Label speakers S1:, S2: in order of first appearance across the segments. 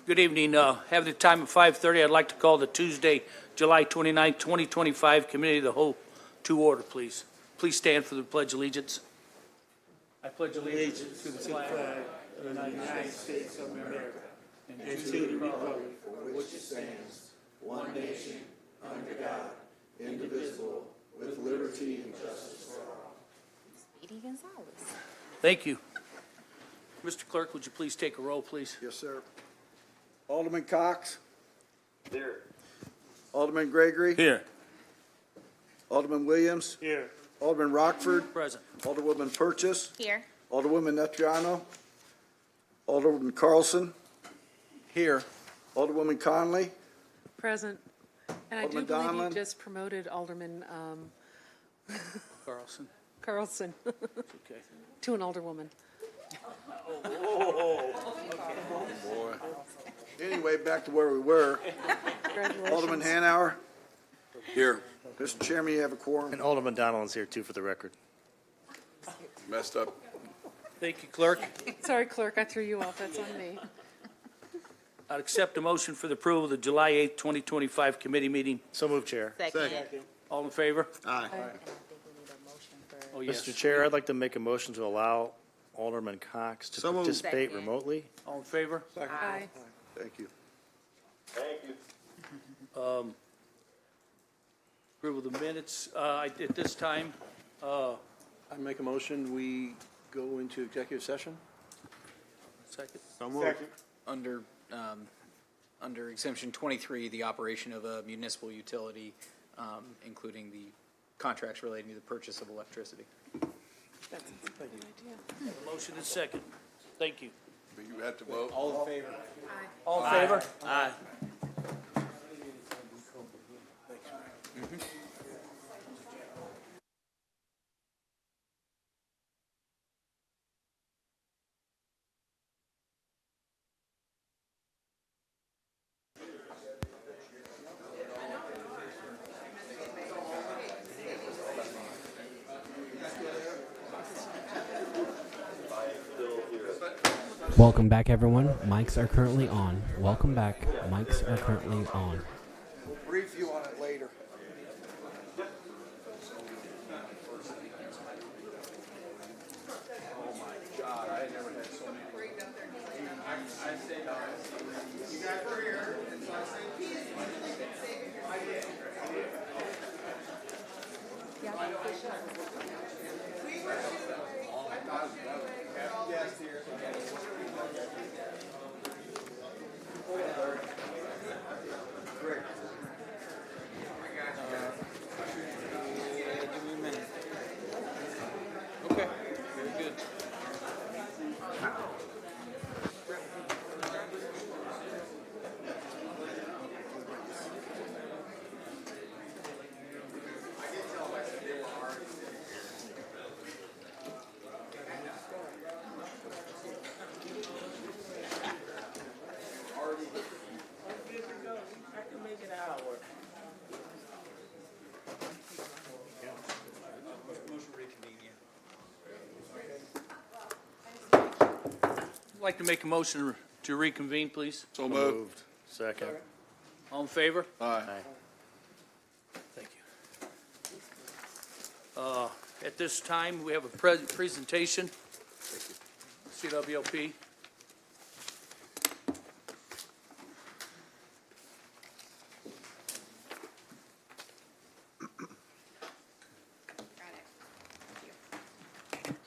S1: Good evening. Have the time of 5:30. I'd like to call the Tuesday, July 29, 2025 Committee of the Whole to order, please. Please stand for the Pledge of Allegiance. I pledge allegiance to the flag of the United States of America and to the republic for which it stands, one nation, under God, indivisible, with liberty and justice for all.
S2: Speedy Gonzalez.
S1: Thank you. Mr. Clerk, would you please take a roll, please?
S3: Yes, sir. Alderman Cox.
S4: Here.
S3: Alderman Gregory.
S1: Here.
S3: Alderman Williams.
S4: Here.
S3: Alderman Rockford.
S1: Present.
S3: Alderwoman Purchase.
S2: Here.
S3: Alderwoman Netriano. Alderman Carlson.
S5: Here.
S3: Alderwoman Conley.
S6: Present. And I do
S3: Alderman
S6: believe
S3: Donlin.
S6: you just promoted Alderman
S1: Carlson.
S6: Carlson
S1: Okay.
S6: to an alderwoman.
S3: Anyway, back to where we were.
S6: Congratulations.
S3: Alderman Hanauer.
S5: Here.
S3: Mr. Chairman, you have a quorum.
S5: And Alderman Donald's here too for the record.
S3: Messed up.
S1: Thank you, Clerk.
S6: Sorry, clerk, I threw you off. That's on me.
S1: I'd accept a motion for the approval of the July 8, 2025 committee meeting.
S5: So moved, Chair.
S2: Second.
S1: All in favor?
S3: Aye.
S2: And I think we need a motion for.
S1: Oh, yes.
S5: Mr. Chair, I'd like to make a motion to allow Alderman Cox to
S3: So moved.
S5: participate
S2: Second.
S5: remotely.
S1: All in favor?
S6: Aye.
S3: Thank you.
S4: Thank you.
S1: Approval of the minutes. At this time,
S7: I make a motion, we go into executive session?
S1: second.
S8: Under exemption 23, the operation of a municipal utility, including the contracts relating to the purchase of electricity.
S6: That's a good idea.
S1: Motion is second. Thank you.
S3: You have to vote.
S8: All in favor?
S1: All in favor? Aye.
S9: Welcome back, everyone. Mics are currently on. Welcome back. Mics are currently on.
S3: We'll brief you on it later.
S8: Okay, very good.
S1: I'd like to make a motion to reconvene, please.
S3: So
S5: Moved. Second.
S1: All in favor?
S3: Aye.
S1: Thank you. At this time, we have a presentation. CWLP.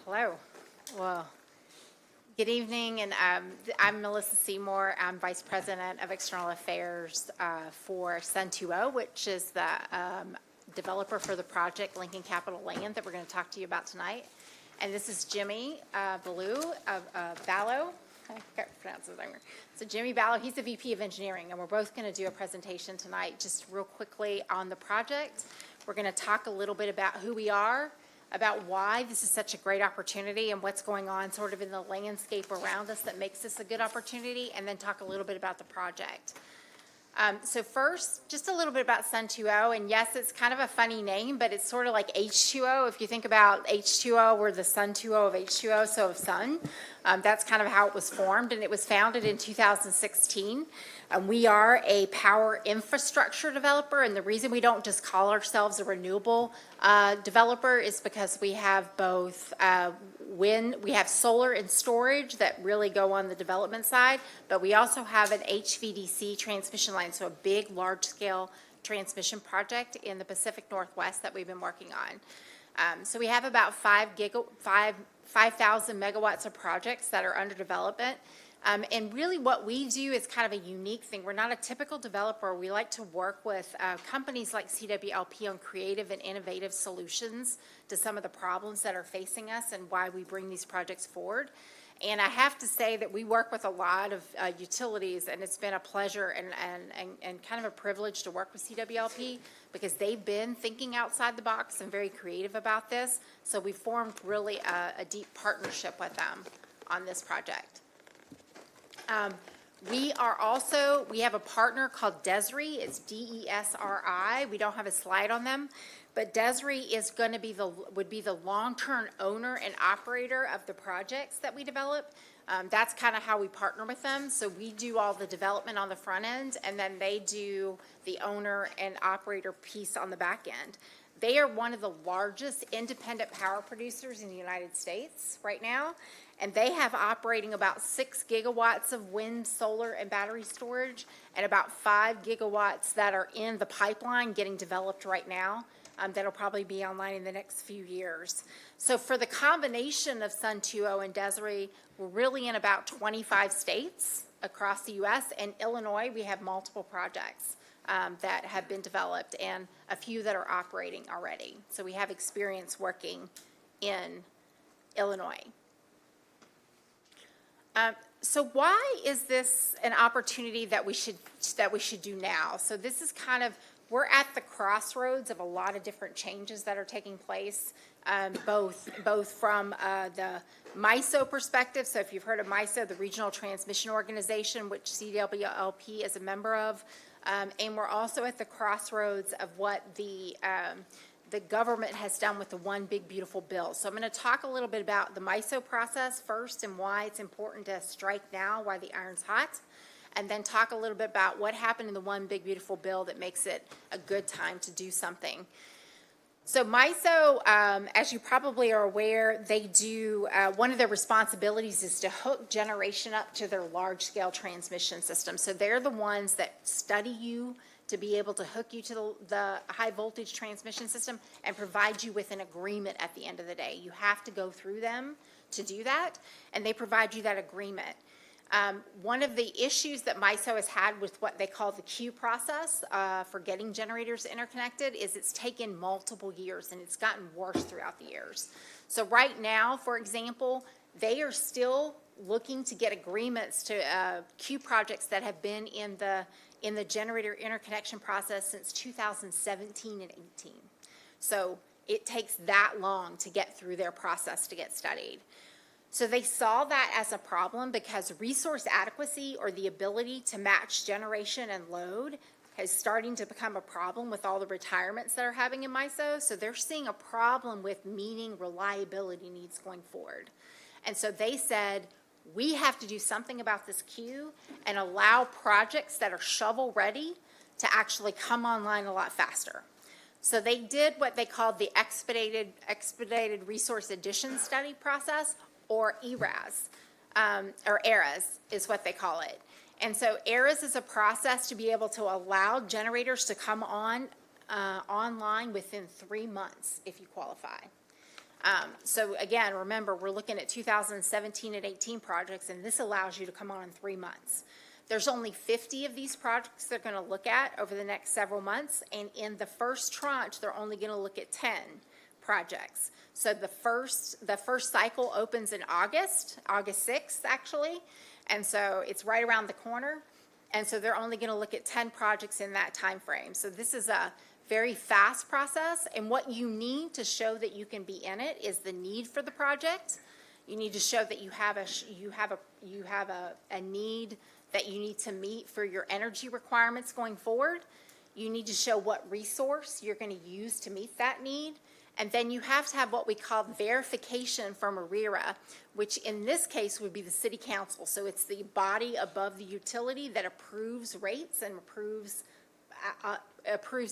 S2: Hello. Well, good evening, and I'm Melissa Seymour. I'm Vice President of External Affairs for Sun2O, which is the developer for the project Lincoln Capital Land that we're going to talk to you about tonight. And this is Jimmy Ballew of Ballo. I can't pronounce his name. So Jimmy Ballo, he's the VP of Engineering, and we're both going to do a presentation tonight just real quickly on the project. We're going to talk a little bit about who we are, about why this is such a great opportunity and what's going on sort of in the landscape around us that makes this a good opportunity, and then talk a little bit about the project. So first, just a little bit about Sun2O, and yes, it's kind of a funny name, but it's sort of like H2O. If you think about H2O, we're the Sun2O of H2O, so of sun. That's kind of how it was formed, and it was founded in 2016. We are a power infrastructure developer, and the reason we don't just call ourselves a renewable developer is because we have both wind, we have solar and storage that really go on the development side, but we also have an HVDC transmission line, so a big, large-scale transmission project in the Pacific Northwest that we've been working on. So we have about 5,000 megawatts of projects that are under development. And really what we do is kind of a unique thing. We're not a typical developer. We like to work with companies like CWLP on creative and innovative solutions to some of the problems that are facing us and why we bring these projects forward. And I have to say that we work with a lot of utilities, and it's been a pleasure and kind of a privilege to work with CWLP because they've been thinking outside the box and very creative about this. So we formed really a deep partnership with them on this project. We have a partner called DESRI. It's DESRI. We don't have a slide on them, but DESRI is going to would be the long-term owner and operator of the projects that we develop. That's kind of how we partner with them. So we do all the development on the front end, and then they do the owner and operator piece on the back end. They are one of the largest independent power producers in the United States right now, and they have operating about 6 gigawatts of wind, solar, and battery storage, and about 5 gigawatts that are in the pipeline getting developed right now. That'll probably be online in the next few years. So for the combination of Sun2O and DESRI, we're really in about 25 states across the U.S. and Illinois. We have multiple projects that have been developed and a few that are operating already. So we have experience working in Illinois. So why is this an opportunity that we should do now? So this is kind of, we're at the crossroads of a lot of different changes that are taking place, both from the MISO perspective. So if you've heard of MISO, the Regional Transmission Organization, which CWLP is a member of, and we're also at the crossroads of what the government has done with the One Big Beautiful Bill. So I'm going to talk a little bit about the MISO process first and why it's important to strike now while the iron's hot, and then talk a little bit about what happened in the One Big Beautiful Bill that makes it a good time to do something. So MISO, as you probably are aware, they do, one of their responsibilities is to hook generation up to their large-scale transmission system. So they're the ones that study you to be able to hook you to the high-voltage transmission system and provide you with an agreement at the end of the day. You have to go through them to do that, and they provide you that agreement. One of the issues that MISO has had with what they call the queue process for getting generators interconnected is it's taken multiple years, and it's gotten worse throughout the years. So right now, for example, they are still looking to get agreements to queue projects that have been in the generator interconnection process since 2017 and 18. So it takes that long to get through their process to get studied. So they saw that as a problem because resource adequacy, or the ability to match generation and load, is starting to become a problem with all the retirements that are happening in MISO. So they're seeing a problem with meeting reliability needs going forward. And so they said, we have to do something about this queue and allow projects that are shovel ready to actually come online a lot faster. So they did what they called the expedited resource addition study process, or ERAS, or ERAS is what they call it. And so ERAS is a process to be able to allow generators to come online within 3 months if you qualify. So again, remember, we're looking at 2017 and 18 projects, and this allows you to come on in 3 months. There's only 50 of these projects they're going to look at over the next several months, and in the first tranche, they're only going to look at 10 projects. So the first cycle opens in August 6th, actually, and so it's right around the corner, and so they're only going to look at 10 projects in that time frame. So this is a very fast process, and what you need to show that you can be in it is the need for the project. You need to show that you have a need that you need to meet for your energy requirements going forward. You need to show what resource you're going to use to meet that need. And then you have to have what we call verification from ARERA, which in this case would be the city council. So it's the body above the utility that approves rates and approves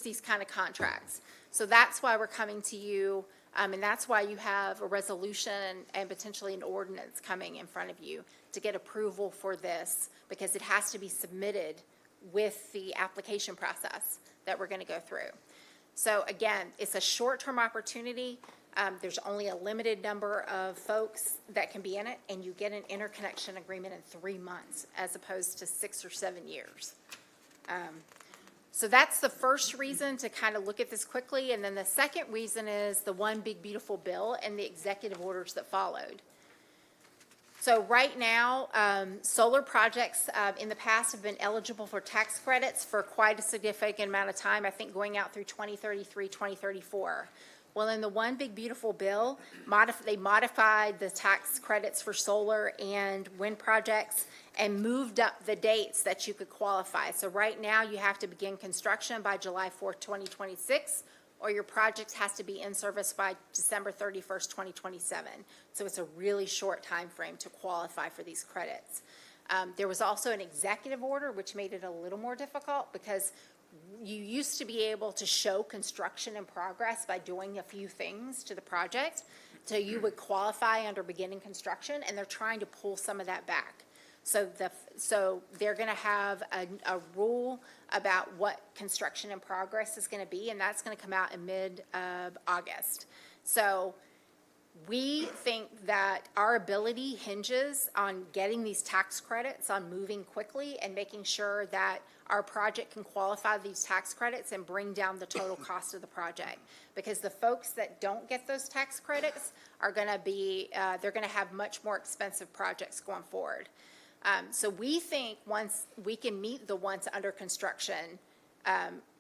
S2: these kind of contracts. So that's why we're coming to you, and that's why you have a resolution and potentially an ordinance coming in front of you to get approval for this, because it has to be submitted with the application process that we're going to go through. So again, it's a short-term opportunity. There's only a limited number of folks that can be in it, and you get an interconnection agreement in 3 months as opposed to 6 or 7 years. So that's the first reason to kind of look at this quickly. And then the second reason is the One Big Beautiful Bill and the executive orders that followed. So right now, solar projects in the past have been eligible for tax credits for quite a significant amount of time, I think going out through 2033, 2034. Well, in the One Big Beautiful Bill, they modified the tax credits for solar and wind projects and moved up the dates that you could qualify. So right now, you have to begin construction by July 4th, 2026, or your project has to be in service by December 31st, 2027. So it's a really short time frame to qualify for these credits. There was also an executive order, which made it a little more difficult because you used to be able to show construction in progress by doing a few things to the project. So you would qualify under beginning construction, and they're trying to pull some of that back. So they're going to have a rule about what construction in progress is going to be, and that's going to come out in mid-August. So we think that our ability hinges on getting these tax credits, on moving quickly and making sure that our project can qualify these tax credits and bring down the total cost of the project. Because the folks that don't get those tax credits are going to be, they're going to have much more expensive projects going forward. So we think once we can meet the once under construction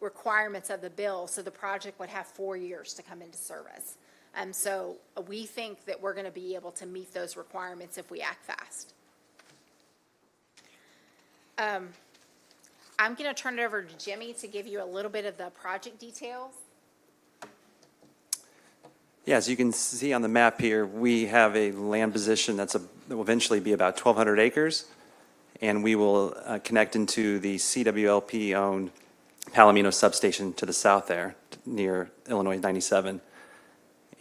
S2: requirements of the bill, so the project would have 4 years to come into service. So we think that we're going to be able to meet those requirements if we act fast. I'm going to turn it over to Jimmy to give you a little bit of the project details.
S10: Yeah, as you can see on the map here, we have a land position that will eventually be about 1,200 acres, and we will connect into the CWLP-owned Palomino substation to the south there, near Illinois 97.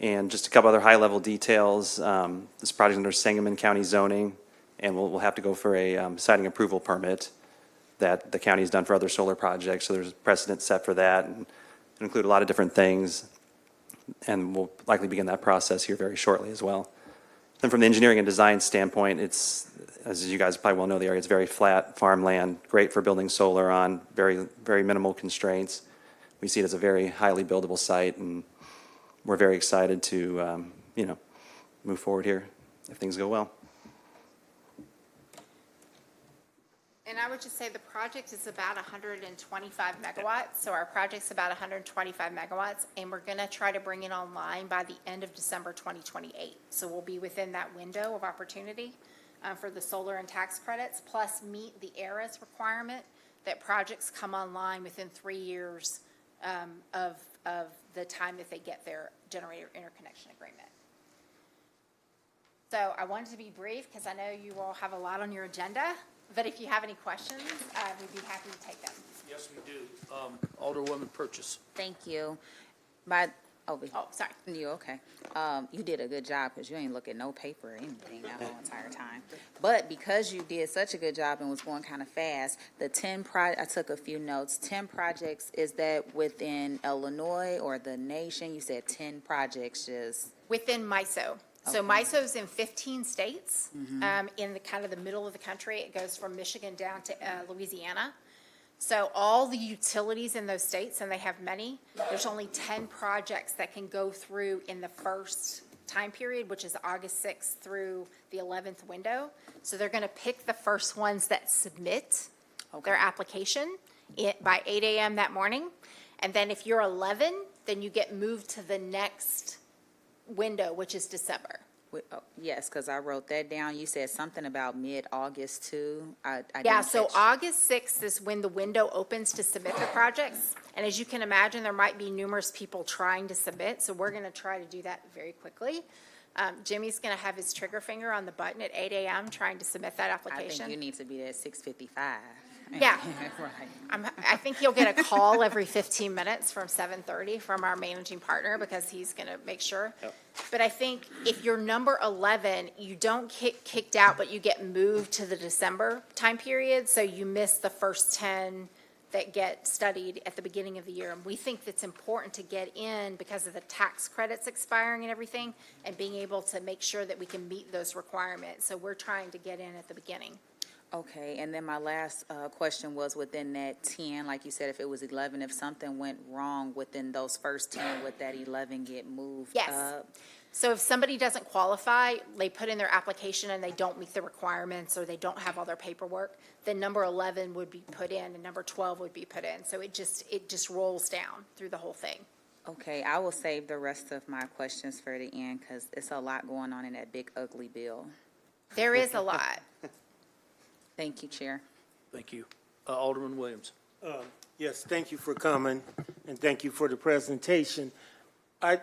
S10: And just a couple other high-level details. This project is under Sangamon County zoning, and we'll have to go for a siting approval permit that the county's done for other solar projects. So there's precedent set for that, and it'll include a lot of different things. And we'll likely begin that process here very shortly as well. Then from the engineering and design standpoint, it's, as you guys probably well know, the area is very flat farmland, great for building solar on, very, very minimal constraints. We see it as a very highly buildable site, and we're very excited to, move forward here if things go well.
S2: And I would just say the project is about 125 megawatts. So our project's about 125 megawatts, and we're going to try to bring it online by the end of December 2028. So we'll be within that window of opportunity for the solar and tax credits, plus meet the ARAS requirement that projects come online within 3 years of the time that they get their generator interconnection agreement. So I wanted to be brief because I know you all have a lot on your agenda. But if you have any questions, we'd be happy to take them.
S1: Yes, we do. Alderwoman Purchase.
S11: Thank you.
S2: Oh, sorry.
S11: You okay? You did a good job because you ain't look at no paper or anything that whole entire time. But because you did such a good job and was going kind of fast, the 10 I took a few notes. 10 projects, is that within Illinois or the nation? You said 10 projects just.
S2: Within MISO. So
S11: Okay.
S2: MISO's in 15 states, in the kind of the middle of the country. It goes from Michigan down to Louisiana. So all the utilities in those states, and they have many, there's only 10 projects that can go through in the first time period, which is August 6th through the 11th window. So they're going to pick the first ones that submit their application by 8 a.m. that morning. And then if you're 11, then you get moved to the next window, which is December.
S11: Yes, because I wrote that down. You said something about mid-August too. I
S2: Yeah,
S11: didn't
S2: so
S11: catch-
S2: August 6th is when the window opens to submit the projects. And as you can imagine, there might be numerous people trying to submit, so we're going to try to do that very quickly. Jimmy's going to have his trigger finger on the button at 8 a.m. trying to submit that
S11: I think you
S2: application.
S11: need to be there at 6:55.
S2: Yeah.
S11: Right.
S2: I think you'll get a call every 15 minutes from 7:30 from our managing partner because he's going to make sure. But I think if you're number 11, you don't get kicked out, but you get moved to the December time period. So you miss the first 10 that get studied at the beginning of the year. And we think that's important to get in because of the tax credits expiring and everything and being able to make sure that we can meet those requirements. So we're trying to get in at the beginning.
S11: Okay, and then my last question was within that 10, like you said, if it was 11, if something went wrong within those first 10, would that 11 get moved
S2: Yes.
S11: up?
S2: So if somebody doesn't qualify, they put in their application and they don't meet the requirements or they don't have all their paperwork, then number 11 would be put in and number 12 would be put in. So it just rolls down through the whole thing.
S11: Okay, I will save the rest of my questions for the end because it's a lot going on in that big ugly bill.
S2: There is a lot.
S11: Thank you, Chair.
S1: Thank you. Alderman Williams.
S12: Yes, thank you for coming, and thank you for the presentation.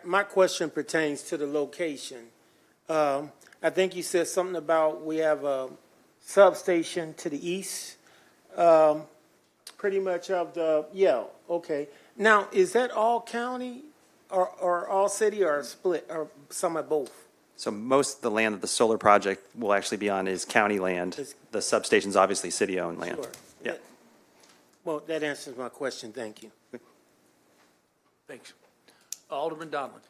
S12: My question pertains to the location. I think you said something about we have a substation to the east, pretty much of the, yeah, okay. Now, is that all county or all city or split, or some of both?
S10: So most of the land that the solar project will actually be on is county land. The substation's obviously city-owned land.
S12: Sure.
S10: Yeah.
S12: Well, that answers my question, thank you.
S1: Thanks. Alderman Donlin.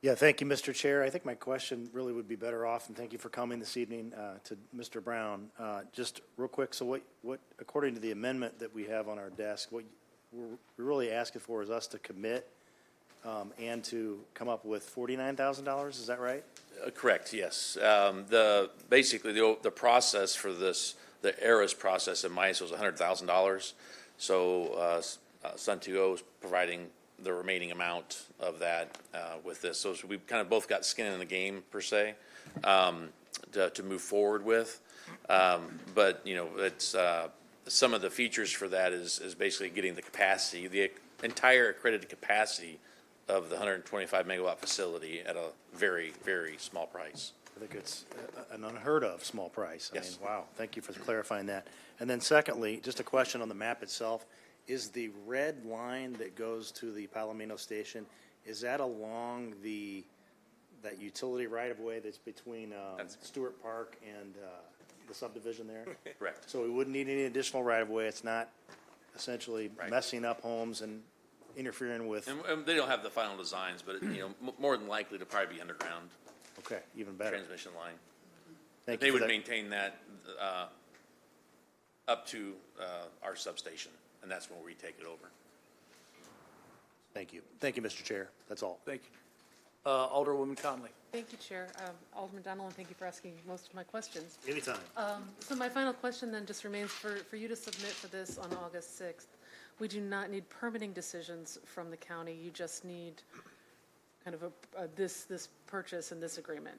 S5: Yeah, thank you, Mr. Chair. I think my question really would be better off, and thank you for coming this evening to Mr. Brown. Just real quick, so what, according to the amendment that we have on our desk, what we're really asking for is us to commit and to come up with $49,000, is that right?
S13: Correct, yes. Basically, the process for this, the ERAS process in MISO was $100,000. So Sun2O is providing the remaining amount of that with this. So we've kind of both got skin in the game, per se, to move forward with. But, you know, it's some of the features for that is basically getting the capacity, the entire accredited capacity of the 125 megawatt facility at a very, very small price.
S5: I think it's an unheard of small price.
S13: Yes.
S5: I mean, wow, thank you for clarifying that. And then secondly, just a question on the map itself. Is the red line that goes to the Palomino station, is that along that utility right-of-way that's between Stewart Park and the subdivision there?
S13: Correct.
S5: So we wouldn't need any additional right-of-way. It's not essentially
S13: Right.
S5: messing up homes and interfering with,
S13: And they don't have the final designs, but, you know, more than likely to probably be underground
S5: okay, even better.
S13: transmission line.
S5: Thank
S13: They
S5: you for
S13: would
S5: that.
S13: maintain that up to our substation, and that's when we take it over.
S5: Thank you. Thank you, Mr. Chair. That's all.
S1: Thank you. Alderwoman Conley.
S6: Thank you, Chair. Alderman Donald, thank you for asking most of my questions.
S5: Anytime.
S6: So my final question then just remains for you to submit for this on August 6th. We do not need permitting decisions from the county. You just need kind of this purchase and this agreement.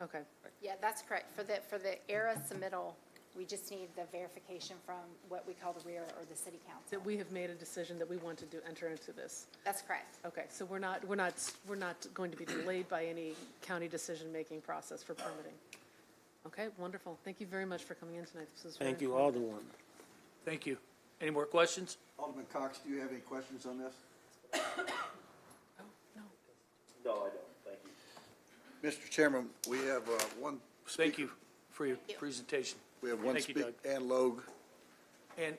S6: Okay.
S2: Yeah, that's correct. For the ERA submittal, we just need the verification from what we call the rear or the city council.
S6: That we have made a decision that we want to enter into this.
S2: That's correct.
S6: Okay, so we're not going to be delayed by any county decision-making process for permitting. Okay, wonderful. Thank you very much for coming in tonight. This was very
S12: Thank you,
S6: informative.
S12: Alderman.
S1: Thank you. Any more questions?
S3: Alderman Cox, do you have any questions on this?
S6: No.
S4: No, I don't, thank you.
S3: Mr. Chairman, we have one.
S1: Thank you for your presentation.
S3: We have one
S1: Thank you,
S3: speaker, Ann Logue.
S1: And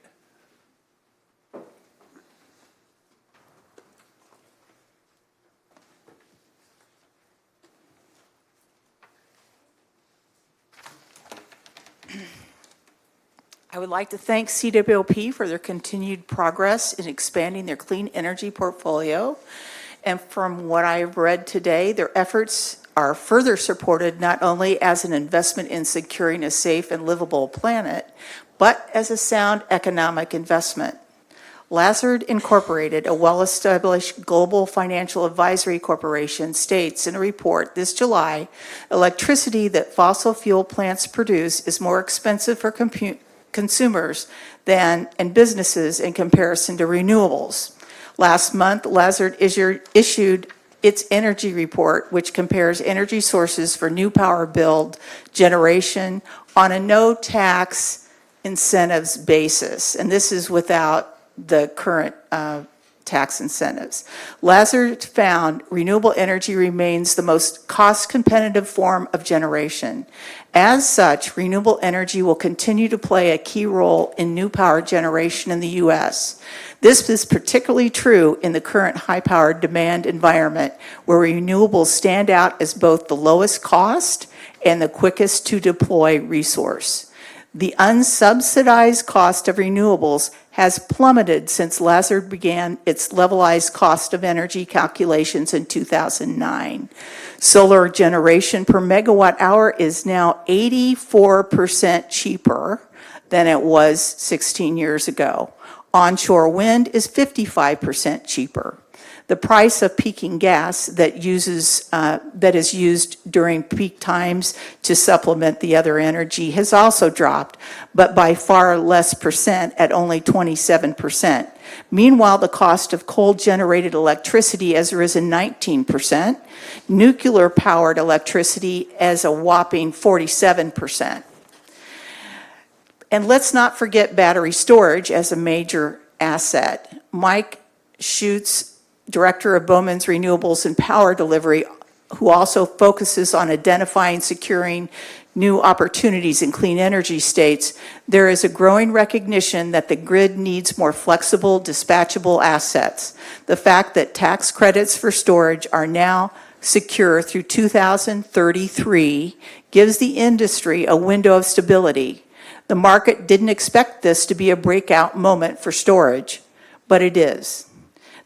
S14: I would like to thank CWLP for their continued progress in expanding their clean energy portfolio. And from what I've read today, their efforts are further supported not only as an investment in securing a safe and livable planet, but as a sound economic investment. Lazard Incorporated, a well-established global financial advisory corporation, states in a report this July, electricity that fossil fuel plants produce is more expensive for consumers and businesses in comparison to renewables. Last month, Lazard issued its energy report, which compares energy sources for new power build generation on a no-tax incentives basis, and this is without the current tax incentives. Lazard found renewable energy remains the most cost-competitive form of generation. As such, renewable energy will continue to play a key role in new power generation in the U.S. This is particularly true in the current high-powered demand environment, where renewables stand out as both the lowest cost and the quickest to deploy resource. The unsubsidized cost of renewables has plummeted since Lazard began its levelized cost of energy calculations in 2009. Solar generation per megawatt hour is now 84% cheaper than it was 16 years ago. Onshore wind is 55% cheaper. The price of peaking gas that is used during peak times to supplement the other energy has also dropped, but by far less percent, at only 27%. Meanwhile, the cost of coal-generated electricity has risen 19%, nuclear-powered electricity as a whopping 47%. And let's not forget battery storage as a major asset. Mike Schutz, Director of Bowman's Renewables and Power Delivery, who also focuses on identifying, securing new opportunities in clean energy, states, there is a growing recognition that the grid needs more flexible, dispatchable assets. The fact that tax credits for storage are now secure through 2033 gives the industry a window of stability. The market didn't expect this to be a breakout moment for storage, but it is.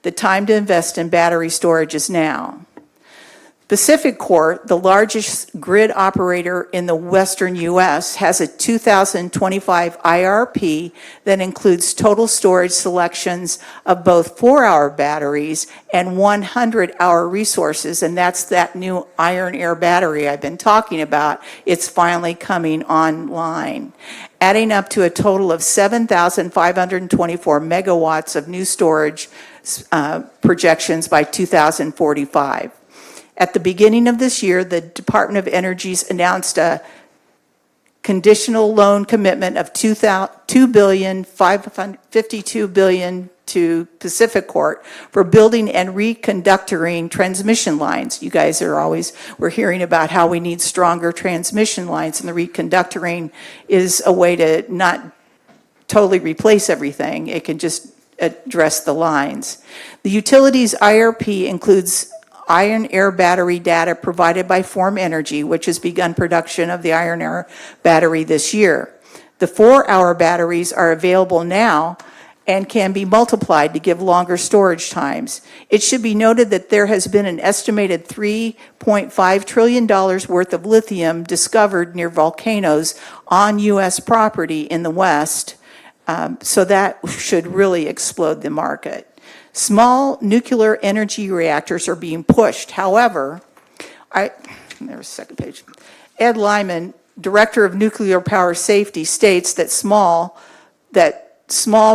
S14: The time to invest in battery storage is now. PacifiCorp, the largest grid operator in the western U.S., has a 2025 IRP that includes total storage selections of both 4-hour batteries and 100-hour resources, and that's that new iron-air battery I've been talking about. It's finally coming online, adding up to a total of 7,524 megawatts of new storage projections by 2045. At the beginning of this year, the Department of Energy's announced a conditional loan commitment of $2.552 billion to PacifiCorp for building and reconductoring transmission lines. You guys we're hearing about how we need stronger transmission lines, and the reconductoring is a way to not totally replace everything. It can just address the lines. The utility's IRP includes iron-air battery data provided by Form Energy, which has begun production of the iron-air battery this year. The 4-hour batteries are available now and can be multiplied to give longer storage times. It should be noted that there has been an estimated $3.5 trillion worth of lithium discovered near volcanoes on U.S. property in the West, so that should really explode the market. Small nuclear energy reactors are being pushed. However, there's a second page. Ed Lyman, Director of Nuclear Power Safety, states that small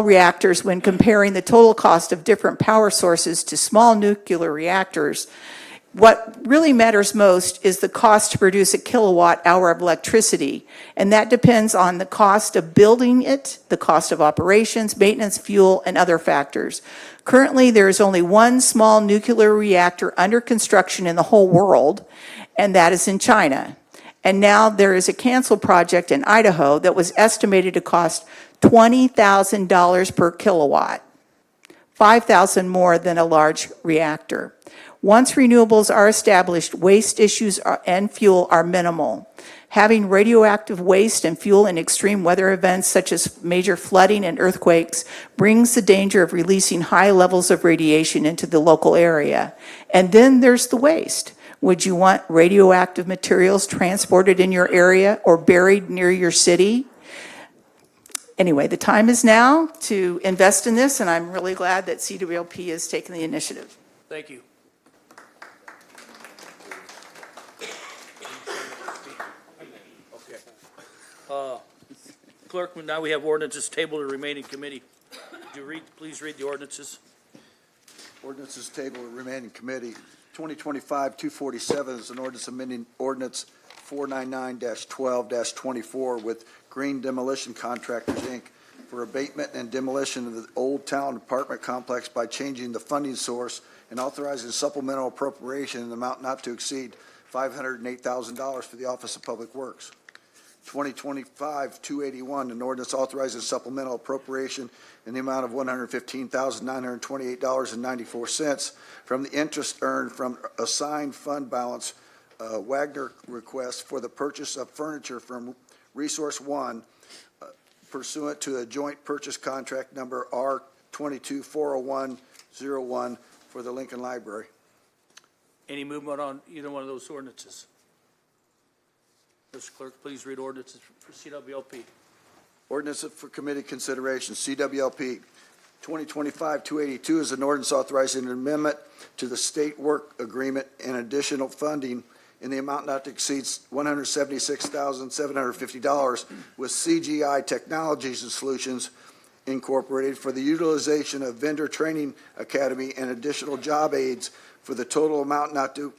S14: reactors, when comparing the total cost of different power sources to small nuclear reactors, what really matters most is the cost to produce a kilowatt hour of electricity, and that depends on the cost of building it, the cost of operations, maintenance, fuel, and other factors. Currently, there is only one small nuclear reactor under construction in the whole world, and that is in China. And now there is a canceled project in Idaho that was estimated to cost $20,000 per kilowatt, $5,000 more than a large reactor. Once renewables are established, waste issues and fuel are minimal. Having radioactive waste and fuel in extreme weather events such as major flooding and earthquakes brings the danger of releasing high levels of radiation into the local area. And then there's the waste. Would you want radioactive materials transported in your area or buried near your city? anyway, the time is now to invest in this, and I'm really glad that CWLP has taken the initiative.
S1: Thank you. Okay. Clerk, now we have ordinances tabled to remain in committee. Would you please read the ordinances?
S3: Ordinances table to remain in committee. 2025-247 is an ordinance amending ordinance 499-12-24 with Green Demolition Contractors, Inc. for abatement and demolition of the Old Town Apartment Complex by changing the funding source and authorizing supplemental appropriation in the amount not to exceed $508,000 for the Office of Public Works. 2025-281, an ordinance authorizing supplemental appropriation in the amount of $115,928.94 from the interest earned from assigned fund balance Wagner request for the purchase of furniture from Resource One pursuant to a joint purchase contract number R22-40101 for the Lincoln Library.
S1: Any movement on either one of those ordinances? Mr. Clerk, please read ordinances for CWLP.
S3: Ordinance for committee consideration, CWLP 2025-282 is an ordinance authorizing an amendment to the state work agreement and additional funding in the amount not to exceed $176,750 with CGI Technologies and Solutions Incorporated for the utilization of vendor training academy and additional job aids for the total amount not to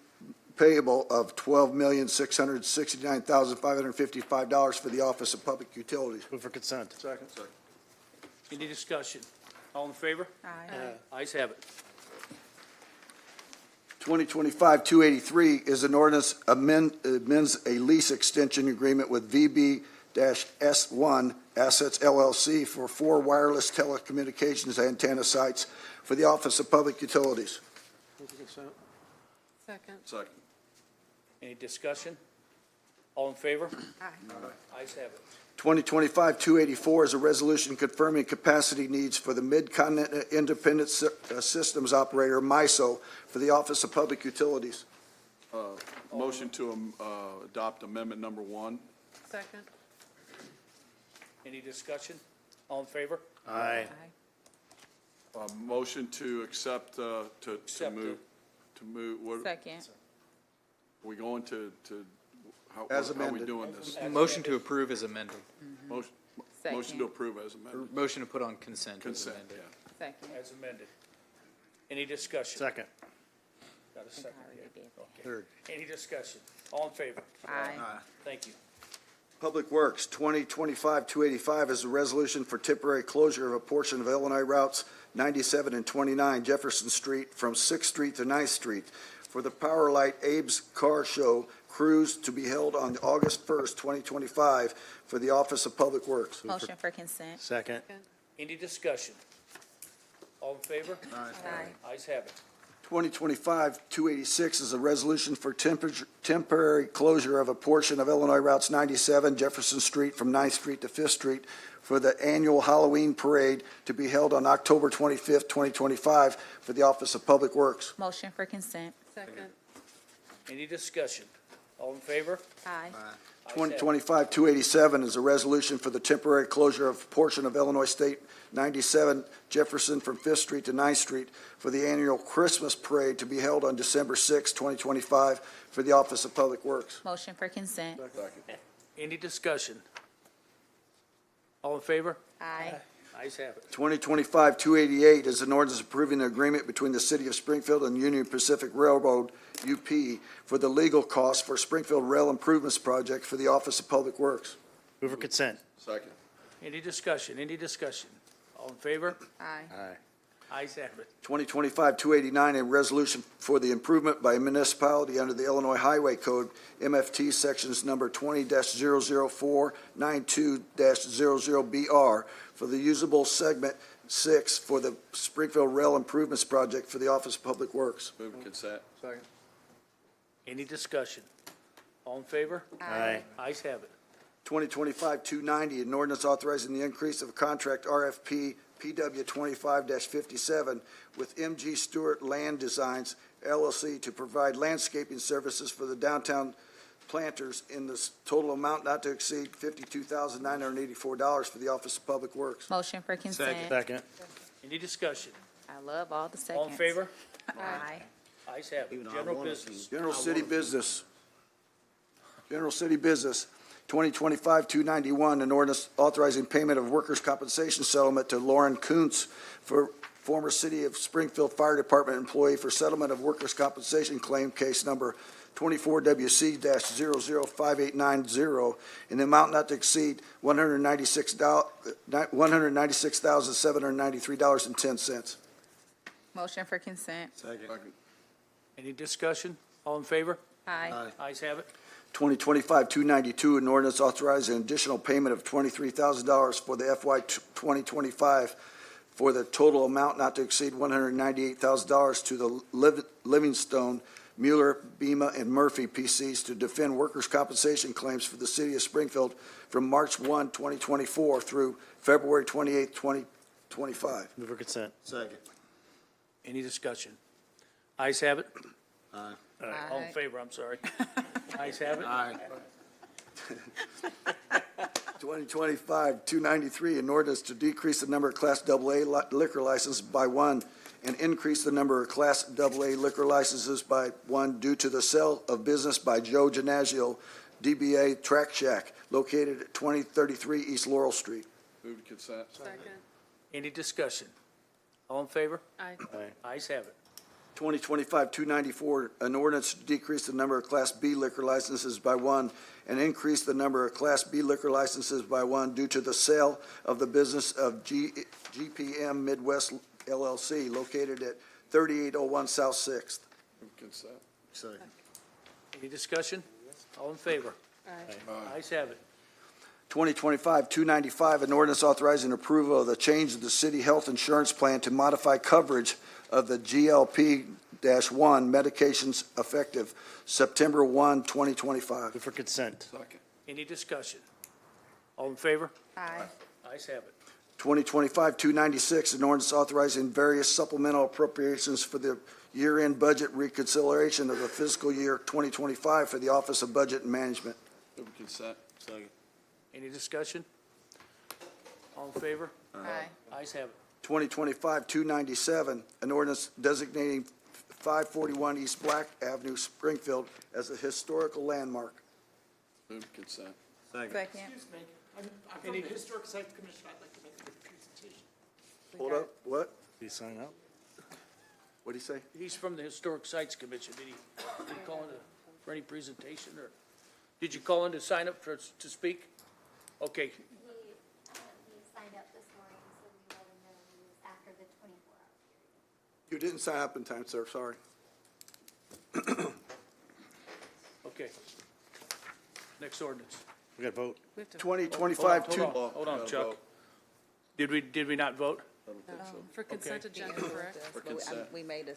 S3: payable of $12,669,555 for the Office of Public Utilities.
S5: Move for consent.
S3: Second.
S1: Any discussion? All in favor?
S11: Aye.
S1: Ayes have it.
S3: 2025-283 is an ordinance amends a lease extension agreement with VB-S1 Assets LLC for 4 wireless telecommunications antenna sites for the Office of Public Utilities.
S7: Move for consent.
S6: Second.
S3: Second.
S1: Any discussion? All in favor?
S11: Aye.
S1: Ayes have it.
S3: 2025-284 is a resolution confirming capacity needs for the Mid-Continent Independent Systems Operator, MISO, for the Office of Public Utilities.
S15: Motion to adopt amendment number 1.
S6: Second.
S1: Any discussion? All in favor?
S5: Aye.
S15: Motion to accept,
S1: Accept
S15: move, to move, what, are
S11: Second.
S15: we going to, how
S3: As
S15: are we
S3: amended.
S15: doing this?
S8: Motion to approve is amended.
S15: Motion
S11: Second.
S15: to approve as amended.
S8: Motion to put on consent is
S15: Consent,
S8: amended.
S15: yeah.
S11: Second.
S1: As amended. Any discussion?
S5: Second.
S1: Got a second
S11: already
S1: here.
S11: did.
S1: Okay.
S5: Third.
S1: Any discussion? All in favor?
S11: Aye.
S1: Thank you.
S3: Public Works, 2025-285 is a resolution for temporary closure of a portion of Illinois routes 97 and 29 Jefferson Street from 6th Street to 9th Street for the Power Light Abe's Car Show cruise to be held on August 1st, 2025 for the Office of Public Works.
S11: Motion for consent.
S5: Second.
S1: Any discussion? All in favor?
S11: Aye.
S1: Ayes have it.
S3: 2025-286 is a resolution for temporary closure of a portion of Illinois routes 97 Jefferson Street from 9th Street to 5th Street for the annual Halloween parade to be held on October 25th, 2025 for the Office of Public Works.
S11: Motion for consent.
S6: Second.
S1: Any discussion? All in favor?
S11: Aye.
S1: Ayes have it.
S3: 2025-287 is a resolution for the temporary closure of a portion of Illinois State 97 Jefferson from 5th Street to 9th Street for the annual Christmas parade to be held on December 6, 2025 for the Office of Public Works.
S11: Motion for consent.
S1: Any discussion? All in favor?
S11: Aye.
S1: Ayes have it.
S3: 2025-288 is an ordinance approving an agreement between the City of Springfield and Union Pacific Railroad, UP, for the legal costs for Springfield Rail Improvements Project for the Office of Public Works.
S5: Move for consent.
S15: Second.
S1: Any discussion? Any discussion? All in favor?
S11: Aye.
S5: Aye.
S1: Ayes have it.
S3: 2025-289, a resolution for the improvement by a municipality under the Illinois Highway Code, MFT Sections Number 20-00492-00BR for the usable segment 6 for the Springfield Rail Improvements Project for the Office of Public Works.
S15: Move to consent. Second.
S1: Any discussion? All in favor?
S5: Aye.
S1: Ayes have it.
S3: 2025-290, an ordinance authorizing the increase of contract RFP PW 25-57 with MG Stewart Land Designs LLC to provide landscaping services for the downtown planters in this total amount not to exceed $52,984 for the Office of Public Works.
S11: Motion for consent.
S5: Second.
S1: Any discussion?
S11: I love all the seconds.
S1: All in favor?
S11: Aye.
S1: Ayes have it. General business.
S3: General City Business. General City Business, 2025-291, an ordinance authorizing payment of workers' compensation settlement to Lauren Kuntz for former City of Springfield Fire Department employee for settlement of workers' compensation claim case number 24WC-005890 in the amount not to exceed $196,793.10.
S11: Motion for consent.
S15: Second.
S1: Any discussion? All in favor?
S11: Aye.
S1: Ayes have it.
S3: 2025-292, an ordinance authorizing an additional payment of $23,000 for the FY 2025 for the total amount not to exceed $198,000 to the Livingstone, Mueller, Bema, and Murphy PCs to defend workers' compensation claims for the City of Springfield from March 1, 2024 through February 28, 2025.
S5: Move for consent.
S15: Second.
S1: Any discussion? Ayes have it.
S15: Aye.
S1: All in favor, I'm sorry. Ayes have it.
S15: Aye.
S3: 2025-293, an ordinance to decrease the number of Class AA liquor licenses by one and increase the number of Class AA liquor licenses by one due to the sale of business by Joe Giannagio, DBA Track Shack, located at 2033 East Laurel Street.
S15: Move to consent.
S6: Second.
S1: Any discussion? All in favor?
S6: Aye.
S1: Ayes have it.
S3: 2025-294, an ordinance to decrease the number of Class B liquor licenses by one and increase the number of Class B liquor licenses by one due to the sale of the business of GPM Midwest LLC located at 3801 South 6th.
S15: Move to consent. Second.
S1: Any discussion? All in favor? Ayes have it.
S3: 2025-295, an ordinance authorizing approval of the change of the city health insurance plan to modify coverage of the GLP-1 medications effective September 1, 2025.
S5: Move for consent.
S15: Second.
S1: Any discussion? All in favor?
S11: Aye.
S1: Ayes have it.
S3: 2025-296, an ordinance authorizing various supplemental appropriations for the year-end budget reconciliation of the fiscal year 2025 for the Office of Budget and Management.
S15: Move to consent. Second.
S1: Any discussion? All in favor?
S11: Aye.
S1: Ayes have it.
S3: 2025-297, an ordinance designating 541 East Black Avenue, Springfield as a historical landmark.
S15: Move to consent.
S11: Second.
S16: I'm from the Historic Site Commission. I'd like to make a presentation.
S3: Hold up, what?
S5: Did you sign up?
S3: What'd he say?
S1: He's from the Historic Sites Commission. Did he call in for any presentation, or did you call in to sign up to speak? Okay.
S17: He signed up this morning, so we let him know he was after the 24-hour period.
S3: You didn't sign up in time, sir, sorry.
S1: Okay. Next ordinance.
S5: We got to vote.
S3: 2025-2.
S1: Hold on, Chuck. Did we not vote?
S6: For consent agenda, correct?
S11: We made a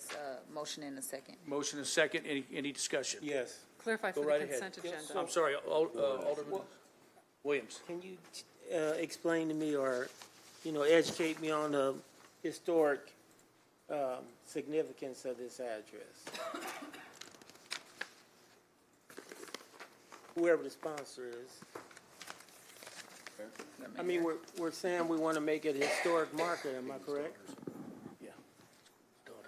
S11: motion in a second.
S1: Motion is second. Any discussion?
S12: Yes.
S6: Clarify
S1: Go
S6: for the
S1: right ahead.
S6: consent agenda.
S1: I'm sorry, Alderman Williams.
S12: Can you explain to me or, educate me on the historic significance of this address? Whoever the sponsor is. I mean, we're saying we want to make it a historic marker, am I correct?
S1: Yeah.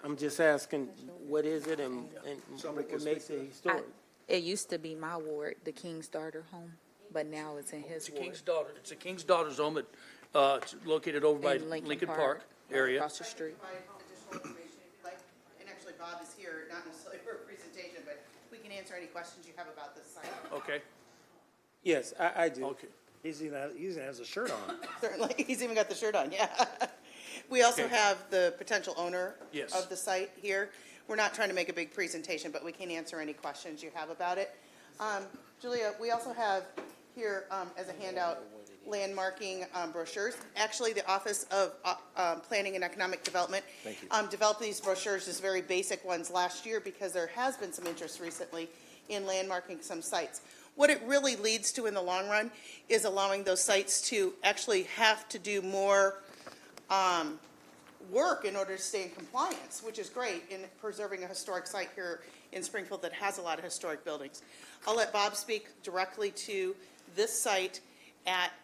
S12: I'm just asking, what is it and what makes it historic?
S11: It used to be my ward, the King's Daughter home, but now it's in his
S1: It's a
S11: ward.
S1: King's Daughter. It's a King's Daughter's home. It's located over by
S11: In
S1: Lincoln Park area.
S11: Across the street.
S16: Additional information if you'd like. And actually, Bob is here, not necessarily for a presentation, but we can answer any questions you have about this site.
S1: Okay.
S12: Yes, I do.
S1: Okay.
S5: He even has a shirt on.
S16: Certainly, he's even got the shirt on, yeah. We also
S1: Okay.
S16: have the potential owner
S1: Yes.
S16: of the site here. We're not trying to make a big presentation, but we can answer any questions you have about it. Julia, we also have here as a handout landmarking brochures. Actually, the Office of Planning and Economic Development developed these brochures, just very basic ones, last year because there has been some interest recently in landmarking some sites. What it really leads to in the long run is allowing those sites to actually have to do more work in order to stay in compliance, which is great in preserving a historic site here in Springfield that has a lot of historic buildings. I'll let Bob speak directly to this site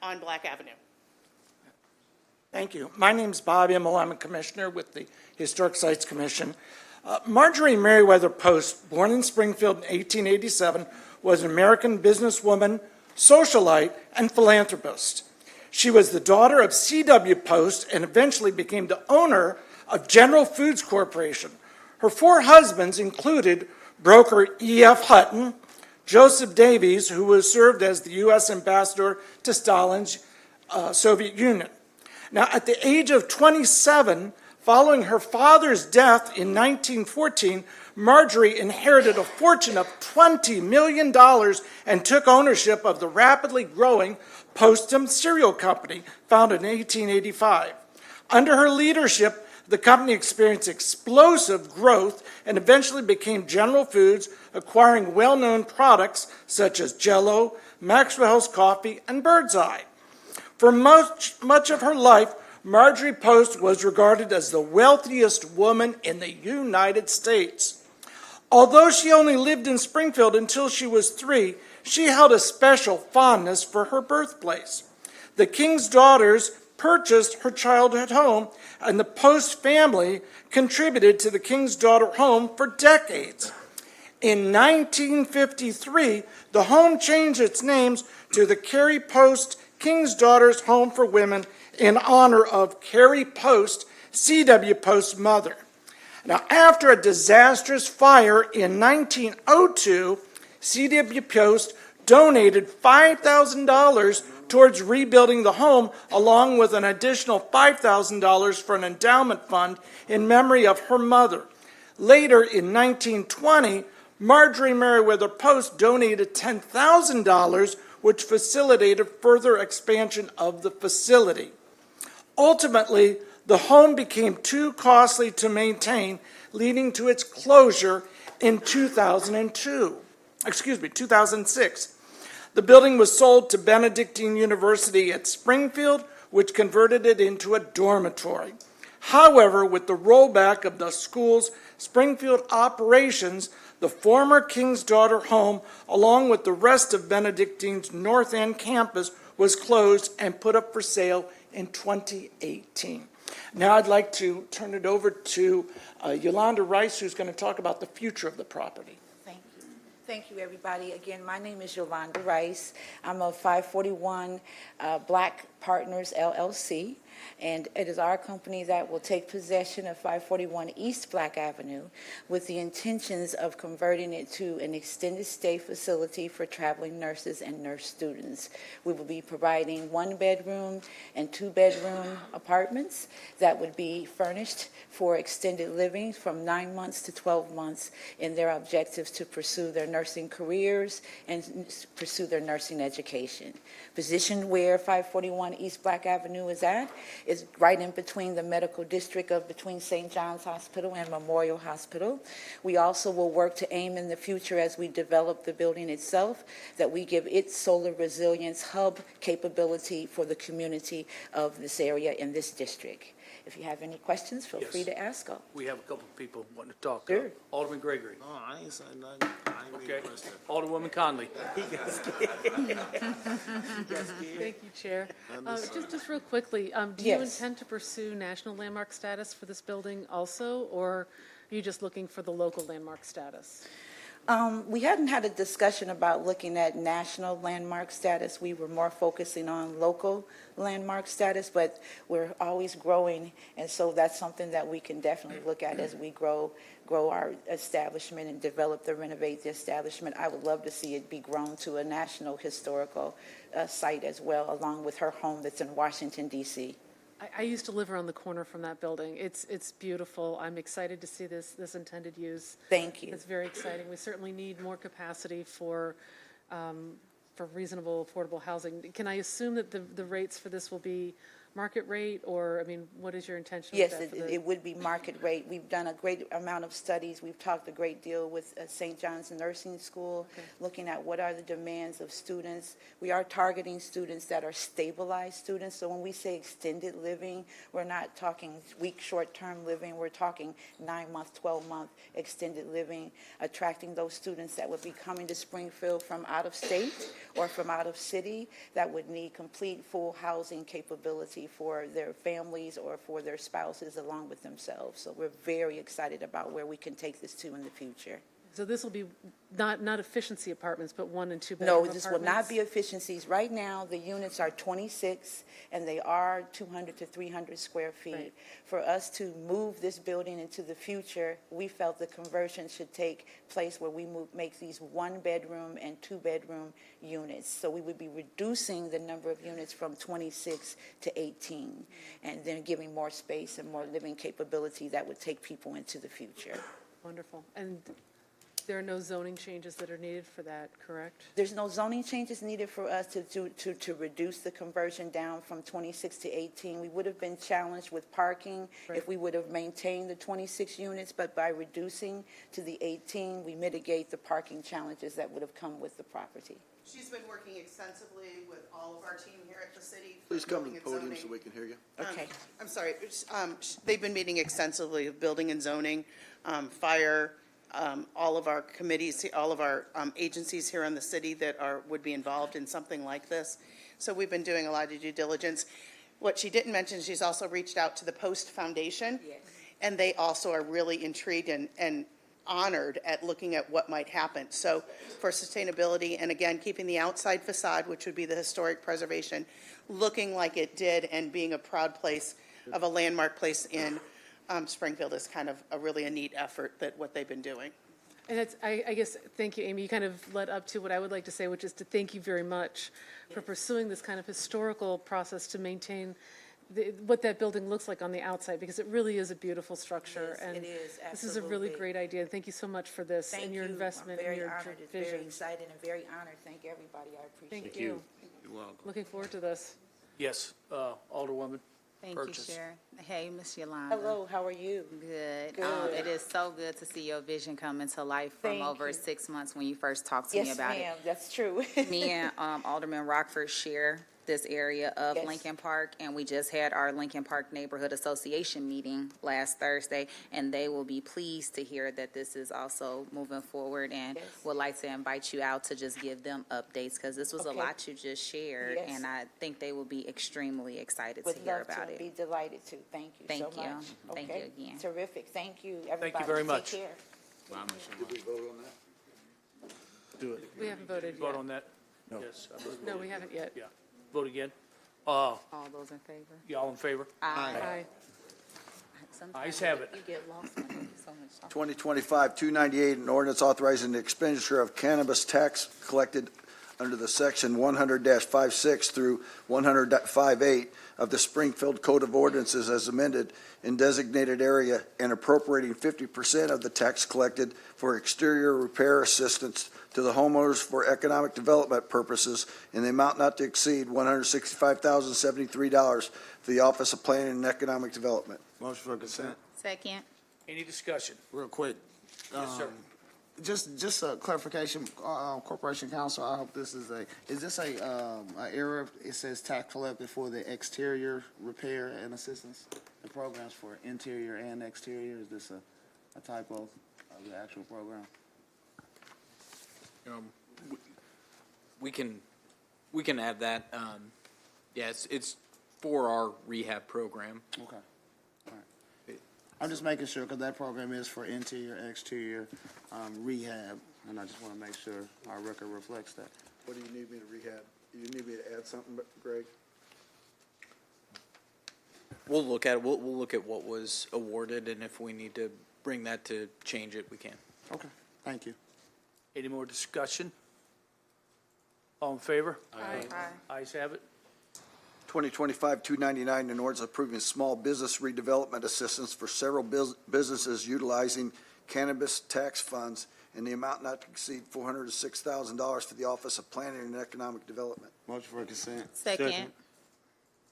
S16: on Black Avenue.
S18: Thank you. My name's Bob Immel. I'm a commissioner with the Historic Sites Commission. Marjorie Merriweather Post, born in Springfield in 1887, was an American businesswoman, socialite, and philanthropist. She was the daughter of C.W. Post and eventually became the owner of General Foods Corporation. Her 4 husbands included broker E.F. Hutton, Joseph Davies, who was served as the U.S. ambassador to Stalin's Soviet Union. Now, at the age of 27, following her father's death in 1914, Marjorie inherited a fortune of $20 million and took ownership of the rapidly growing Postum Cereal Company, founded in 1885. Under her leadership, the company experienced explosive growth and eventually became General Foods, acquiring well-known products such as Jell-O, Maxwell's Coffee, and Birdseye. For much of her life, Marjorie Post was regarded as the wealthiest woman in the United States. Although she only lived in Springfield until she was 3, she held a special fondness for her birthplace. The King's daughters purchased her childhood home, and the Post family contributed to the King's Daughter Home for decades. In 1953, the home changed its names to the Carrie Post King's Daughters Home for Women in honor of Carrie Post, C.W. Post's mother. Now, after a disastrous fire in 1902, C.W. Post donated $5,000 towards rebuilding the home, along with an additional $5,000 for an endowment fund in memory of her mother. Later, in 1920, Marjorie Merriweather Post donated $10,000, which facilitated further expansion of the facility. Ultimately, the home became too costly to maintain, leading to its closure in 2006. The building was sold to Benedictine University at Springfield, which converted it into a dormitory. However, with the rollback of the school's Springfield operations, the former King's Daughter home, along with the rest of Benedictine's North End campus, was closed and put up for sale in 2018. Now I'd like to turn it over to Yolanda Rice, who's going to talk about the future of the property.
S19: Thank you. Thank you, everybody. Again, my name is Yolanda Rice. I'm of 541 Black Partners, LLC. And it is our company that will take possession of 541 East Black Avenue with the intentions of converting it to an extended stay facility for traveling nurses and nurse students. We will be providing 1-bedroom and 2-bedroom apartments that would be furnished for extended living from 9 months to 12 months in their objectives to pursue their nursing careers and pursue their nursing education. Positioned where 541 East Black Avenue is at is right in between the medical district of between St. John's Hospital and Memorial Hospital. We also will work to aim in the future as we develop the building itself that we give it solar resilience hub capability for the community of this area in this district. If you have any questions, feel free to ask them.
S1: We have a couple of people wanting to talk.
S19: Sure.
S1: Alderman Gregory.
S12: No, I ain't saying nothing. I ain't
S1: Okay.
S12: made a question.
S1: Alderwoman Conley.
S6: Thank you, Chair. Just real quickly, do you
S19: Yes.
S6: intend to pursue national landmark status for this building also, or are you just looking for the local landmark status?
S19: We hadn't had a discussion about looking at national landmark status. We were more focusing on local landmark status, but we're always growing, and so that's something that we can definitely look at as we grow our establishment and renovate the establishment. I would love to see it be grown to a national historical site as well, along with her home that's in Washington, D.C.
S6: I used to live around the corner from that building. It's beautiful. I'm excited to see this intended use.
S19: Thank you.
S6: It's very exciting. We certainly need more capacity for reasonable, affordable housing. Can I assume that the rates for this will be market rate, or, I mean, what is your intention with
S19: Yes,
S6: that?
S19: it
S6: for the-
S19: it would be market rate. We've done a great amount of studies. We've talked a great deal with St. John's Nursing School, looking at what are the demands of students. We are targeting students that are stabilized students. So when we say extended living, we're not talking week, short-term living. We're talking 9-month, 12-month extended living, attracting those students that would be coming to Springfield from out of state or from out of city that would need complete full housing capability for their families or for their spouses along with themselves. So we're very excited about where we can take this to in the future.
S6: So this will be not efficiency apartments, but 1 and 2 bedroom
S19: No,
S6: apartments?
S19: this will not be efficiencies. Right now, the units are 26, and they are 200 to 300 square feet.
S6: Right.
S19: For us to move this building into the future, we felt the conversion should take place where we make these 1-bedroom and 2-bedroom units. So we would be reducing the number of units from 26 to 18, and then giving more space and more living capability that would take people into the future.
S6: Wonderful. And there are no zoning changes that are needed for that, correct?
S19: There's no zoning changes needed for us to reduce the conversion down from 26 to 18. We would have been challenged with parking if we would have maintained the 26 units, but by reducing to the 18, we mitigate the parking challenges that would have come with the property.
S16: She's been working extensively with all of our team here at the city.
S3: Please come to the
S16: Building and
S3: podium
S16: zoning.
S3: so we can hear you.
S19: Okay.
S16: I'm sorry, they've been meeting extensively with building and zoning, fire, all of our committees, all of our agencies here in the city that would be involved in something like this. So we've been doing a lot of due diligence. What she didn't mention, she's also reached out to the Post Foundation.
S19: Yes.
S16: And they also are really intrigued and honored at looking at what might happen. So for sustainability, and again, keeping the outside facade, which would be the historic preservation, looking like it did and being a proud place of a landmark place in Springfield is kind of a neat effort that what they've been doing.
S6: And it's, I guess, thank you, Amy. You kind of led up to what I would like to say, which is to thank you very much for pursuing this kind of historical process to maintain what that building looks like on the outside, because it really is a beautiful structure.
S19: It is,
S6: This is a really
S19: absolutely.
S6: great idea. Thank you so much for this
S19: Thank
S6: and your
S19: you.
S6: investment
S19: I'm
S6: and
S19: very
S6: your
S19: honored. It's very
S6: vision.
S19: excited and very honored. Thank everybody. I appreciate it.
S6: Thank you.
S15: You're welcome.
S6: Looking forward to this.
S1: Yes, Alderwoman.
S11: Thank
S1: Purchase.
S11: you, Chair. Hey, Ms. Yolanda.
S19: Hello, how are you?
S11: Good.
S19: Good.
S11: It is so good to see your vision come into life from
S19: Thank
S11: over
S19: you.
S11: 6 months when you first talked to me
S19: Yes,
S11: about it.
S19: ma'am, that's true.
S11: Me and Alderman Rockford share this area of
S19: Yes.
S11: Lincoln Park, and we just had our Lincoln Park Neighborhood Association meeting last Thursday, and they will be pleased to hear that this is also moving forward, and
S19: Yes.
S11: would like to invite you out to just give them updates, because this was a
S19: Okay.
S11: lot you just shared,
S19: Yes.
S11: and I think they will be extremely excited to
S19: Would
S11: hear
S19: love
S11: about
S19: to,
S11: it.
S19: be delighted to. Thank you so
S11: Thank
S19: much.
S11: you. Thank
S19: Okay.
S11: you again.
S19: Terrific, thank you, everybody.
S1: very much.
S19: Take care.
S3: Did we vote on that?
S5: Do it.
S6: We haven't voted
S1: Vote
S6: yet.
S1: on that?
S5: No.
S1: Yes. I believe
S6: No, we haven't yet.
S1: Yeah. Vote again.
S11: All those in favor?
S1: Y'all in favor?
S6: Aye.
S11: Sometimes
S1: Ayes have it.
S11: You get lost when there's so much talking.
S3: 2025-298, an ordinance authorizing the expenditure of cannabis tax collected under the section 100-56 through 100.58 of the Springfield Code of Ordinances as amended in designated area and appropriating 50% of the tax collected for exterior repair assistance to the homeowners for economic development purposes in the amount not to exceed $165,073 for the Office of Planning and Economic Development.
S18: Motion for consent.
S11: Second.
S1: Any discussion?
S18: Real quick.
S1: Yes, sir.
S18: Just a clarification, Corporation Counsel, I hope this is this a error? It says tax collected for the exterior repair and assistance, the programs for interior and exterior, is this a typo of the actual program?
S8: We can add that. Yes, it's for our rehab program.
S18: Okay, all right. I'm just making sure, because that program is for interior, exterior, rehab, and I just want to make sure our record reflects that.
S3: What do you need me to rehab? Do you need me to add something, Greg?
S8: We'll look at what was awarded, and if we need to bring that to change it, we can.
S18: Okay, thank you.
S1: Any more discussion? All in favor?
S6: Aye.
S1: Ayes have it.
S3: 2025-299, an ordinance approving small business redevelopment assistance for several businesses utilizing cannabis tax funds in the amount not to exceed $406,000 for the Office of Planning and Economic Development.
S18: Motion for consent.
S11: Second.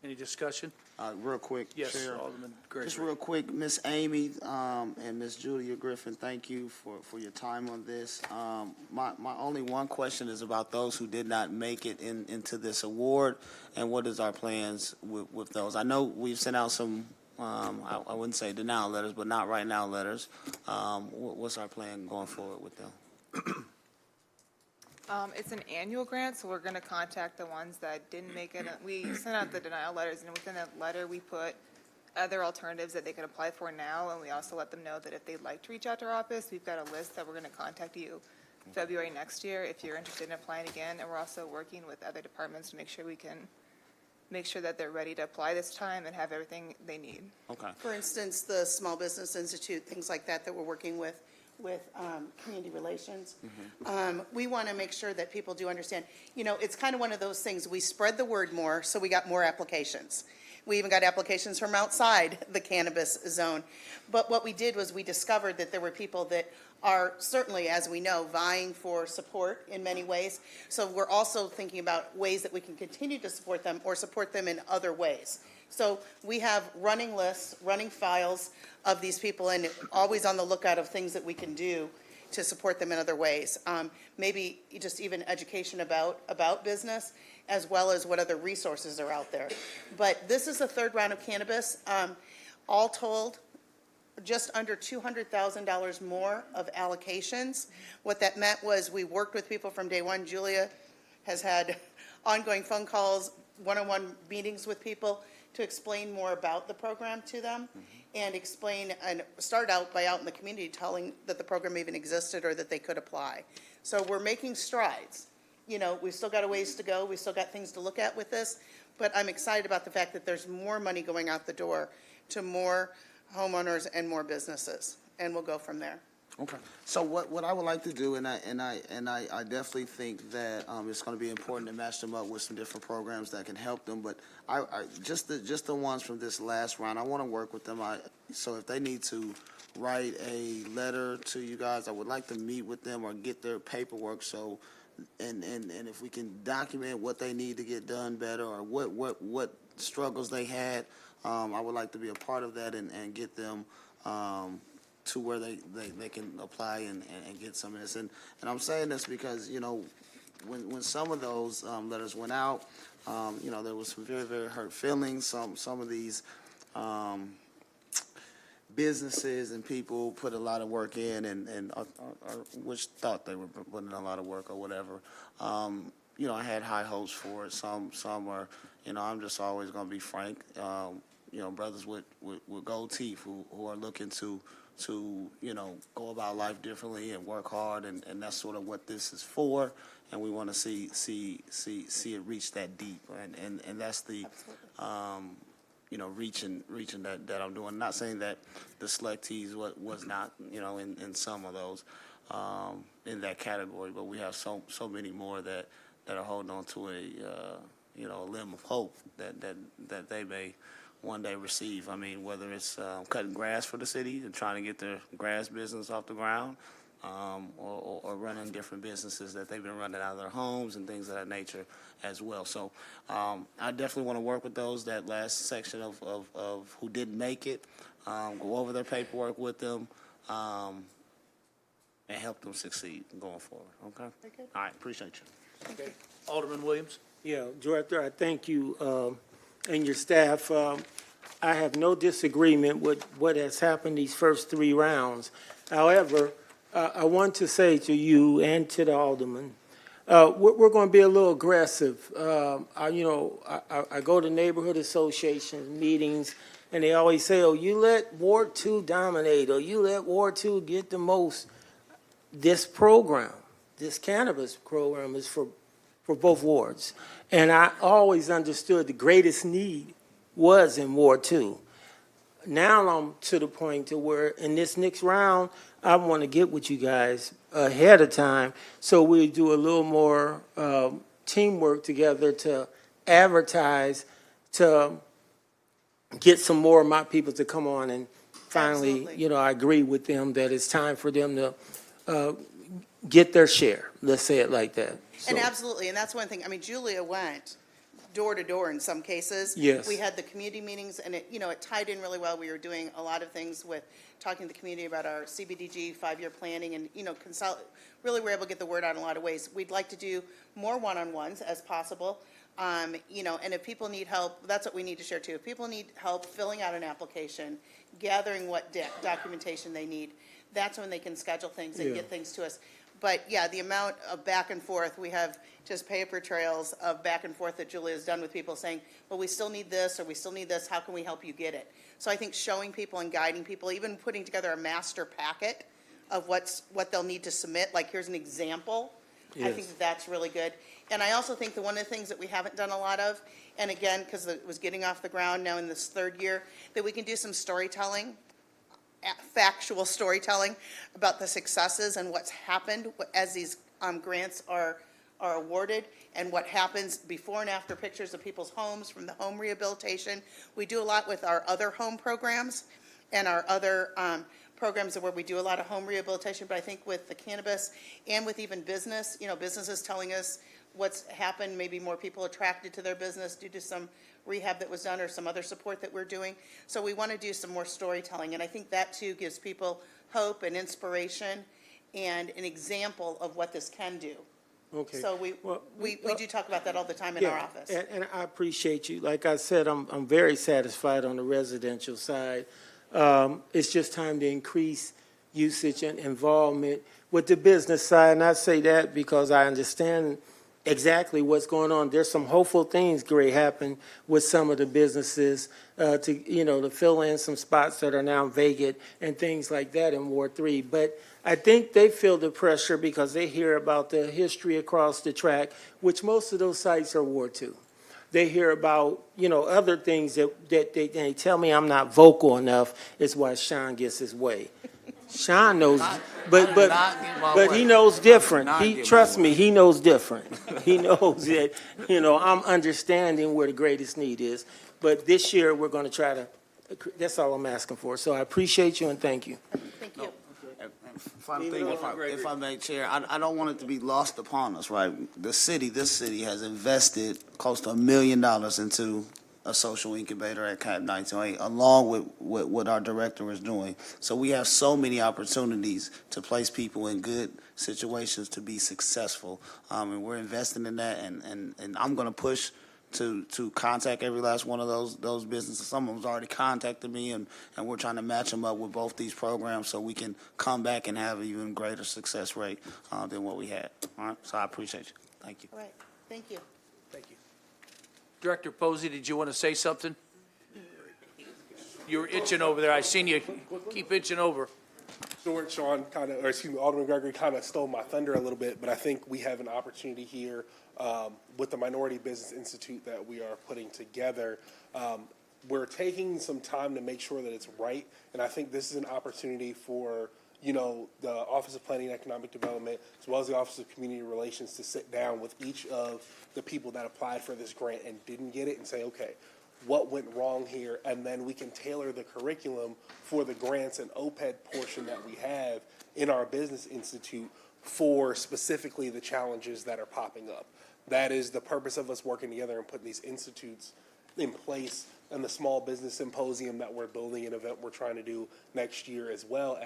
S1: Any discussion?
S20: Real quick,
S1: Yes,
S20: Chair.
S1: Alderman
S20: Just
S1: Gregory.
S20: real quick, Miss Amy and Miss Julia Griffin, thank you for your time on this. My only one question is about those who did not make it into this award, and what is our plans with those? I know we've sent out some, I wouldn't say denial letters, but not right now letters. What's our plan going forward with them?
S21: It's an annual grant, so we're gonna contact the ones that didn't make it. We sent out the denial letters, and within that letter, we put other alternatives that they can apply for now, and we also let them know that if they'd like to reach out to our office, we've got a list that we're gonna contact you February next year if you're interested in applying again, and we're also working with other departments to make sure we can make sure that they're ready to apply this time and have everything they need.
S20: Okay.
S16: For instance, the Small Business Institute, things like that we're working with community relations. We want to make sure that people do understand, it's kind of one of those things, we spread the word more, so we got more applications. We even got applications from outside the cannabis zone. But what we did was we discovered that there were people that are certainly, as we know, vying for support in many ways. So we're also thinking about ways that we can continue to support them or support them in other ways. So we have running lists, running files of these people, and always on the lookout of things that we can do to support them in other ways. Maybe just even education about business, as well as what other resources are out there. But this is the third round of cannabis. All told, just under $200,000 more of allocations. What that meant was we worked with people from day one. Julia has had ongoing phone calls, one-on-one meetings with people to explain more about the program to them and explain and start out by out in the community telling that the program even existed or that they could apply. So we're making strides. We've still got a ways to go. We've still got things to look at with this, but I'm excited about the fact that there's more money going out the door to more homeowners and more businesses, and we'll go from there.
S20: Okay. So what I would like to do, and I definitely think that it's going to be important to match them up with some different programs that can help them. But I just the ones from this last round, I want to work with them. So if they need to write a letter to you guys, I would like to meet with them or get their paperwork. So and if we can document what they need to get done better or what struggles they had, I would like to be a part of that and get them to where they can apply and get some of this. And I'm saying this because, when some of those letters went out, there was some very, very hurt feelings. Some of these businesses and people put a lot of work in and which thought they were putting in a lot of work or whatever. I had high hopes for it. Some are, I'm just always going to be frank. Brothers with gold teeth who are looking to go about life differently and work hard, and that's sort of what this is for. And we want to see it reach that deep, and that's the reaching that I'm doing. Not saying that the selectees was not in some of those in that category, but we have so many more that are holding on to a limb of hope that they may one day receive. I mean, whether it's cutting grass for the city and trying to get their grass business off the ground, or running different businesses that they've been running out of their homes and things of that nature as well. So I definitely want to work with those, that last section of who didn't make it, go over their paperwork with them, and help them succeed going forward. Okay? All right, appreciate you.
S1: Okay. Alderman Williams?
S12: Yeah, Director, I thank you and your staff. I have no disagreement with what has happened these first three rounds. However, I want to say to you and to the alderman, we're going to be a little aggressive. I go to neighborhood associations, meetings, and they always say, oh, you let Ward 2 dominate, or you let Ward 2 get the most. This program, this cannabis program is for both wards. And I always understood the greatest need was in Ward 2. Now I'm to the point to where in this next round, I want to get with you guys ahead of time so we do a little more teamwork together to advertise, to get some more of my people to come on. And finally,
S16: Absolutely.
S12: I agree with them that it's time for them to get their share. Let's say it like that.
S16: And absolutely, and that's one thing. I mean, Julia went door to door in some cases.
S12: Yes.
S16: We had the community meetings, and it, it tied in really well. We were doing a lot of things with talking to the community about our CBDG 5-year planning, and, really we're able to get the word out in a lot of ways. We'd like to do more one-on-ones as possible. And if people need help, that's what we need to share too. If people need help filling out an application, gathering what documentation they need, that's when they can schedule things and get things to us. But yeah, the amount of back and forth, we have just paper trails of back and forth that Julia has done with people saying, well, we still need this, or we still need this, how can we help you get it? So I think showing people and guiding people, even putting together a master packet of what they'll need to submit, like here's an example, I think that's really good. And I also think that one of the things that we haven't done a lot of, and again, because it was getting off the ground now in this 3rd year, that we can do some storytelling, factual storytelling about the successes and what's happened as these grants are awarded, and what happens before and after pictures of people's homes from the home rehabilitation. We do a lot with our other home programs and our other programs where we do a lot of home rehabilitation, but I think with the cannabis and with even business, businesses telling us what's happened, maybe more people attracted to their business due to some rehab that was done or some other support that we're doing. So we want to do some more storytelling, and I think that too gives people hope and inspiration and an example of what this can do.
S12: Okay.
S16: So we do talk about that all the time in
S12: Yeah,
S16: our office.
S12: And I appreciate you. Like I said, I'm very satisfied on the residential side. It's just time to increase usage and involvement with the business side. And I say that because I understand exactly what's going on. There's some hopeful things, Gray, happen with some of the businesses to fill in some spots that are now vacant and things like that in Ward 3. But I think they feel the pressure because they hear about the history across the track, which most of those sites are Ward 2. They hear about, other things that they tell me I'm not vocal enough is why Sean gets his way. Sean knows, but he knows different. Trust me, he knows different. He knows that, I'm understanding where the greatest need is. But this year, we're going to try to, that's all I'm asking for. So I appreciate you and thank you.
S16: Thank you.
S20: Final thing, if I may, Chair, I don't want it to be lost upon us, right? This city has invested close to $1 million into a social incubator at Cap 928, along with what our director is doing. So we have so many opportunities to place people in good situations to be successful, and we're investing in that. And I'm going to push to contact every last one of those businesses. Some of them's already contacted me, and we're trying to match them up with both these programs so we can come back and have an even greater success rate than what we had. All right, so I appreciate you. Thank you.
S16: All right, thank you.
S1: Thank you. Director Posey, did you want to say something? You were itching over there. I seen you keep itching over.
S9: Sean Alderman Gregory kind of stole my thunder a little bit, but I think we have an opportunity here with the Minority Business Institute that we are putting together. We're taking some time to make sure that it's right, and I think this is an opportunity for the Office of Planning and Economic Development, as well as the Office of Community Relations, to sit down with each of the people that applied for this grant and didn't get it and say, okay, what went wrong here? And then we can tailor the curriculum for the grants and OPED portion that we have in our Business Institute for specifically the challenges that are popping up. That is the purpose of us working together and putting these institutes in place, and the Small Business Symposium that we're building, an event we're trying to do next year, as well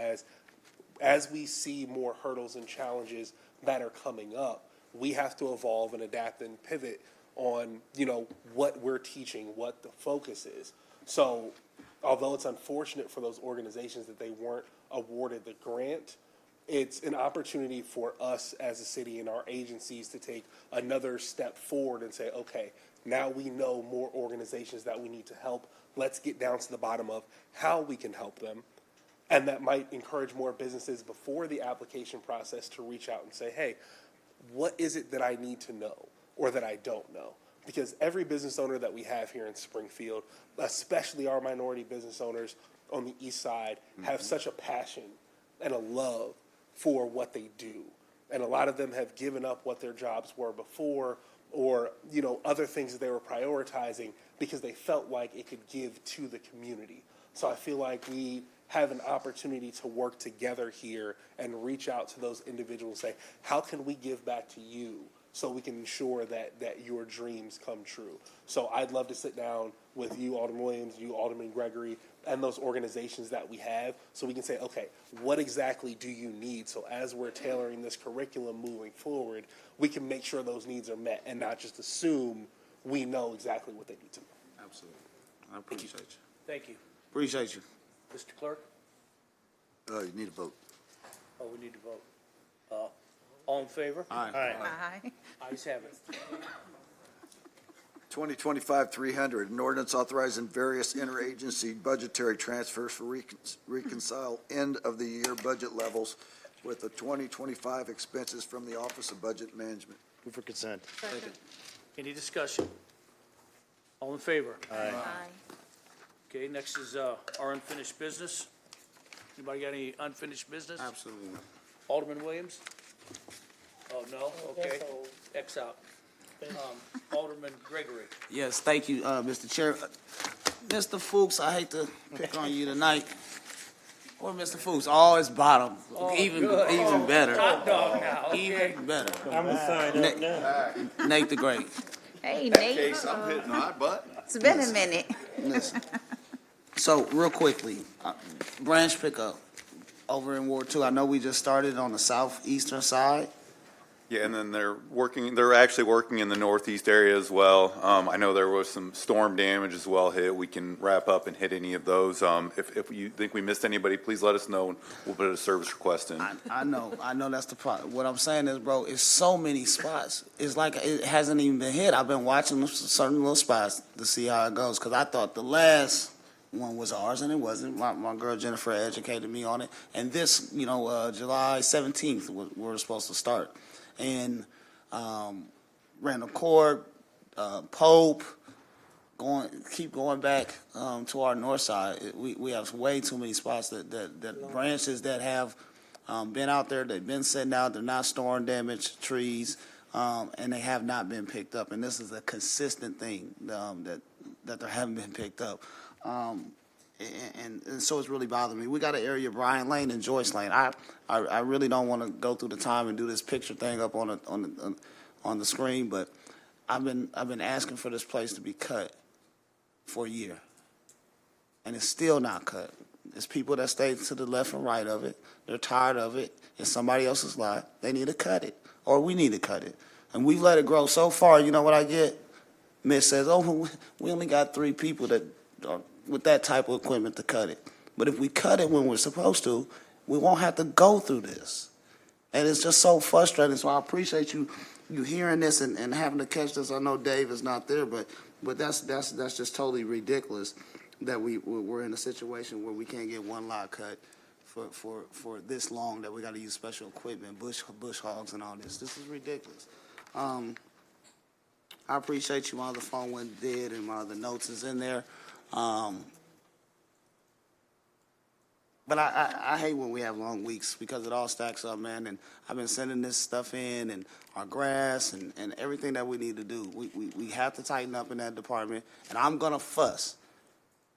S9: as we see more hurdles and challenges that are coming up, we have to evolve and adapt and pivot on, what we're teaching, what the focus is. So although it's unfortunate for those organizations that they weren't awarded the grant, it's an opportunity for us as a city and our agencies to take another step forward and say, okay, now we know more organizations that we need to help. Let's get down to the bottom of how we can help them. And that might encourage more businesses before the application process to reach out and say, hey, what is it that I need to know or that I don't know? Because every business owner that we have here in Springfield, especially our minority business owners on the east side, have such a passion and a love for what they do. And a lot of them have given up what their jobs were before, or other things that they were prioritizing because they felt like it could give to the community. So I feel like we have an opportunity to work together here and reach out to those individuals and say, how can we give back to you so we can ensure that your dreams come true. So I'd love to sit down with you, Alderman Williams, you, Alderman Gregory, and those organizations that we have, so we can say, okay, what exactly do you need? So as we're tailoring this curriculum moving forward, we can make sure those needs are met and not just assume we know exactly what they need to know.
S20: Absolutely. I appreciate you.
S1: Thank you.
S20: Appreciate you.
S1: Mr. Clerk?
S3: You need a vote.
S1: Oh, we need to vote. All in favor?
S20: Aye.
S11: Aye.
S1: Ayes have it.
S3: 2025-300, an ordinance authorizing various interagency budgetary transfers for reconcile end-of-the-year budget levels with the 2025 expenses from the Office of Budget Management.
S5: Move for consent.
S6: Second.
S1: Any discussion? All in favor?
S5: Aye.
S1: Okay, next is our unfinished business. Anybody got any unfinished business?
S20: Absolutely.
S1: Alderman Williams? Oh, no? Okay. X out. Alderman Gregory?
S20: Yes, thank you, Mr. Chair. Mr. Fuchs, I hate to pick on you tonight. Or Mr. Fuchs, always bottom, even better.
S1: Hot dog now, okay.
S20: Even better.
S12: I'm gonna sign up now.
S20: Nate the Great.
S11: Hey, Nate.
S15: Case, I'm hitting my butt.
S11: It's been a minute.
S20: Listen. So, real quickly, branch pickup over in Ward 2. I know we just started on the southeastern side.
S10: Yeah, and then they're actually working in the northeast area as well. I know there was some storm damage as well hit. We can wrap up and hit any of those. If you think we missed anybody, please let us know and we'll put a service request in.
S20: I know that's the problem. What I'm saying is, bro, it's so many spots. It's like it hasn't even been hit. I've been watching certain little spots to see how it goes, because I thought the last one was ours, and it wasn't. My girl Jennifer educated me on it. And this, July 17th, we're supposed to start. And Randall Court, Pope, keep going back to our north side. We have way too many spots that branches that have been out there, they've been sitting out, they're not storing damaged trees, and they have not been picked up. And this is a consistent thing that they haven't been picked up. And so it's really bothering me. We got an area, Bryan Lane and Joyce Lane. I really don't want to go through the time and do this picture thing up on the screen, but I've been asking for this place to be cut for a year, and it's still not cut. There's people that stay to the left and right of it. They're tired of it. It's somebody else's lot. They need to cut it, or we need to cut it. And we've let it grow so far. You know what I get? Miss says, "Oh, we only got 3 people that are with that type of equipment to cut it." But if we cut it when we're supposed to, we won't have to go through this. And it's just so frustrating. So I appreciate you hearing this and having to catch this. I know Dave is not there, but that's just totally ridiculous that we're in a situation where we can't get one lot cut for this long, that we got to use special equipment, bush hogs and all this. This is ridiculous. I appreciate you. My other phone went dead and my other notes is in there. But I hate when we have long weeks, because it all stacks up, man. And I've been sending this stuff in, and our grass and everything that we need to do. We have to tighten up in that department, and I'm gonna fuss.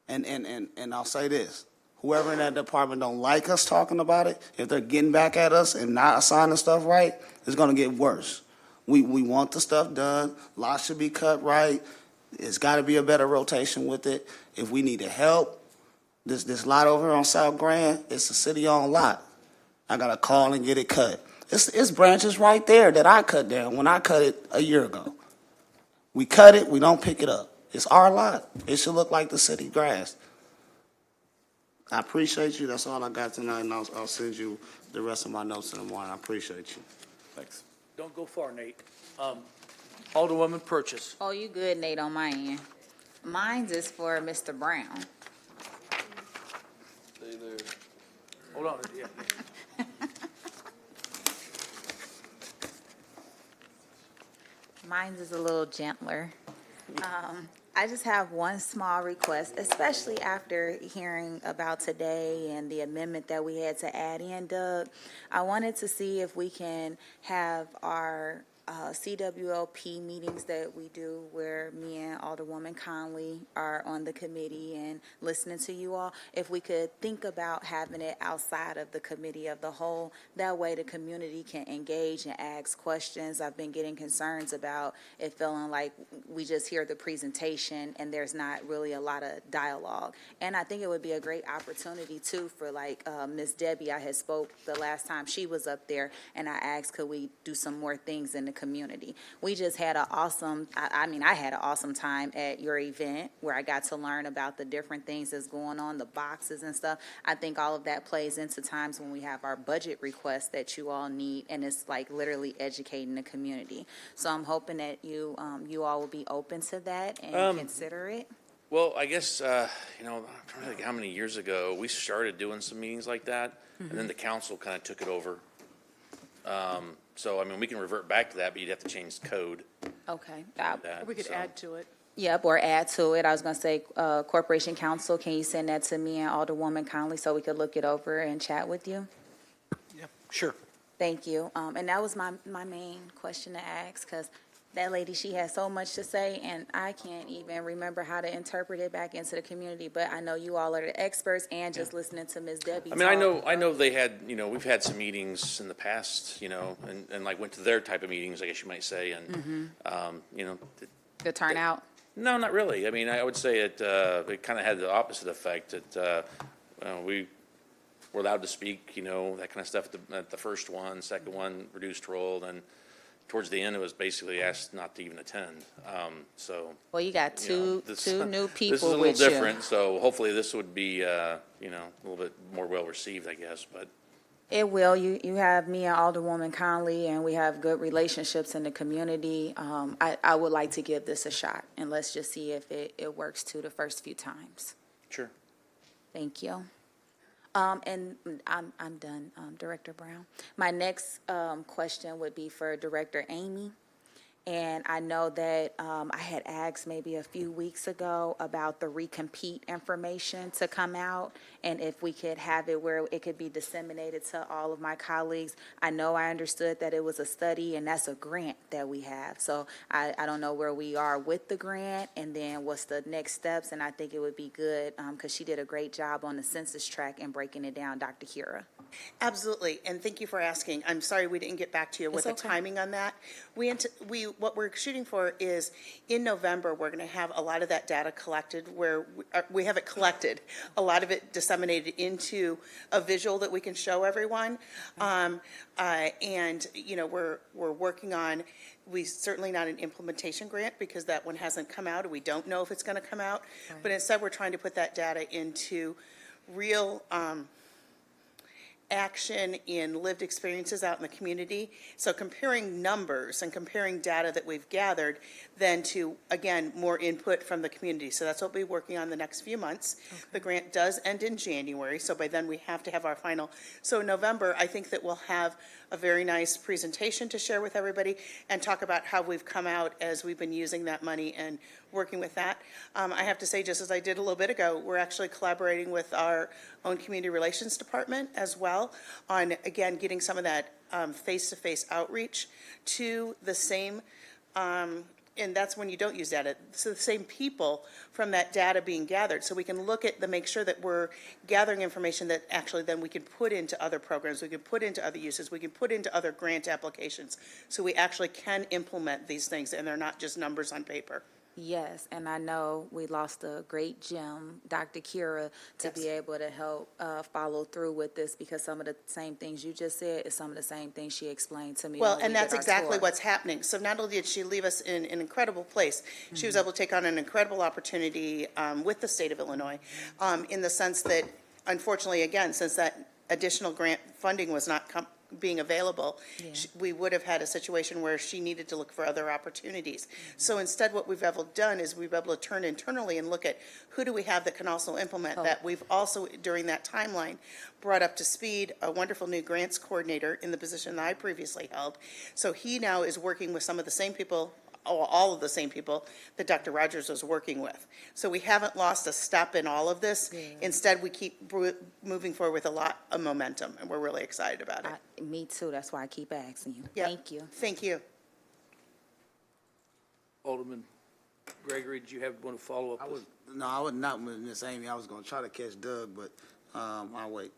S20: And I'll say this: whoever in that department don't like us talking about it, if they're getting back at us and not assigning stuff right, it's gonna get worse. We want the stuff done. Lots should be cut right. It's got to be a better rotation with it. If we need help, this lot over on South Grand, it's a city-owned lot. I got to call and get it cut. It's branches right there that I cut down when I cut it a year ago. We cut it, we don't pick it up. It's our lot. It should look like the city grass. I appreciate you. That's all I got tonight, and I'll send you the rest of my notes in the morning. I appreciate you.
S10: Thanks.
S1: Don't go far, Nate. Alderwoman Purchase.
S11: Oh, you good, Nate, on my end. Mine's is for Mr. Brown.
S15: Stay there.
S1: Hold on. Yeah.
S11: Mine's is a little gentler. I just have one small request, especially after hearing about today and the amendment that we had to add in, Doug. I wanted to see if we can have our CWLP meetings that we do where me and Alderwoman Conley are on the committee and listening to you all, if we could think about having it outside of the committee of the whole, that way the community can engage and ask questions. I've been getting concerns about it feeling like we just hear the presentation and there's not really a lot of dialogue. And I think it would be a great opportunity too for like Ms. Debbie, I had spoke the last time she was up there and I asked, could we do some more things in the community? We just had an awesome, I had an awesome time at your event where I got to learn about the different things that's going on, the boxes and stuff. I think all of that plays into times when we have our budget requests that you all need, and it's like literally educating the community. So I'm hoping that you all will be open to that and consider it.
S13: Well, I guess, I'm trying to think how many years ago, we started doing some meetings like that, and then the council kind of took it over. So, we can revert back to that, but you'd have to change the code.
S11: Okay.
S6: Or we could add to it.
S11: Yep, or add to it. I was going to say, Corporation Council, can you send that to me and Alderwoman Conley so we could look it over and chat with you?
S7: Yeah, sure.
S11: Thank you. And that was my main question to ask, because that lady, she has so much to say, and I can't even remember how to interpret it back into the community. But I know you all are the experts, and just listening to Ms. Debbie.
S13: I know they had, we've had some meetings in the past, and like went to their type of meetings, I guess you might say, and,
S11: The turnout?
S13: No, not really. I would say it kind of had the opposite effect, that we were allowed to speak, that kind of stuff at the first one, second one, reduced role, and towards the end, it was basically asked not to even attend.
S11: Well, you got two new people
S13: This is a little
S11: with you.
S13: different, so hopefully this would be, a little bit more well-received, I guess, but.
S11: It will. You have me and Alderwoman Conley, and we have good relationships in the community. I would like to give this a shot, and let's just see if it works too the first few times.
S13: Sure.
S11: Thank you. And I'm done, Director Brown. My next question would be for Director Amy. And I know that I had asked maybe a few weeks ago about the recompete information to come out, and if we could have it where it could be disseminated to all of my colleagues. I know I understood that it was a study, and that's a grant that we have. So I don't know where we are with the grant, and then what's the next steps. And I think it would be good, because she did a great job on the census tract and breaking it down, Dr. Kira.
S16: Absolutely, and thank you for asking. I'm sorry we didn't get back to you with the
S11: okay.
S16: timing on that. What we're shooting for is, in November, we're going to have a lot of that data collected, where we have it collected, a lot of it disseminated into a visual that we can show everyone. And, we're working on, we certainly not an implementation grant, because that one hasn't come out, and we don't know if it's going to come out. But instead, we're trying to put that data into real action in lived experiences out in the community. So comparing numbers and comparing data that we've gathered then to, again, more input from the community. So that's what we'll be working on the next few months. Okay. The grant does end in January, so by then we have to have our final. So in November, I think that we'll have a very nice presentation to share with everybody and talk about how we've come out as we've been using that money and working with that. I have to say, just as I did a little bit ago, we're actually collaborating with our own community relations department as well on, again, getting some of that face-to-face outreach to the same, and that's when you don't use data, so the same people from that data being gathered. So we can look at make sure that we're gathering information that actually then we can put into other programs, we can put into other uses, we can put into other grant applications. So we actually can implement these things, and they're not just numbers on paper.
S11: Yes, and I know we lost a great gem, Dr. Kira, to be able to help follow through with this, because some of the same things you just said is some of the same things she explained to me.
S16: Well,
S11: when
S16: and
S11: we did
S16: that's
S11: our
S16: exactly
S11: tour.
S16: what's happening. So not only did she leave us in an incredible place, she was able to take on an incredible opportunity with the state of Illinois, in the sense that, unfortunately, again, since that additional grant funding was not being available, we would have had a situation where she needed to look for other opportunities. So instead, what we've done is we've been able to turn internally and look at who do we have that can also implement that. We've also, during that timeline, brought up to speed a wonderful new grants coordinator in the position that I previously held. So he now is working with some of the same people, all of the same people that Dr. Rogers was working with. So we haven't lost a step in all of this. Instead, we keep moving forward with a lot of momentum, and we're really excited about it.
S11: Me too, that's why I keep asking you.
S16: Yep.
S11: Thank you.
S16: Thank you.
S1: Alderman Gregory, did you want to follow up?
S20: I was not with Miss Amy. I was gonna try to catch Doug, but, I'll wait.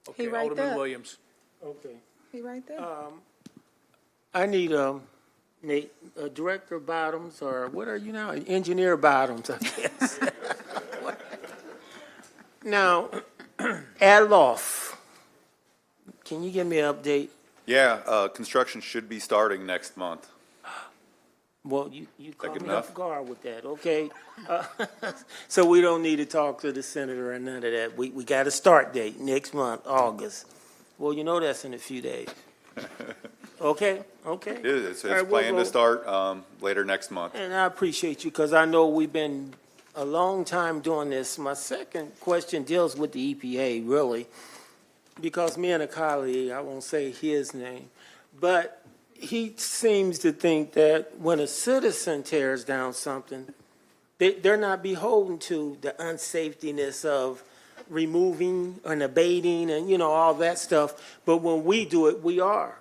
S1: Okay,
S19: right
S1: Alderman
S19: there.
S1: Williams.
S12: Okay.
S19: He right there.
S12: I need, Nate, Director Bottoms, or what are you now? Engineer Bottoms, I guess. Now, Adloff, can you give me an update?
S10: Yeah, construction should be starting next month.
S12: Well, you caught
S10: good
S12: me
S10: enough?
S12: off guard with that, okay? So we don't need to talk to the senator or none of that. We got a start date next month, August. Well, you know that's in a few days. Okay, okay.
S10: It's
S12: All right, we'll
S10: planned
S12: go.
S10: to start later next month.
S12: And I appreciate you, because I know we've been a long time doing this. My second question deals with the EPA, really, because me and a colleague, I won't say his name, but he seems to think that when a citizen tears down something, they're not beholden to the unsafetiness of removing and abating and, all that stuff. But when we do it, we are.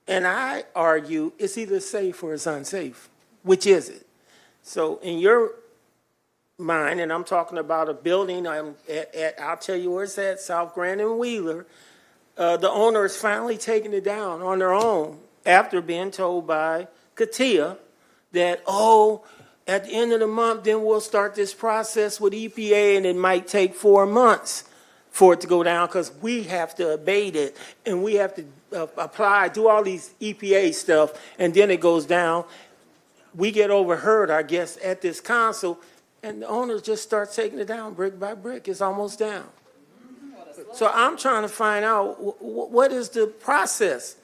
S12: And I argue it's either safe or it's unsafe. Which is it? So in your mind, and I'm talking about a building, I'll tell you where it's at, South Grand and Wheeler, the owner is finally taking it down on their own after being told by Katia that, at the end of the month, then we'll start this process with EPA, and it might take 4 months for it to go down because we have to abate it, and we have to apply, do all these EPA stuff, and then it goes down. We get overheard, I guess, at this council, and the owners just start taking it down brick by brick. It's almost down. So I'm trying to find out, what is the process?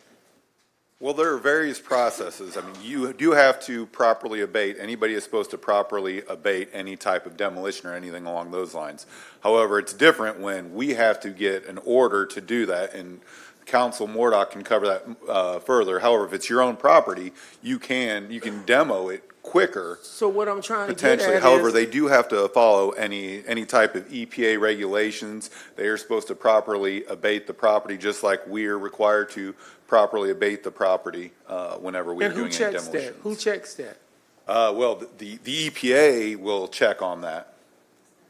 S10: Well, there are various processes. I mean, you do have to properly abate. Anybody is supposed to properly abate any type of demolition or anything along those lines. However, it's different when we have to get an order to do that, and Council Mordock can cover that further. However, if it's your own property, you can demo it quicker.
S12: So what I'm trying to get
S10: Potentially,
S12: at
S10: however,
S12: is,
S10: they do have to follow any type of EPA regulations. They are supposed to properly abate the property, just like we are required to properly abate the property whenever we're
S12: and who
S10: doing any
S12: checks
S10: demolition.
S12: that? Who checks that?
S10: Well, the EPA will check on that.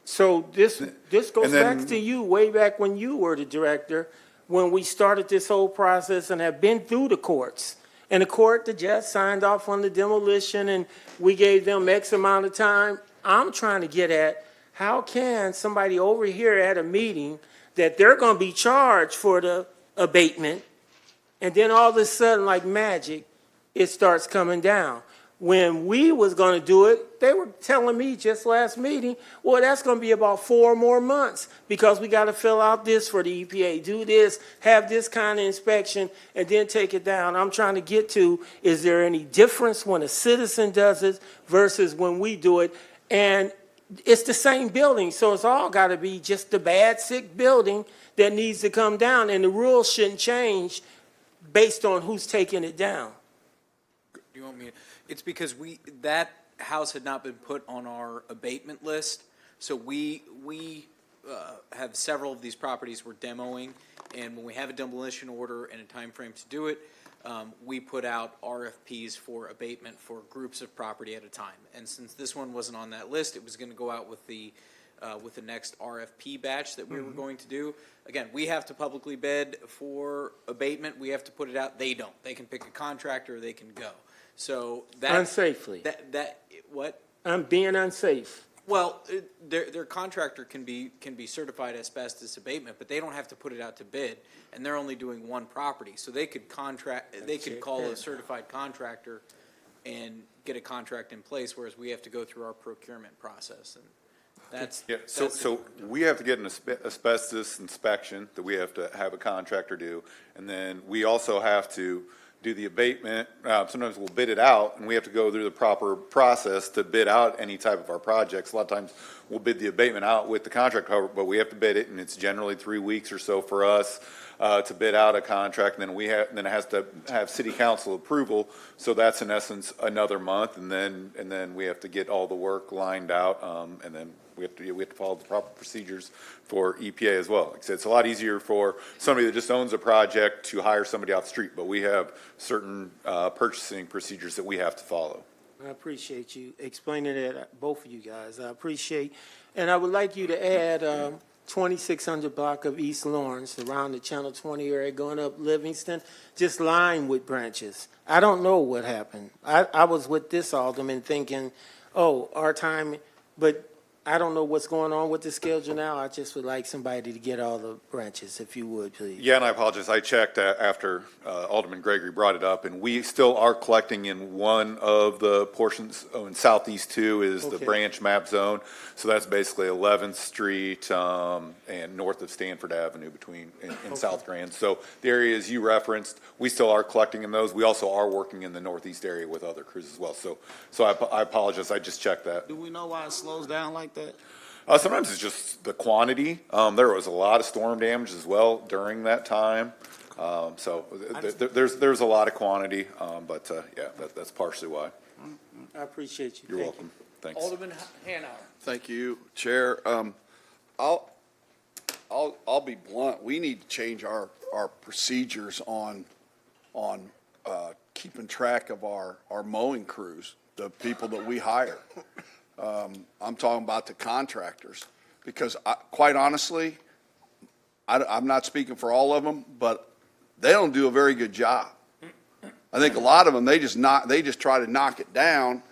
S12: So this goes
S10: And then-
S12: back to you, way back when you were the director, when we started this whole process and have been through the courts. And the judge signed off on the demolition, and we gave them X amount of time. I'm trying to get at, how can somebody over here at a meeting that they're gonna be charged for the abatement, and then all of a sudden, like magic, it starts coming down? When we was gonna do it, they were telling me just last meeting, well, that's gonna be about 4 more months, because we gotta fill out this for the EPA, do this, have this kind of inspection, and then take it down. I'm trying to get to, is there any difference when a citizen does it versus when we do it? And it's the same building, so it's all gotta be just the bad, sick building that needs to come down, and the rules shouldn't change based on who's taking it down.
S8: You want me, it's because that house had not been put on our abatement list. So we have several of these properties we're demoing, and when we have a demolition order and a time frame to do it, we put out RFPs for abatement for groups of property at a time. And since this one wasn't on that list, it was gonna go out with the next RFP batch that we were going to do. Again, we have to publicly bid for abatement. We have to put it out. They don't. They can pick a contractor, they can go. So that.
S12: Unsafely.
S8: What?
S12: I'm being unsafe.
S8: Well, their contractor can be certified asbestos abatement, but they don't have to put it out to bid, and they're only doing one property. So they could call a certified contractor and get a contract in place, whereas we have to go through our procurement process, and that's.
S10: Yeah, so we have to get an asbestos inspection that we have to have a contractor do, and then we also have to do the abatement. Sometimes we'll bid it out, and we have to go through the proper process to bid out any type of our projects. A lot of times, we'll bid the abatement out with the contractor, but we have to bid it, and it's generally 3 weeks or so for us to bid out a contract, and then it has to have city council approval, so that's in essence another month, and then we have to get all the work lined out, and then we have to follow the proper procedures for EPA as well. Like I said, it's a lot easier for somebody that just owns a project to hire somebody off the street, but we have certain purchasing procedures that we have to follow.
S12: I appreciate you explaining that, both of you guys. I appreciate, and I would like you to add 2600 block of East Lawrence around the Channel 20 area going up Livingston, just lined with branches. I don't know what happened. I was with this alderman thinking, oh, our time, but I don't know what's going on with the schedule now. I just would like somebody to get all the branches, if you would, please.
S10: Yeah, and I apologize. I checked after Alderman Gregory brought it up, and we still are collecting in one of the portions. In Southeast 2 is the
S12: Okay.
S10: branch map zone. So that's basically 11th Street and north of Stanford Avenue in South Grand. So the areas you referenced, we still are collecting in those. We also are working in the northeast area with other crews as well. So I apologize. I just checked that.
S20: Do we know why it slows down like that?
S10: Sometimes it's just the quantity. There was a lot of storm damage as well during that time. There's a lot of quantity, but yeah, that's partially why.
S12: I appreciate you.
S10: You're
S12: Thank
S10: welcome. Thanks.
S1: Alderman Hanauer.
S15: Thank you, Chair. I'll be blunt. We need to change our procedures on keeping track of our mowing crews, the people that we hire. I'm talking about the contractors, because quite honestly, I'm not speaking for all of them, but they don't do a very good job. I think a lot of them, they just try to knock it down,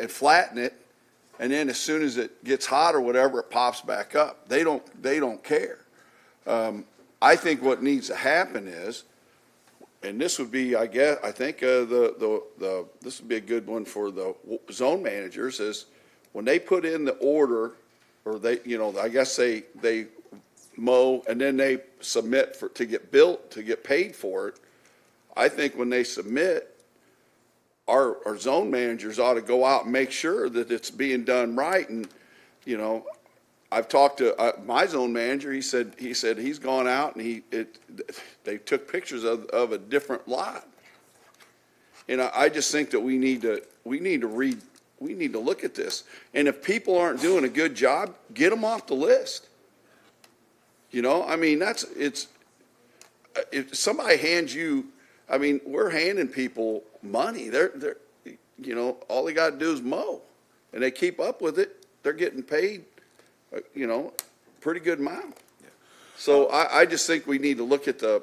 S15: flatten it, and then as soon as it gets hot or whatever, it pops back up. They don't care. I think what needs to happen is, and this would be, I think this would be a good one for the zone managers, is when they put in the order, or they mow and then they submit to get built, to get paid for it. I think when they submit, our zone managers ought to go out and make sure that it's being done right. And, I've talked to my zone manager. He said he's gone out and they took pictures of a different lot. And I just think that we need to look at this. And if people aren't doing a good job, get them off the list. If somebody hands you, we're handing people money. They're all they got to do is mow, and they keep up with it. They're getting paid, pretty good amount. So I just think we need to look at the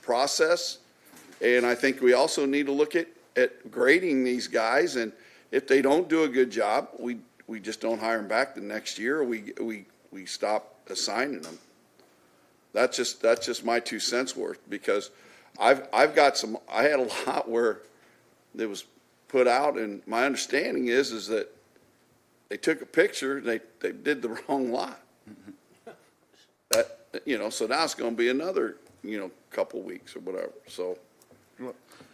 S15: process, and I think we also need to look at grading these guys. And if they don't do a good job, we just don't hire them back the next year. Or we stop assigning them. That's just my 2 cents worth, because I had a lot where it was put out, and my understanding is that they took a picture, they did the wrong lot. So now it's going to be another couple weeks or whatever. So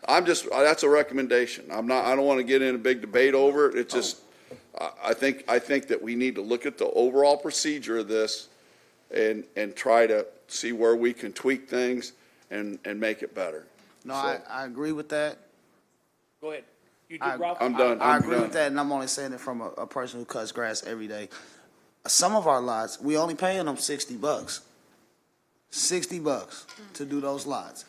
S15: that's a recommendation. I don't want to get in a big debate over it. It's just I think that we need to look at the overall procedure of this and try to see where we can tweak things and make it better.
S20: No, I agree with that.
S1: Go ahead. You do, Ralph?
S15: I'm done.
S20: I agree with that, and I'm only saying it from a person who cuts grass every day. Some of our lots, we only paying them $60. $60 to do those lots.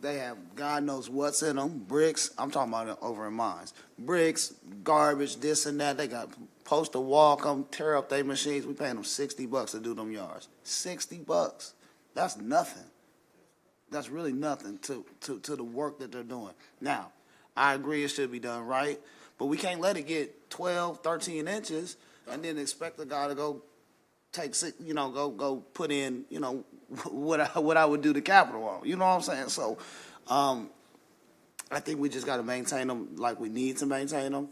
S20: They have God knows what's in them, bricks. I'm talking about it over in mines. Bricks, garbage, this and that. They got post a wall, come tear up their machines. We paying them $60 to do them yards. $60. That's nothing. That's really nothing to the work that they're doing. Now, I agree it should be done right, but we can't let it get 12, 13 inches and then expect the guy to go take, go put in, what I would do to capital on. You know what I'm saying? So, I think we just got to maintain them like we need to maintain them.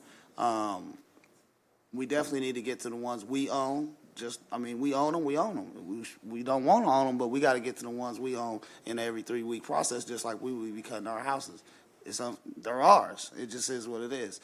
S20: We definitely need to get to the ones we own. We own them. We don't want to own them, but we got to get to the ones we own in every 3-week process, just like we would be cutting our houses. They're ours. It just is what it is.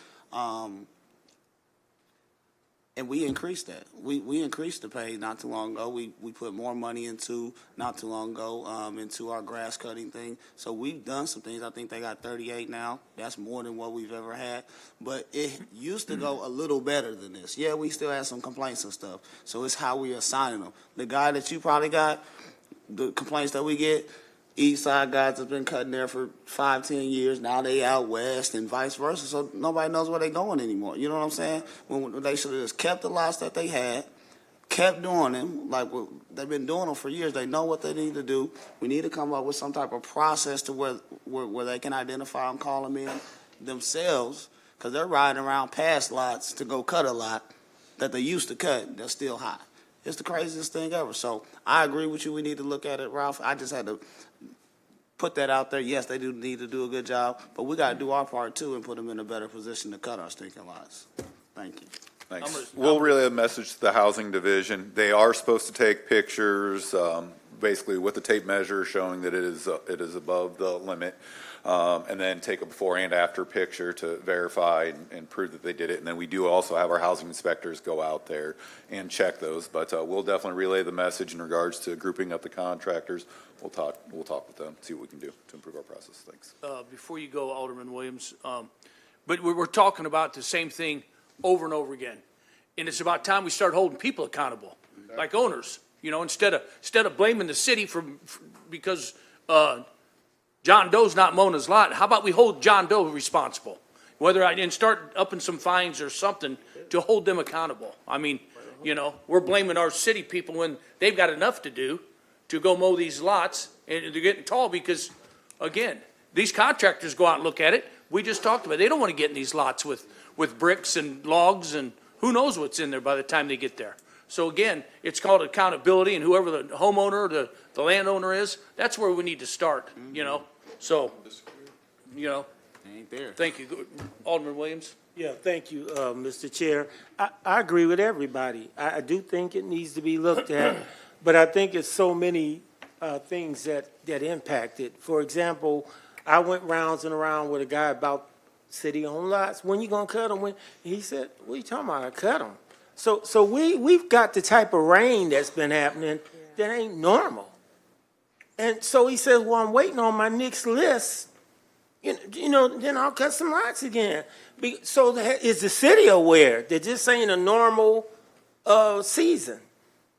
S20: And we increased that. We increased the pay not too long ago. We put more money into, not too long ago, into our grass cutting thing. So we've done some things. I think they got 38 now. That's more than what we've ever had. But it used to go a little better than this. Yeah, we still have some complaints and stuff. So it's how we assigning them. The guy that you probably got, the complaints that we get, East Side guys have been cutting there for 5-10 years. Now they out west and vice versa. So nobody knows where they're going anymore. You know what I'm saying? When they should have just kept the lots that they had, kept doing them like they've been doing them for years. They know what they need to do. We need to come up with some type of process to where they can identify and call them in themselves, because they're riding around past lots to go cut a lot that they used to cut. They're still high. It's the craziest thing ever. So I agree with you. We need to look at it, Ralph. I just had to put that out there. Yes, they do need to do a good job, but we got to do our part too and put them in a better position to cut our stinking lots. Thank you.
S10: Thanks. We'll relay a message to the housing division. They are supposed to take pictures, basically with the tape measure showing that it is above the limit, and then take a before and after picture to verify and prove that they did it. And then we do also have our housing inspectors go out there and check those. But we'll definitely relay the message in regards to grouping up the contractors. We'll talk with them, see what we can do to improve our process. Thanks.
S1: Before you go, Alderman Williams, but we're talking about the same thing over and over again. And it's about time we start holding people accountable, like owners, instead of blaming the city because John Doe's not mowing his lot. How about we hold John Doe responsible? And start upping some fines or something to hold them accountable. I mean, we're blaming our city people when they've got enough to do to go mow these lots, and they're getting tall because, again, these contractors go out and look at it. We just talked about it. They don't want to get in these lots with bricks and logs and who knows what's in there by the time they get there. So again, it's called accountability, and whoever the homeowner or the landowner is, that's where we need to start, So,
S20: Ain't there.
S1: thank you. Alderman Williams?
S12: Yeah, thank you, Mr. Chair. I agree with everybody. I do think it needs to be looked at, but I think it's so many things that impact it. For example, I went rounds and around with a guy about city-owned lots. When you gonna cut them? He said, "What are you talking about? I cut them." So we've got the type of rain that's been happening that ain't normal. And so he says, "Well, I'm waiting on my next list. Then I'll cut some lots again." So is the city aware that this ain't a normal season?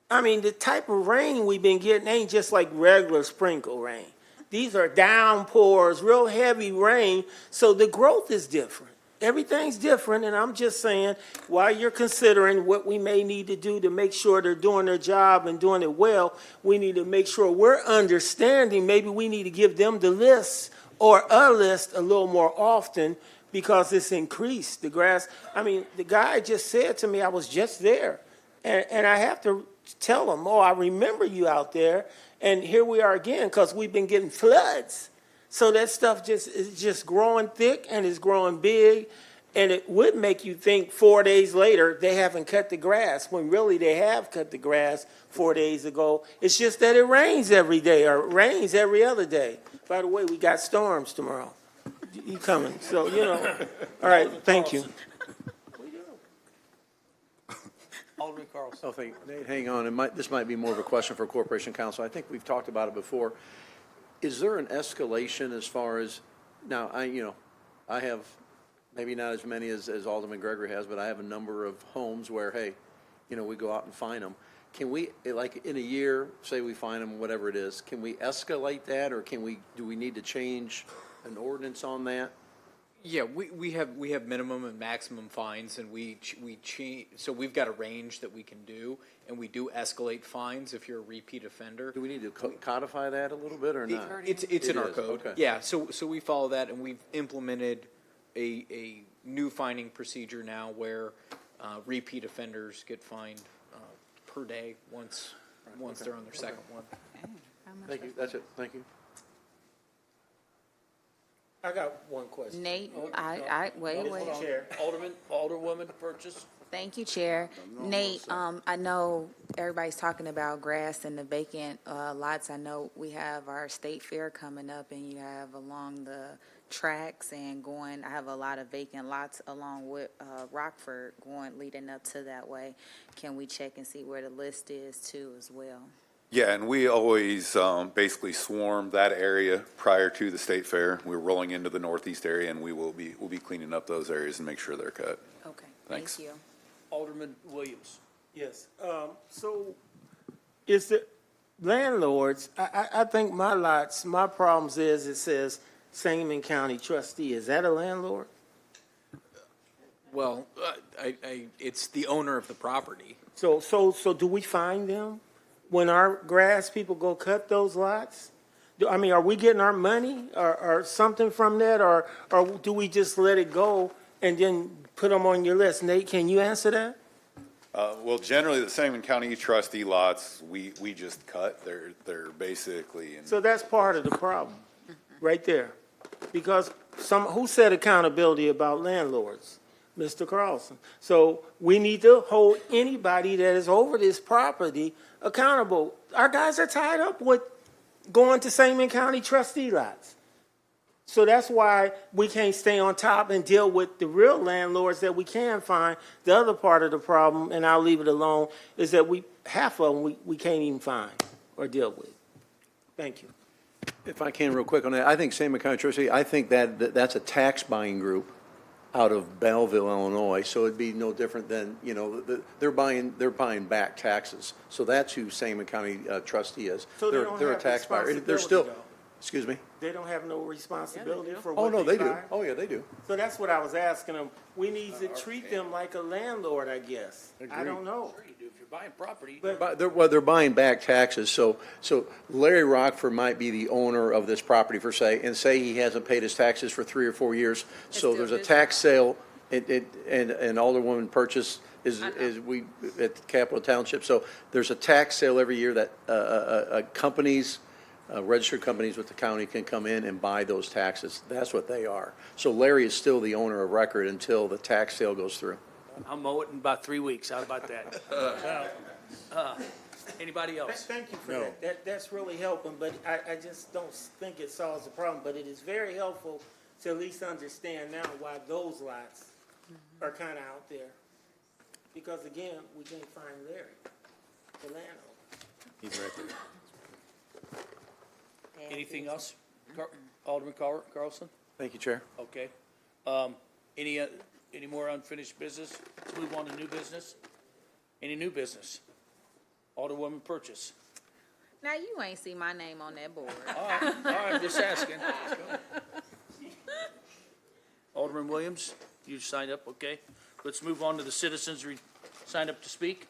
S12: I mean, the type of rain we've been getting ain't just like regular sprinkle rain. These are downpours, real heavy rain, so the growth is different. Everything's different, and I'm just saying, while you're considering what we may need to do to make sure they're doing their job and doing it well, we need to make sure we're understanding. Maybe we need to give them the list or a list a little more often because it's increased. The grass, the guy just said to me, I was just there, and I have to tell him, I remember you out there. And here we are again because we've been getting floods. So that stuff is just growing thick and it's growing big. And it would make you think 4 days later they haven't cut the grass when really they have cut the grass 4 days ago. It's just that it rains every day or it rains every other day. By the way, we got storms tomorrow. You coming. So, All right, thank you.
S1: Alderman Carlson.
S7: Oh, Nate, hang on. This might be more of a question for Corporation Counsel. I think we've talked about it before. Is there an escalation as far as, now, I have maybe not as many as Alderman Gregory has, but I have a number of homes where, hey, we go out and find them. Can we, like in a year, say we find them, whatever it is, can we escalate that, or do we need to change an ordinance on that?
S8: Yeah, we have minimum and maximum fines, and we change. So we've got a range that we can do, and we do escalate fines if you're a repeat offender.
S7: Do we need to codify that a little bit or not?
S8: It's in our code.
S7: Okay.
S8: Yeah, so we follow that, and we've implemented a new fining procedure now where repeat offenders get fined per day once they're on their second one.
S7: Thank you. That's it. Thank you.
S12: I got one question.
S11: Nate, wait.
S1: Alderwoman Purchase.
S11: Thank you, Chair. Nate, I know everybody's talking about grass and the vacant lots. I know we have our state fair coming up, and you have along the tracks and I have a lot of vacant lots along with Rockford leading up to that way. Can we check and see where the list is too as well?
S10: Yeah, and we always basically swarm that area prior to the state fair. We're rolling into the northeast area, and we'll be cleaning up those areas and make sure they're cut.
S11: Okay,
S10: Thanks.
S11: thank you.
S1: Alderman Williams.
S12: Yes. So is there, landlords, I think my lots, my problems is it says Sangamon County trustee. Is that a landlord?
S8: Well, it's the owner of the property.
S12: So do we fine them when our grass people go cut those lots? I mean, are we getting our money or something from that, or do we just let it go and then put them on your list? Nate, can you answer that?
S10: Well, generally, the Sangamon County trustee lots, we just cut. They're basically,
S12: So that's part of the problem, right there. Because who said accountability about landlords? Mr. Carlson. So we need to hold anybody that is over this property accountable. Our guys are tied up with going to Sangamon County trustee lots. So that's why we can't stay on top and deal with the real landlords that we can find. The other part of the problem, and I'll leave it alone, is that half of them we can't even find or deal with. Thank you.
S7: If I can real quick on that, I think Sangamon County Trustee, I think that's a tax buying group out of Belleville, Illinois, so it'd be no different than, they're buying back taxes. So that's who Sangamon County Trustee is.
S12: So they don't
S7: They're a
S12: have
S7: tax buyer. They're
S12: responsibility,
S7: still,
S12: though.
S7: excuse me?
S12: They don't have no responsibility for
S7: Oh,
S12: what
S7: no, they do.
S12: buy?
S7: Oh, yeah, they do.
S12: So that's what I was asking them. We need to treat them like a landlord, I guess. I don't know.
S1: Sure you do. If you're buying property.
S7: They're buying back taxes, so Larry Rockford might be the owner of this property per se, and say he hasn't paid his taxes for 3 or 4 years, so there's a tax sale, and Alderwoman Purchase is we, at Capitol Township, so there's a tax sale every year that companies, registered companies with the county can come in and buy those taxes. That's what they are. So Larry is still the owner of record until the tax sale goes through.
S1: I'll mow it in about 3 weeks. How about that? Anybody else?
S12: Thank you for that. That's really helping, but I just don't think it solves the problem. But it is very helpful to at least understand now why those lots are kind of out there. Because again, we can't find Larry, the landowner.
S5: He's right there.
S1: Anything else? Alderman Carlson?
S7: Thank you, Chair.
S1: Okay. Any more unfinished business? Let's move on to new business. Any new business? Alderwoman Purchase.
S11: Now, you ain't see my name on that board.
S1: All right, I'm just asking. Alderman Williams, you signed up, okay. Let's move on to the citizens signed up to speak.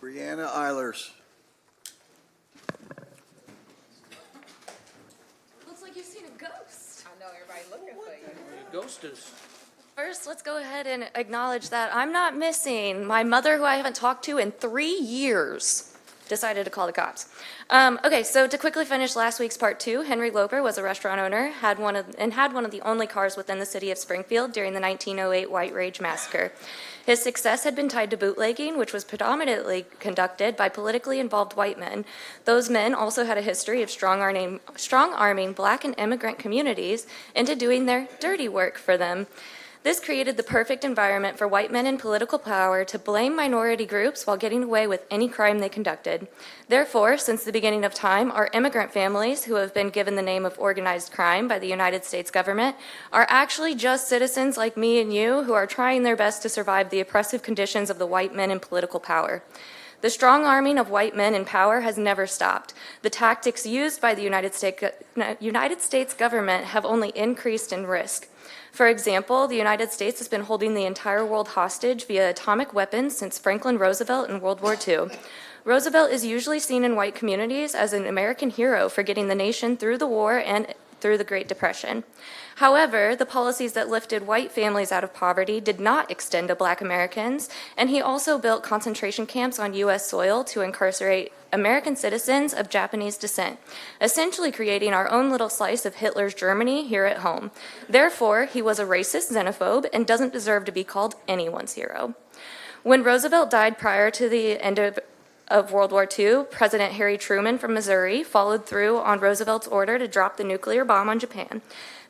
S3: Brianna Eilers.
S2: Looks like you've seen a ghost.
S11: I know everybody looking for you.
S1: Ghost is.
S2: First, let's go ahead and acknowledge that I'm not missing. My mother, who I haven't talked to in 3 years, decided to call the cops. Okay, so to quickly finish last week's part 2, Henry Loper was a restaurant owner, had one of the only cars within the city of Springfield during the 1908 White Rage Massacre. His success had been tied to bootlegging, which was predominantly conducted by politically involved white men. Those men also had a history of strong-arming black and immigrant communities into doing their dirty work for them. This created the perfect environment for white men in political power to blame minority groups while getting away with any crime they conducted. Therefore, since the beginning of time, our immigrant families, who have been given the name of organized crime by the United States government, are actually just citizens like me and you who are trying their best to survive the oppressive conditions of the white men in political power. The strong arming of white men in power has never stopped. The tactics used by the United States government have only increased in risk. For example, the United States has been holding the entire world hostage via atomic weapons since Franklin Roosevelt in World War II. Roosevelt is usually seen in white communities as an American hero for getting the nation through the war and through the Great Depression. However, the policies that lifted white families out of poverty did not extend to black Americans, and he also built concentration camps on U.S. soil to incarcerate American citizens of Japanese descent, essentially creating our own little slice of Hitler's Germany here at home. Therefore, he was a racist xenophobe and doesn't deserve to be called anyone's hero. When Roosevelt died prior to the end of World War II, President Harry Truman from Missouri followed through on Roosevelt's order to drop the nuclear bomb on Japan.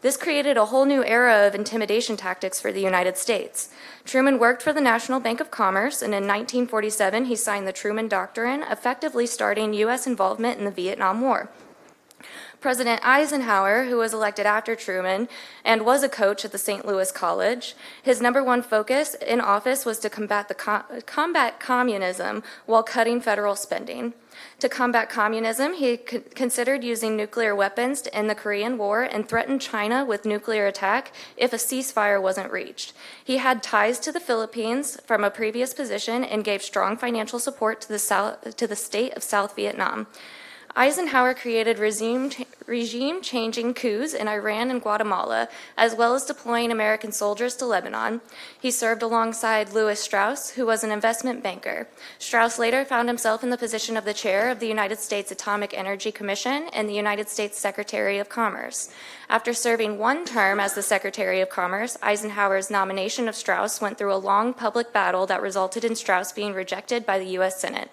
S2: This created a whole new era of intimidation tactics for the United States. Truman worked for the National Bank of Commerce, and in 1947 he signed the Truman Doctrine, effectively starting U.S. involvement in the Vietnam War. President Eisenhower, who was elected after Truman and was a coach at the St. Louis College, his number one focus in office was to combat communism while cutting federal spending. To combat communism, he considered using nuclear weapons to end the Korean War and threatened China with nuclear attack if a ceasefire wasn't reached. He had ties to the Philippines from a previous position and gave strong financial support to the state of South Vietnam. Eisenhower created regime-changing coups in Iran and Guatemala, as well as deploying American soldiers to Lebanon. He served alongside Lewis Strauss, who was an investment banker. Strauss later found himself in the position of the chair of the United States Atomic Energy Commission and the United States Secretary of Commerce. After serving one term as the Secretary of Commerce, Eisenhower's nomination of Strauss went through a long public battle that resulted in Strauss being rejected by the U.S. Senate.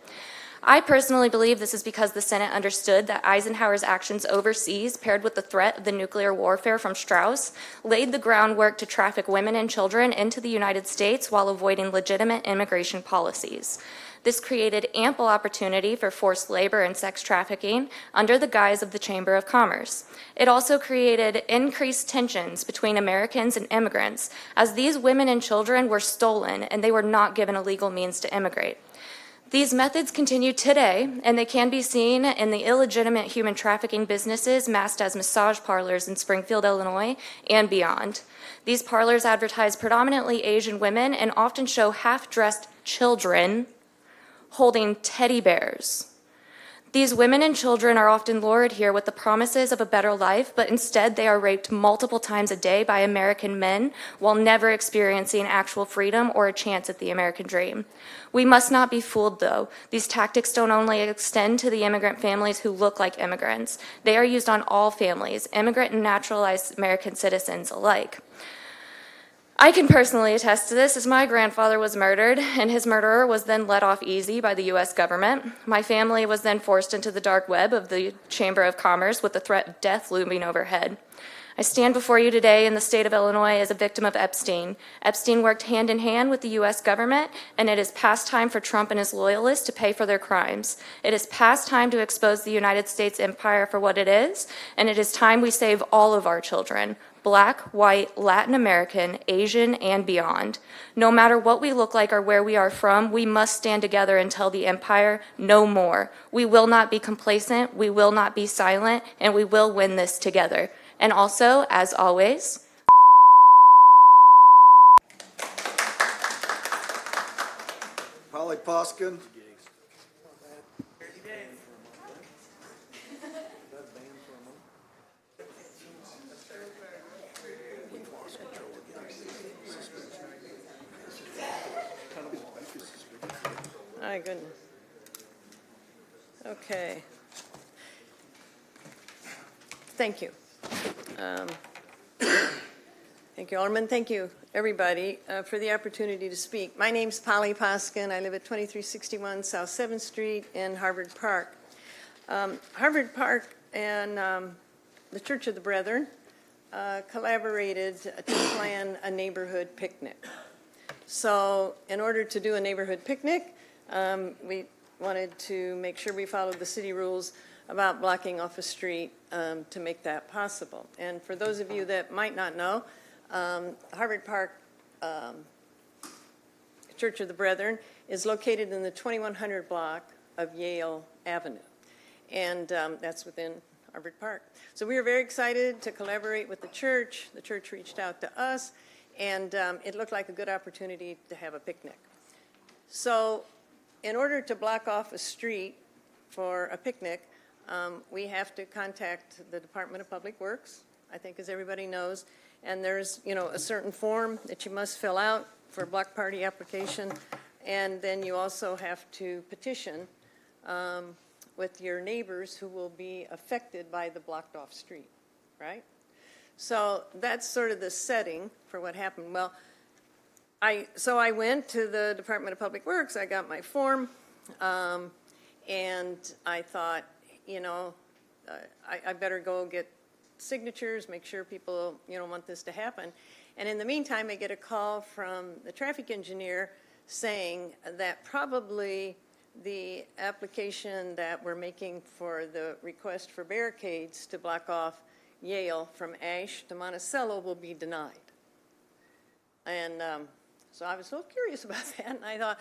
S2: I personally believe this is because the Senate understood that Eisenhower's actions overseas, paired with the threat of the nuclear warfare from Strauss, laid the groundwork to traffic women and children into the United States while avoiding legitimate immigration policies. This created ample opportunity for forced labor and sex trafficking under the guise of the Chamber of Commerce. It also created increased tensions between Americans and immigrants, as these women and children were stolen and they were not given a legal means to immigrate. These methods continue today, and they can be seen in the illegitimate human trafficking businesses masked as massage parlors in Springfield, Illinois, and beyond. These parlors advertise predominantly Asian women and often show half-dressed children holding teddy bears. These women and children are often lured here with the promises of a better life, but instead they are raped multiple times a day by American men while never experiencing actual freedom or a chance at the American dream. We must not be fooled, though. These tactics don't only extend to the immigrant families who look like immigrants. They are used on all families, immigrant and naturalized American citizens alike. I can personally attest to this, as my grandfather was murdered, and his murderer was then let off easy by the U.S. government. My family was then forced into the dark web of the Chamber of Commerce with the threat of death looming overhead. I stand before you today in the state of Illinois as a victim of Epstein. Epstein worked hand in hand with the U.S. government, and it is past time for Trump and his loyalists to pay for their crimes. It is past time to expose the United States empire for what it is, and it is time we save all of our children, Black, white, Latin American, Asian, and beyond. No matter what we look like or where we are from, we must stand together and tell the empire no more. We will not be complacent, we will not be silent, and we will win this together. And also, as always,
S3: Polly Poskin.
S4: My goodness. Okay. Thank you. Thank you, Alderman. Thank you, everybody, for the opportunity to speak. My name's Polly Poskin. I live at 2361 South 7th Street in Harvard Park. Harvard Park and the Church of the Brethren collaborated to plan a neighborhood picnic. So in order to do a neighborhood picnic, we wanted to make sure we followed the city rules about blocking off a street to make that possible. And for those of you that might not know, Harvard Park Church of the Brethren is located in the 2100 block of Yale Avenue. And that's within Harvard Park. So we were very excited to collaborate with the church. The church reached out to us, and it looked like a good opportunity to have a picnic. So in order to block off a street for a picnic, we have to contact the Department of Public Works, I think as everybody knows, and there's, a certain form that you must fill out for a block party application, and then you also have to petition with your neighbors who will be affected by the blocked off street, right? So that's sort of the setting for what happened. Well, so I went to the Department of Public Works, I got my form, and I thought, I better go get signatures, make sure people, want this to happen. And in the meantime, I get a call from the traffic engineer saying that probably the application that we're making for the request for barricades to block off Yale from Ash to Monticello will be denied. And So I was so curious about that, and I thought,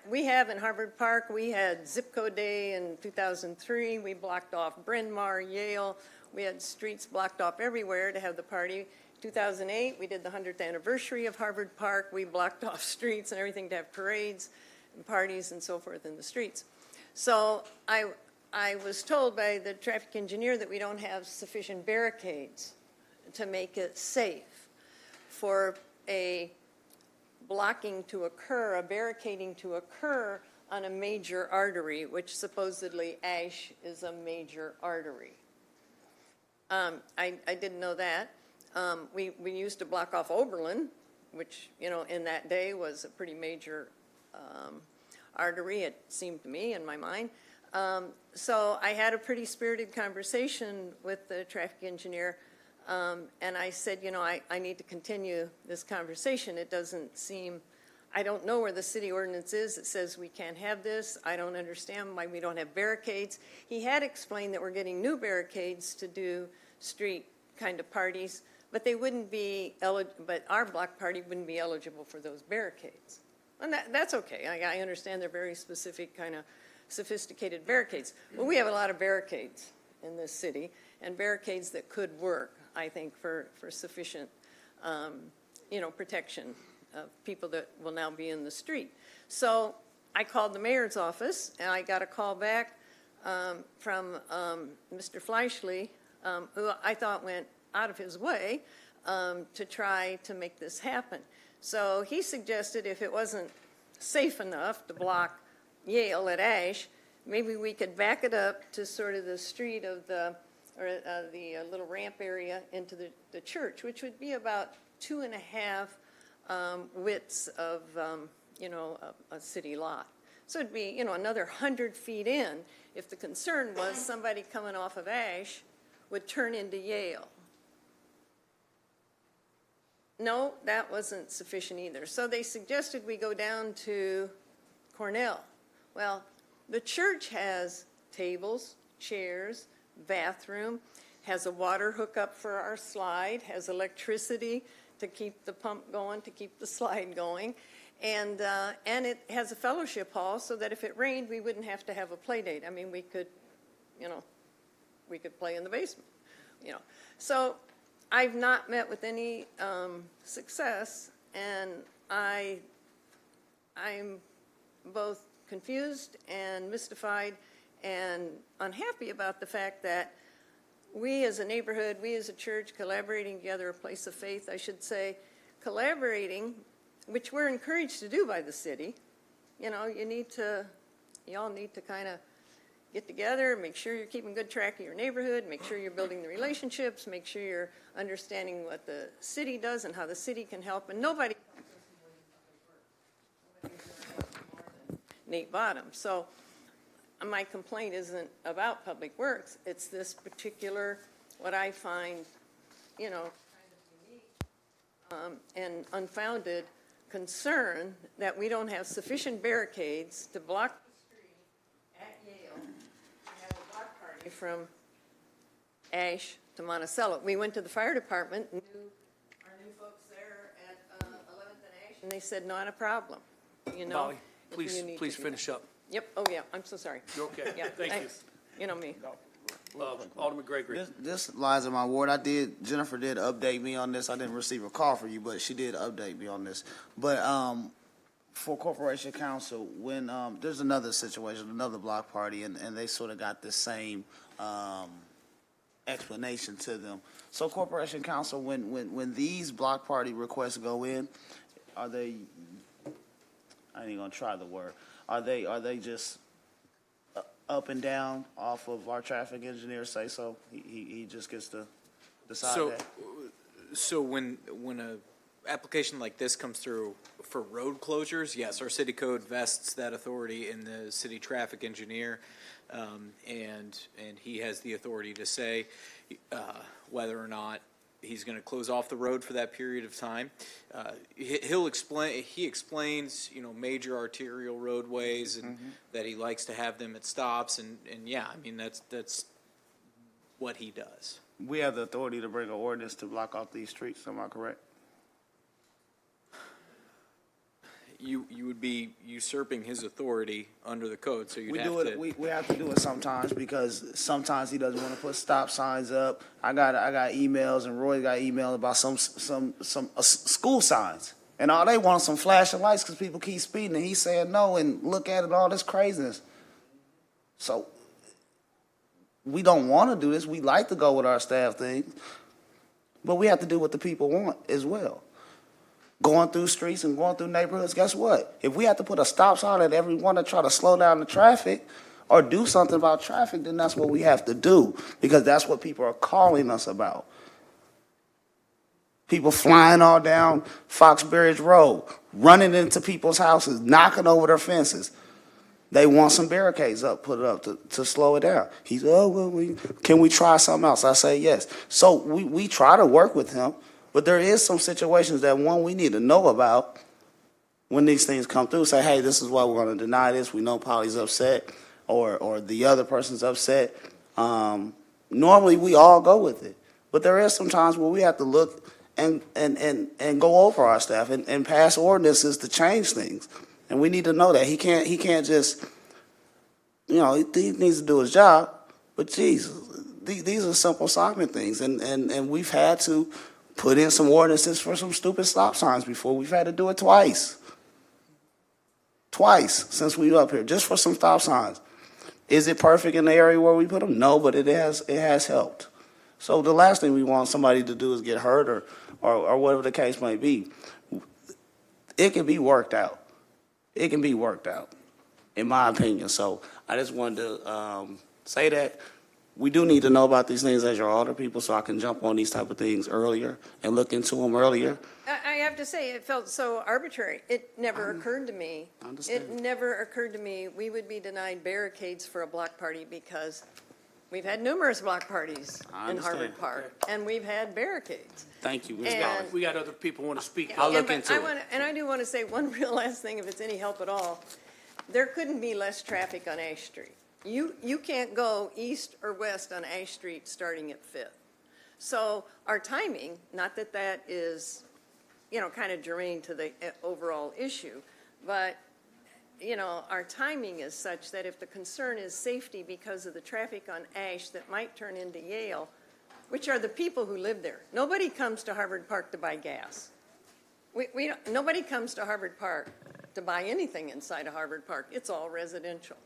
S4: we have in Harvard Park, we had Zip Code Day in 2003. We blocked off Bryn Mawr, Yale. We had streets blocked off everywhere to have the party. 2008, we did the 100th anniversary of Harvard Park. We blocked off streets and everything to have parades and parties and so forth in the streets. So I was told by the traffic engineer that we don't have sufficient barricades to make it safe for a blocking to occur, a barricading to occur on a major artery, which supposedly Ash is a major artery. I didn't know that. We used to block off Oberlin, which, in that day was a pretty major artery, it seemed to me in my mind. So I had a pretty spirited conversation with the traffic engineer, and I said, I need to continue this conversation. It doesn't seem, I don't know where the city ordinance is. It says we can't have this. I don't understand why we don't have barricades. He had explained that we're getting new barricades to do street kind of parties, but they wouldn't be but our block party wouldn't be eligible for those barricades. And that's okay. I understand they're very specific kind of sophisticated barricades. Well, we have a lot of barricades in this city, and barricades that could work, I think, for sufficient, protection of people that will now be in the street. So I called the mayor's office, and I got a call back from Mr. Fleischle, who I thought went out of his way to try to make this happen. So he suggested if it wasn't safe enough to block Yale at Ash, maybe we could back it up to sort of the street of the little ramp area into the church, which would be about 2.5 widths of, a city lot. So it'd be, another 100 feet in if the concern was somebody coming off of Ash would turn into Yale. No, that wasn't sufficient either. So they suggested we go down to Cornell. Well, the church has tables, chairs, bathroom, has a water hookup for our slide, has electricity to keep the pump going, to keep the slide going, and it has a fellowship hall so that if it rained, we wouldn't have to have a play date. I mean, we could play in the basement, So I've not met with any success, and I'm both confused and mystified and unhappy about the fact that we as a neighborhood, we as a church, collaborating together, a place of faith, I should say, collaborating, which we're encouraged to do by the city. You all need to kind of get together, make sure you're keeping good track of your neighborhood, make sure you're building the relationships, make sure you're understanding what the city does and how the city can help. And nobody Nate Bottom. So my complaint isn't about Public Works. It's this particular, what I find, kind of unique and unfounded concern that we don't have sufficient barricades to block the street at Yale and have a block party from Ash to Monticello. We went to the fire department, and our new folks there at 11th and Ash, and they said, not a problem,
S1: Molly, please finish up.
S4: Yep, oh yeah, I'm so sorry.
S1: You're okay.
S4: Yeah,
S1: Thank you.
S4: thanks. You know me.
S1: Alderman Gregory.
S20: This lies in my ward. Jennifer did update me on this. I didn't receive a call from you, but she did update me on this. But for Corporation Council, when there's another situation, another block party, and they sort of got the same explanation to them. So Corporation Council, when these block party requests go in, are they, I ain't gonna try the word, are they just up and down off of our traffic engineer say so? He just gets to decide that?
S8: So when a application like this comes through for road closures, yes, our city code vests that authority in the city traffic engineer, and he has the authority to say whether or not he's going to close off the road for that period of time. He explains, major arterial roadways and that he likes to have them at stops, and yeah, I mean, that's what he does.
S20: We have the authority to bring an ordinance to block off these streets, am I correct?
S8: you would be usurping his authority under the code, so you'd
S20: We
S8: have
S20: do
S8: to.
S20: it, we have to do it sometimes because sometimes he doesn't want to put stop signs up. I got emails and Roy got email about some school signs. And all they want is some flashing lights because people keep speeding and he's saying no and look at it, all this craziness. So we don't want to do this. We like to go with our staff things, but we have to do what the people want as well. Going through streets and going through neighborhoods, guess what? If we have to put a stop sign at every one to try to slow down the traffic or do something about traffic, then that's what we have to do because that's what people are calling us about. People flying all down Foxbridge Road, running into people's houses, knocking over their fences. They want some barricades put up to slow it down. He's, oh, well, can we try something else? I say yes. So we try to work with him. But there is some situations that, one, we need to know about when these things come through. Say, hey, this is why we're going to deny this. We know Polly's upset or the other person's upset. Normally, we all go with it. But there is some times where we have to look and go over our staff and pass ordinances to change things. And we need to know that. He can't just, he needs to do his job. But, geez, these are simple Simon things. And we've had to put in some ordinances for some stupid stop signs before. We've had to do it twice. Twice since we were up here, just for some stop signs. Is it perfect in the area where we put them? No, but it has helped. So the last thing we want somebody to do is get hurt or whatever the case may be. It can be worked out. It can be worked out, in my opinion. So I just wanted to say that. We do need to know about these things as your older people so I can jump on these type of things earlier and look into them earlier.
S4: I have to say, it felt so arbitrary. It never occurred to me. It never occurred to me we would be denied barricades for a block party because we've had numerous block parties in Harvard Park, and we've had barricades.
S20: Thank you, Ms.
S4: And-
S20: Golly.
S1: We got other people want to speak.
S20: I'll
S4: Yeah,
S20: look
S4: but
S20: into it.
S4: And I do want to say one real last thing, if it's any help at all. There couldn't be less traffic on Ash Street. You can't go east or west on Ash Street starting at Fifth. So our timing, not that that is, kind of germane to the overall issue, but, our timing is such that if the concern is safety because of the traffic on Ash that might turn into Yale, which are the people who live there. Nobody comes to Harvard Park to buy gas. Nobody comes to Harvard Park to buy anything inside of Harvard Park. It's all residential,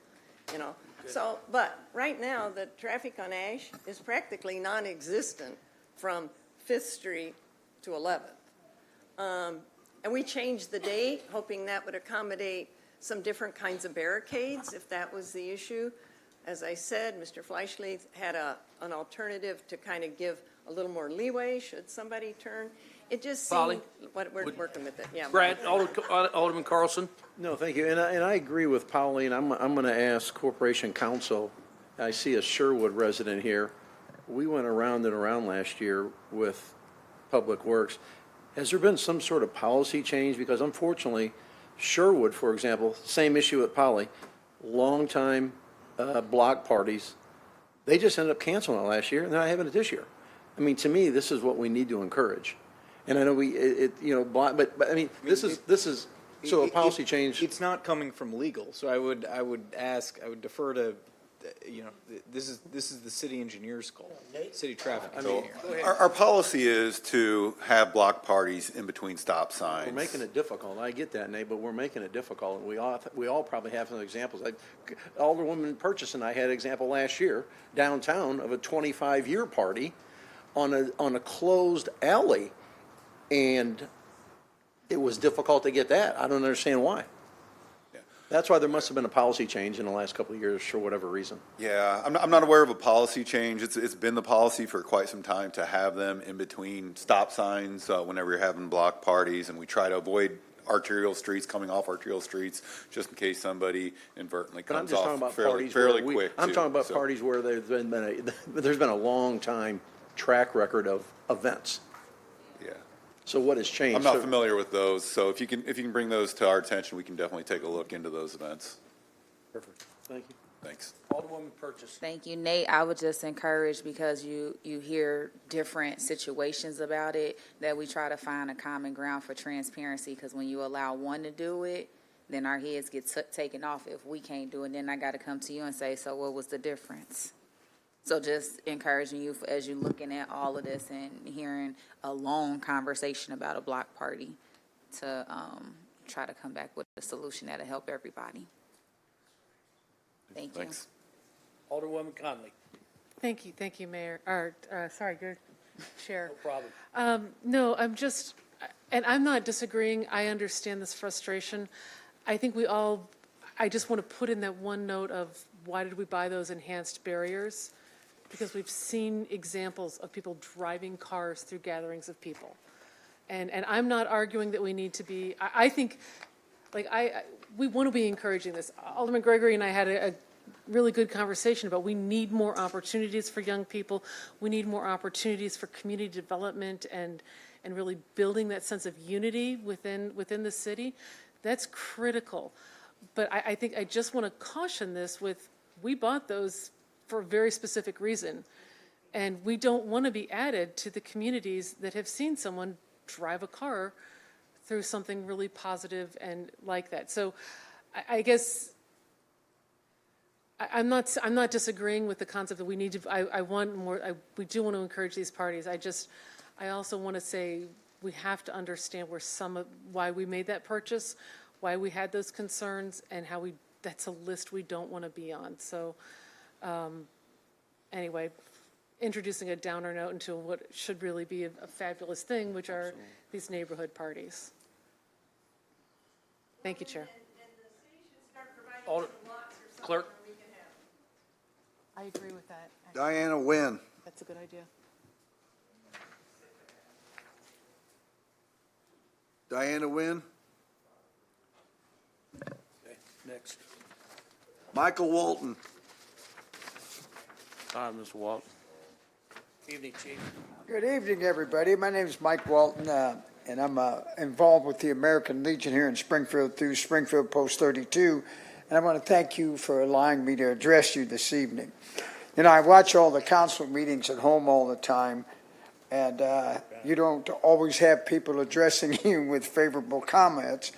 S4: So, but right now, the traffic on Ash is practically non-existent from 5th Street to 11th. And we changed the date, hoping that would accommodate some different kinds of barricades, if that was the issue. As I said, Mr. Fleischle had an alternative to kind of give a little more leeway should somebody turn. It just
S1: Polly,
S4: seemed, we're working with it, yeah.
S1: Brad, Alderman Carlson?
S7: No, thank you. And I agree with Polly, and I'm going to ask Corporation Counsel. I see a Sherwood resident here. We went around and around last year with Public Works. Has there been some sort of policy change? Because unfortunately, Sherwood, for example, same issue with Polly, long-time block parties, they just ended up canceling it last year, and they're not having it this year. I mean, to me, this is what we need to encourage. And I know but I mean, this is, so a policy change.
S8: It's not coming from legal, so I would defer to, this is the city engineer's call, city traffic engineer.
S10: Our policy is to have block parties in between stop signs.
S7: We're making it difficult. I get that, Nate, but we're making it difficult. And we all probably have some examples. Alderwoman Purchase and I had an example last year downtown of a 25-year party on a closed alley. And it was difficult to get that. I don't understand why. That's why there must have been a policy change in the last couple of years for whatever reason.
S10: Yeah, I'm not aware of a policy change. It's been the policy for quite some time to have them in between stop signs whenever you're having block parties, and we try to avoid arterial streets, coming off arterial streets, just in case somebody inadvertently
S7: But I'm
S10: comes
S7: just talking
S10: off
S7: about parties
S10: fairly
S7: where
S10: quick.
S7: I'm
S10: too.
S7: talking about
S10: So-
S7: parties where there's been a long time track record of events.
S10: Yeah.
S7: So what has changed?
S10: I'm not familiar with those, so if you can bring those to our attention, we can definitely take a look into those events.
S7: Perfect. Thank you.
S10: Thanks.
S1: Alderwoman Purchase.
S11: Thank you, Nate. I would just encourage, because you hear different situations about it, that we try to find a common ground for transparency, because when you allow one to do it, then our heads get taken off if we can't do it. Then I got to come to you and say, so what was the difference? So just encouraging you as you're looking at all of this and hearing a long conversation about a block party to try to come back with a solution that'll help everybody. Thank you.
S10: Thanks.
S1: Alderwoman Conley.
S6: Thank you, Mayor, or, sorry, good Chair.
S1: No problem.
S6: No, I'm just, and I'm not disagreeing, I understand this frustration. I think I just want to put in that one note of why did we buy those enhanced barriers? Because we've seen examples of people driving cars through gatherings of people. And I'm not arguing that we need to be, I think, we want to be encouraging this. Alderman Gregory and I had a really good conversation about we need more opportunities for young people. We need more opportunities for community development and really building that sense of unity within the city. That's critical. But I think I just want to caution this with, we bought those for a very specific reason. And we don't want to be added to the communities that have seen someone drive a car through something really positive and like that. So I guess I'm not disagreeing with the concept that we need to, I want more, we do want to encourage these parties. I also want to say we have to understand why we made that purchase, why we had those concerns, and how that's a list we don't want to be on. So anyway, introducing a downer note into what should really be a fabulous thing, which are these neighborhood parties. Thank you, Chair.
S1: Clerk.
S6: I agree with that.
S3: Diana Nguyen.
S6: That's a good idea.
S3: Diana Nguyen.
S1: Okay, next.
S3: Michael Walton.
S14: Hi, Mr. Walton.
S1: Evening, Chief.
S22: Good evening, everybody. My name is Mike Walton, and I'm involved with the American Legion here in Springfield through Springfield Post 32. And I want to thank you for allowing me to address you this evening. You know, I watch all the council meetings at home all the time, and you don't always have people addressing you with favorable comments.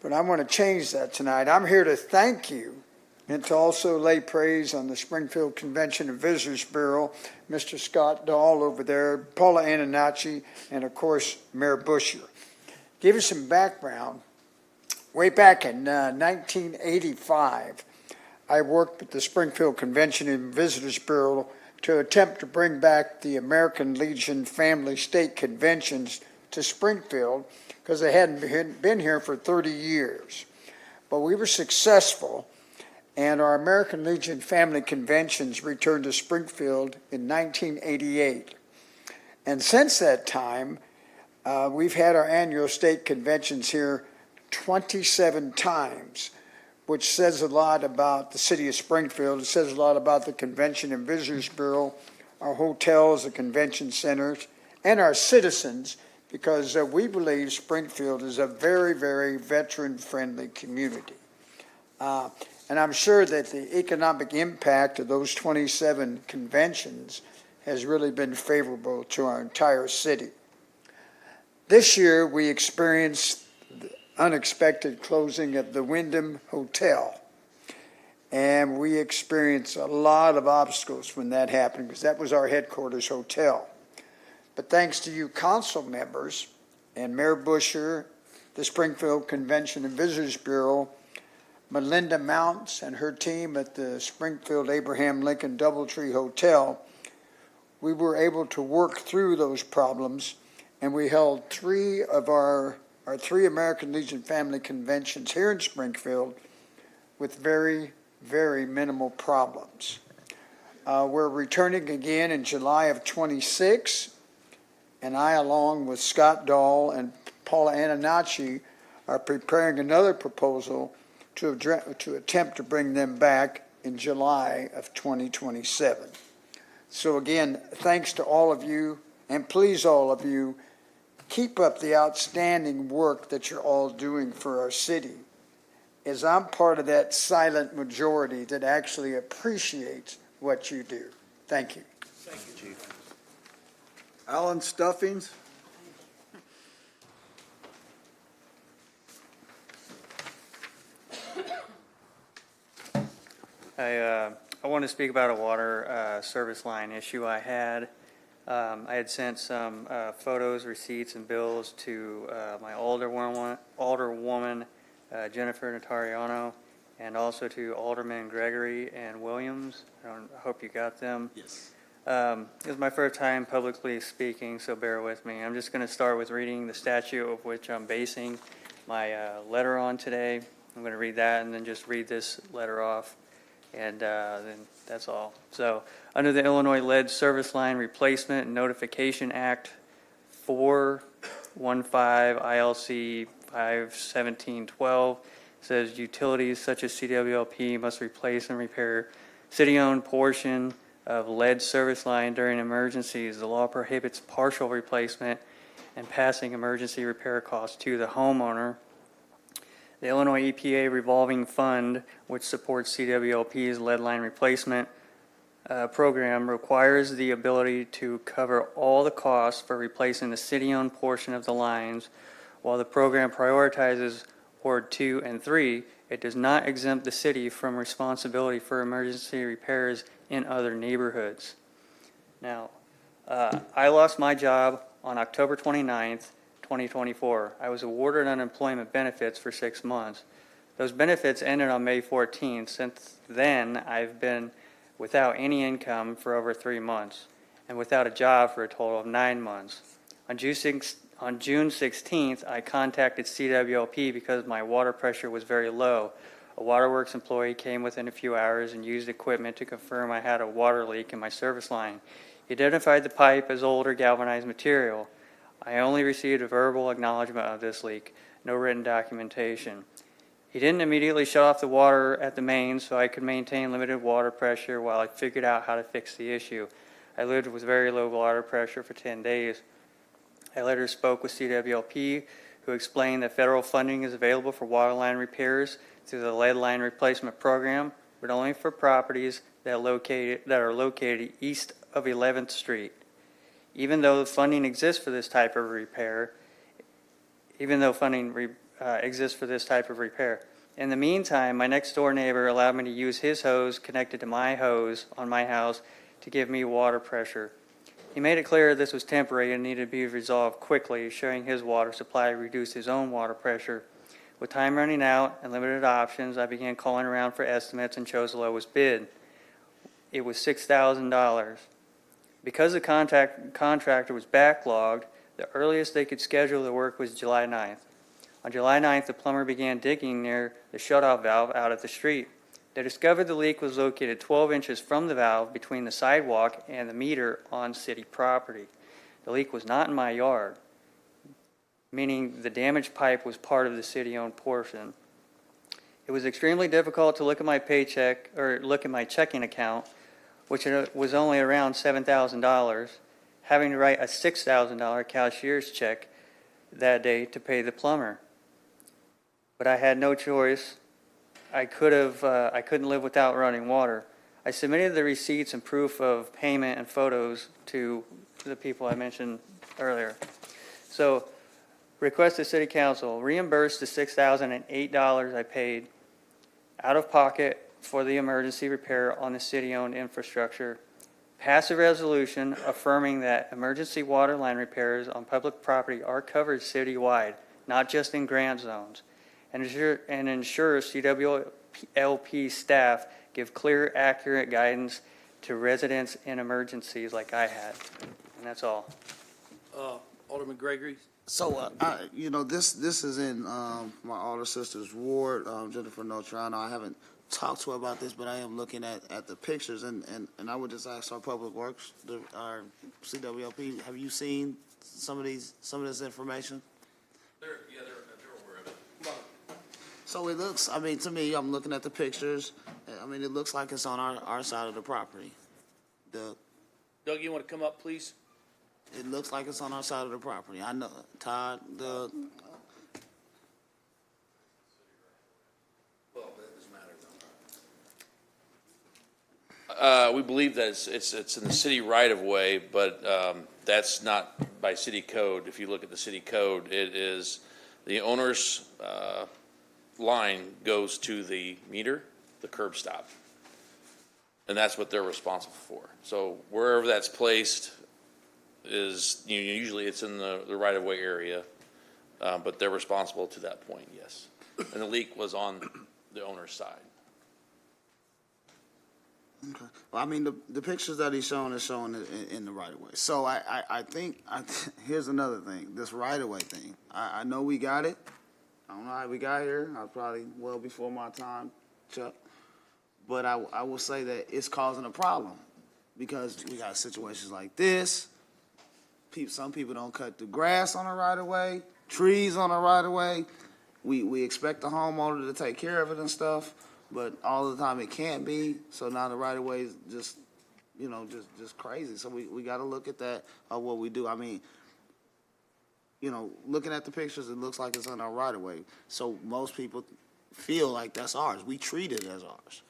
S22: But I want to change that tonight. I'm here to thank you and to also lay praise on the Springfield Convention and Visitors Bureau, Mr. Scott Dahl over there, Paula Antonacci, and of course, Mayor Busher. Give you some background. Way back in 1985, I worked with the Springfield Convention and Visitors Bureau to attempt to bring back the American Legion Family State Conventions to Springfield because they hadn't been here for 30 years. But we were successful, and our American Legion Family Conventions returned to Springfield in 1988. And since that time, we've had our annual state conventions here 27 times, which says a lot about the city of Springfield. It says a lot about the Convention and Visitors Bureau, our hotels, the convention centers, and our citizens, because we believe Springfield is a very, very veteran-friendly community. And I'm sure that the economic impact of those 27 conventions has really been favorable to our entire city. This year, we experienced the unexpected closing of the Wyndham Hotel. And we experienced a lot of obstacles when that happened because that was our headquarters hotel. But thanks to you council members and Mayor Busher, the Springfield Convention and Visitors Bureau, Melinda Mounts and her team at the Springfield Abraham Lincoln Doubletree Hotel, we were able to work through those problems, and we held three American Legion family conventions here in Springfield with very, very minimal problems. We're returning again in July of 26, and I, along with Scott Dahl and Paula Antonacci, are preparing another proposal to attempt to bring them back in July of 2027. So again, thanks to all of you, and please all of you, keep up the outstanding work that you're all doing for our city. is I'm part of that silent majority that actually appreciates what you do. Thank you.
S3: Thank you, Chief. Alan Stuffings?
S14: I want to speak about a water service line issue I had. I had sent some photos, receipts, and bills to my alderwoman Jennifer Notariano, and also to Alderman Gregory and Williams. I hope you got them.
S15: Yes.
S14: It was my first time publicly speaking, so bear with me. I'm just going to start with reading the statute of which I'm basing my letter on today. I'm going to read that and then just read this letter off, and then that's all. So, under the Illinois Lead Service Line Replacement and Notification Act 415 ILC 51712, says utilities such as CWLP must replace and repair city-owned portion of lead service line during emergencies. The law prohibits partial replacement and passing emergency repair costs to the homeowner. The Illinois EPA revolving fund, which supports CWLP's lead line replacement program, requires the ability to cover all the costs for replacing the city-owned portion of the lines. While the program prioritizes Ward 2 and 3, it does not exempt the city from responsibility for emergency repairs in other neighborhoods. Now, I lost my job on October 29th, 2024. I was awarded unemployment benefits for 6 months. Those benefits ended on May 14th. Since then, I've been without any income for over 3 months and without a job for a total of 9 months. On June 16th, I contacted CWLP because my water pressure was very low. A waterworks employee came within a few hours and used equipment to confirm I had a water leak in my service line. He identified the pipe as older galvanized material. I only received a verbal acknowledgement of this leak, no written documentation. He didn't immediately shut off the water at the main so I could maintain limited water pressure while I figured out how to fix the issue. I lived with very low water pressure for 10 days. I later spoke with CWLP, who explained that federal funding is available for water line repairs through the lead line replacement program, but only for properties that are located east of 11th Street. Even though funding exists for this type of repair, in the meantime, my next door neighbor allowed me to use his hose connected to my hose on my house to give me water pressure. He made it clear this was temporary and needed to be resolved quickly, showing his water supply reduced his own water pressure. With time running out and limited options, I began calling around for estimates and chose the lowest bid. It was $6,000. Because the contractor was backlogged, the earliest they could schedule the work was July 9th. On July 9th, the plumber began digging near the shutoff valve out at the street. They discovered the leak was located 12 inches from the valve between the sidewalk and the meter on city property. The leak was not in my yard, meaning the damaged pipe was part of the city-owned portion. It was extremely difficult to look at my paycheck or look at my checking account, which was only around $7,000, having to write a $6,000 cashier's check that day to pay the plumber. But I had no choice. I couldn't live without running water. I submitted the receipts and proof of payment and photos to the people I mentioned earlier. So, request the City Council reimburse the $6,008 I paid out of pocket for the emergency repair on the city-owned infrastructure. Pass a resolution affirming that emergency water line repairs on public property are covered citywide, not just in grant zones, and ensure CWLP staff give clear, accurate guidance to residents in emergencies like I had. And that's all.
S1: Alderman Gregory?
S20: So, this is in my older sister's ward, Jennifer Notariano. I haven't talked to her about this, but I am looking at the pictures, and I would just ask our Public Works, our CWLP, have you seen some of this information?
S13: They're aware of it.
S20: So it looks, to me, I'm looking at the pictures, it looks like it's on our side of the property.
S1: Doug, you want to come up, please?
S20: It looks like it's on our side of the property. I know, Todd,
S13: We believe that it's in the city right of way, but that's not by city code. If you look at the city code, it is the owner's line goes to the meter, the curb stop. And that's what they're responsible for. So wherever that's placed is, usually it's in the right of way area, but they're responsible to that point, yes. And the leak was on the owner's side.
S20: Okay. Well, I mean, the pictures that he's showing is showing it in the right of way. So I think, here's another thing, this right of way thing. I know we got it. I don't know how we got here. I was probably well before my time, Chuck. But I will say that it's causing a problem because we got situations like this. Some people don't cut the grass on the right of way, trees on the right of way. We expect the homeowner to take care of it and stuff, but all the time it can't be. So now the right of way is just, just crazy. So we got to look at that of what we do. I mean, looking at the pictures, it looks like it's on our right of way. So most people feel like that's ours. We treat it as ours.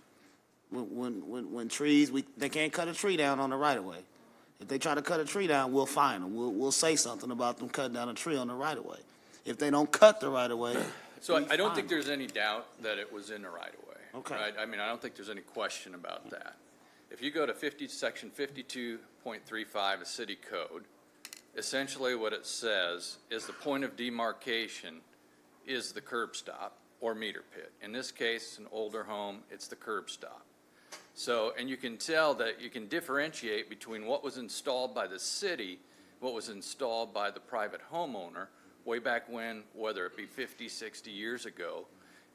S20: When trees, they can't cut a tree down on the right of way. If they try to cut a tree down, we'll fine them. We'll say something about them cutting down a tree on the right of way. If they don't cut the right of way,
S17: so I don't think there's any doubt that it was in the right of way.
S20: Okay.
S17: Right? I mean, I don't think there's any question about that. If you go to section 52.35 of city code, essentially what it says is the point of demarcation is the curb stop or meter pit. In this case, an older home, it's the curb stop. So, and you can tell that you can differentiate between what was installed by the city, what was installed by the private homeowner way back when, whether it be 50, 60 years ago,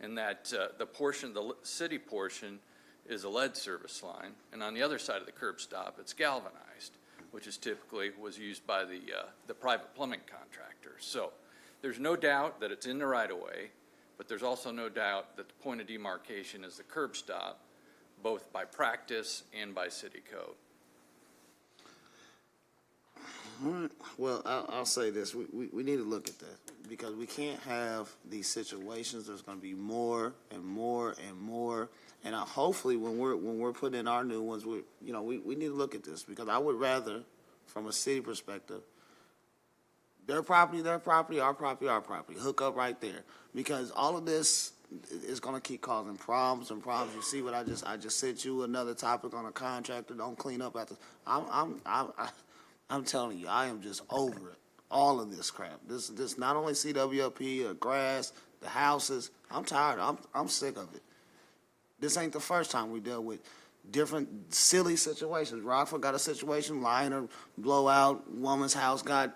S17: and that the city portion is a lead service line, and on the other side of the curb stop, it's galvanized, which is typically was used by the private plumbing contractor. So there's no doubt that it's in the right of way, but there's also no doubt that the point of demarcation is the curb stop, both by practice and by city code.
S20: Well, I'll say this. We need to look at that because we can't have these situations. There's going to be more and more and more. And hopefully when we're putting in our new ones, we need to look at this because I would rather, from a city perspective, their property, our property, our property, hook up right there because all of this is going to keep causing problems and problems. You see what I just sent you another topic on a contractor don't clean up after. I'm telling you, I am just over it. All of this crap. This not only CWLP or grass, the houses. I'm tired. I'm sick of it. This ain't the first time we dealt with different silly situations. Rockford got a situation, liner blowout, woman's house got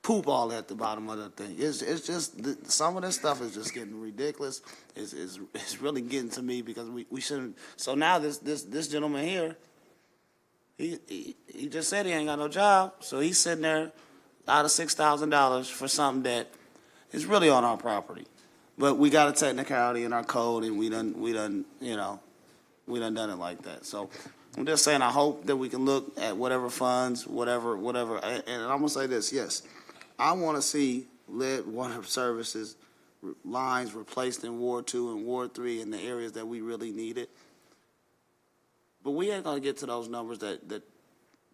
S20: poop all at the bottom of the thing. It's just some of this stuff is just getting ridiculous. It's really getting to me because we shouldn't. So now this gentleman here, he just said he ain't got no job, so he's sitting there out of $6,000 for something that is really on our property. But we got a technicality in our code, and we done done it like that. So I'm just saying, I hope that we can look at whatever funds, whatever. And I'm gonna say this, yes. I want to see lead water services lines replaced in Ward 2 and Ward 3 in the areas that we really need it. But we ain't going to get to those numbers that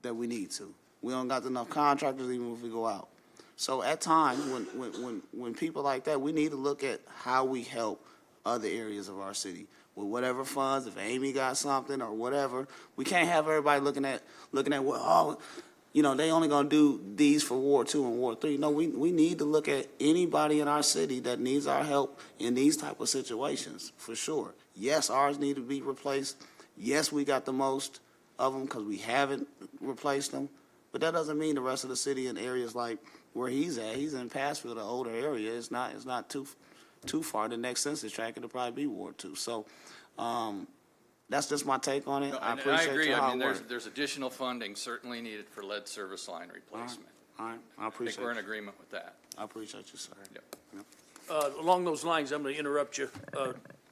S20: we need to. We don't got enough contractors even if we go out. So at times when people like that, we need to look at how we help other areas of our city with whatever funds. If Amy got something or whatever, we can't have everybody looking at well, they only going to do these for Ward 2 and Ward 3. No, we need to look at anybody in our city that needs our help in these type of situations, for sure. Yes, ours need to be replaced. Yes, we got the most of them because we haven't replaced them. But that doesn't mean the rest of the city in areas like where he's at. He's in Passfield, an older area. It's not too far. The next census tract, it'll probably be Ward 2. So that's just my take on it.
S17: No,
S20: I
S17: and
S20: appreciate
S17: I agree.
S20: your
S17: I
S20: hard
S17: mean,
S20: work.
S17: there's additional funding certainly needed for lead service line replacement.
S20: All right. I
S17: I
S20: appreciate
S17: think we're in
S20: it.
S17: agreement with that.
S20: I appreciate you, sir.
S17: Yep.
S1: Along those lines, I'm going to interrupt you,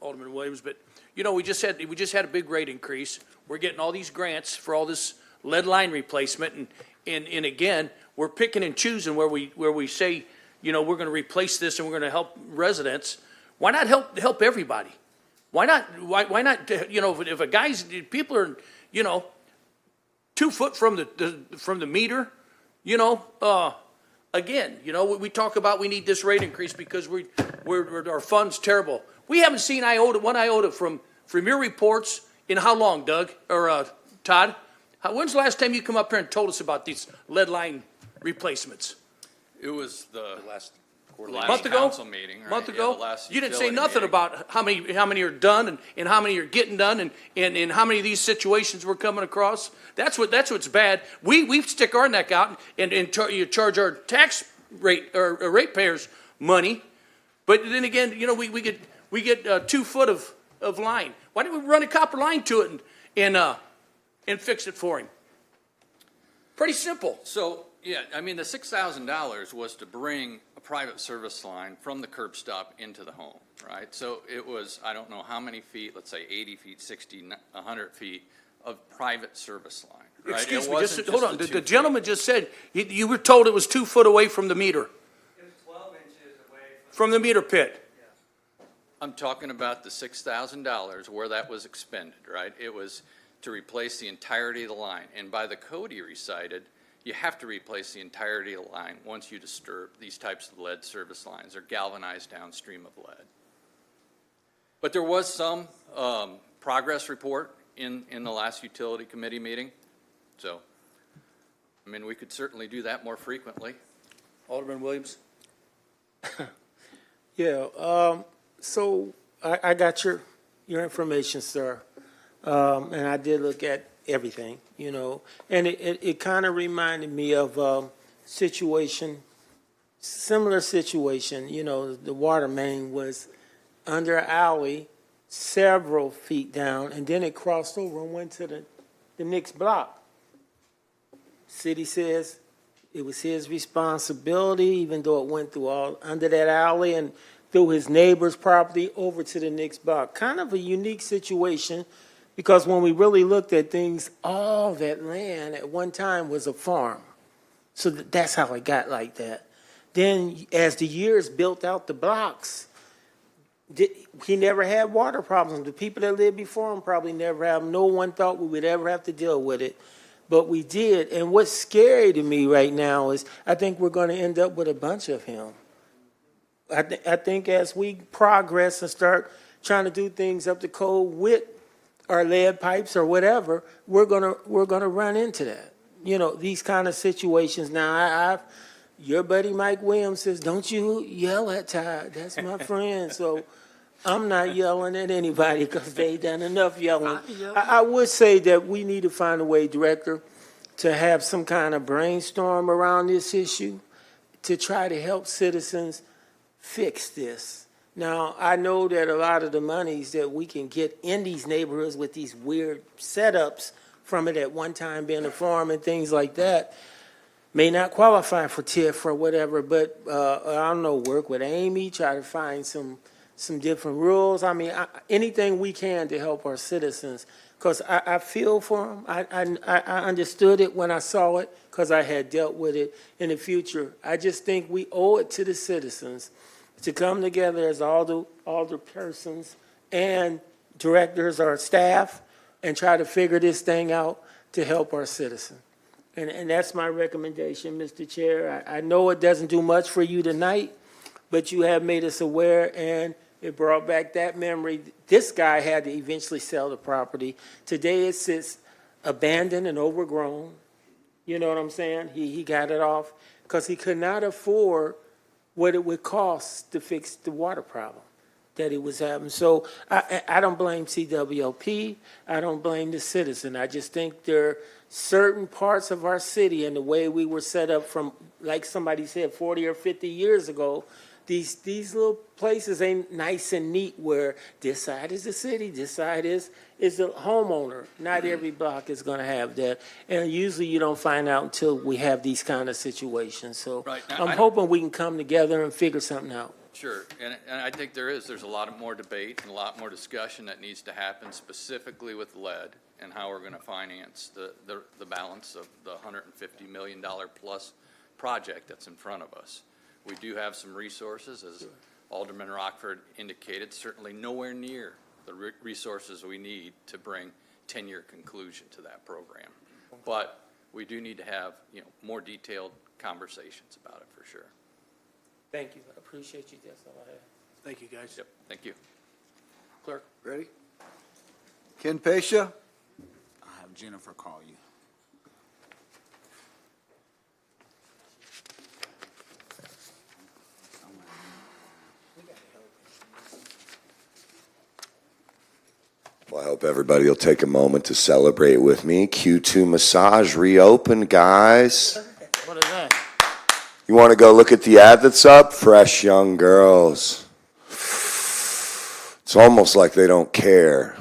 S1: Alderman Williams, but, we just had a big rate increase. We're getting all these grants for all this lead line replacement, and again, we're picking and choosing where we say, we're going to replace this and we're going to help residents. Why not help everybody? Why not, you know, if a guy's, people are, you know, 2 foot from the meter, you know, again, you know, we talk about we need this rate increase because our fund's terrible. We haven't seen one iota from your reports in how long, Doug, or Todd? When's the last time you come up here and told us about these lead line replacements?
S17: It was the last
S1: Month ago?
S17: council meeting, right?
S1: Month
S17: Yeah,
S1: ago?
S17: the last
S1: You didn't say
S17: utility
S1: nothing
S17: meeting.
S1: about how many are done and how many are getting done and how many of these situations we're coming across. That's what's bad. We stick our neck out and you charge our tax rate or ratepayers money, but then again, you know, we get 2 foot of line. Why don't we run a copper line to it and fix it for him? Pretty simple.
S17: So, yeah, I mean, the $6,000 was to bring a private service line from the curb stop into the home, right? So it was, I don't know how many feet, let's say 80 feet, 60, 100 feet of private service line, right?
S1: Excuse
S17: It
S1: me,
S17: wasn't
S1: hold on.
S17: the
S1: The
S17: 2 feet.
S1: gentleman just said, you were told it was 2 foot away from the meter.
S14: It was 12 inches away
S1: From the meter pit.
S17: I'm talking about the $6,000 where that was expended, right? It was to replace the entirety of the line. And by the code he recited, you have to replace the entirety of the line once you disturb these types of lead service lines. They're galvanized downstream of lead. But there was some progress report in the last utility committee meeting. So, I mean, we could certainly do that more frequently.
S1: Alderman Williams?
S12: Yeah, so I got your information, sir. And I did look at everything, you know, and it kind of reminded me of similar situation, you know, the water main was under an alley several feet down, and then it crossed over and went to the next block. City says it was his responsibility, even though it went through all, under that alley and through his neighbor's property over to the next block. Kind of a unique situation, because when we really looked at things, all that land at one time was a farm. So that's how it got like that. Then as the years built out the blocks, he never had water problems. The people that lived before him probably never had them. No one thought we would ever have to deal with it, but we did. And what's scary to me right now is I think we're going to end up with a bunch of him. I think as we progress and start trying to do things up to code with our lead pipes or whatever, we're gonna run into that. You know, these kind of situations. Now, your buddy Mike Williams says, "Don't you yell at Todd." That's my friend. So I'm not yelling at anybody because they done enough yelling. I would say that we need to find a way, Director, to have some kind of brainstorm around this issue to try to help citizens fix this. Now, I know that a lot of the monies that we can get in these neighborhoods with these weird setups from it at one time being a farm and things like that may not qualify for TIF or whatever, but I don't know, work with Amy, try to find some different rules. I mean, anything we can to help our citizens, because I feel for them. I understood it when I saw it because I had dealt with it in the future. I just think we owe it to the citizens to come together as all the persons and directors or staff and try to figure this thing out to help our citizens. And that's my recommendation, Mr. Chair. I know it doesn't do much for you tonight, but you have made us aware, and it brought back that memory. This guy had to eventually sell the property. Today it sits abandoned and overgrown. You know what I'm saying? He got it off because he could not afford what it would cost to fix the water problem that he was having. So I don't blame CWLP. I don't blame the citizen. I just think there are certain parts of our city and the way we were set up from, like somebody said, 40 or 50 years ago, these little places ain't nice and neat where this side is the city, this side is the homeowner. Not every block is going to have that. And usually you don't find out until we have these kind of situations. So
S17: Right. Now,
S12: I'm hoping we can come together and figure something out.
S17: Sure, and I think there's a lot of more debate and a lot more discussion that needs to happen specifically with lead and how we're going to finance the balance of the $150 million plus project that's in front of us. We do have some resources, as Alderman Rockford indicated, certainly nowhere near the resources we need to bring 10-year conclusion to that program. But we do need to have, more detailed conversations about it for sure.
S12: Thank you. I appreciate you. That's all I have.
S1: Thank you, guys.
S17: Yep, thank you.
S1: Clerk?
S3: Ready? Ken Pescia?
S18: I'll have Jennifer call you.
S21: Well, I hope everybody will take a moment to celebrate with me. Q2 Massage reopened, guys.
S1: What is that?
S21: You want to go look at the ad that's up? Fresh young girls. It's almost like they don't care.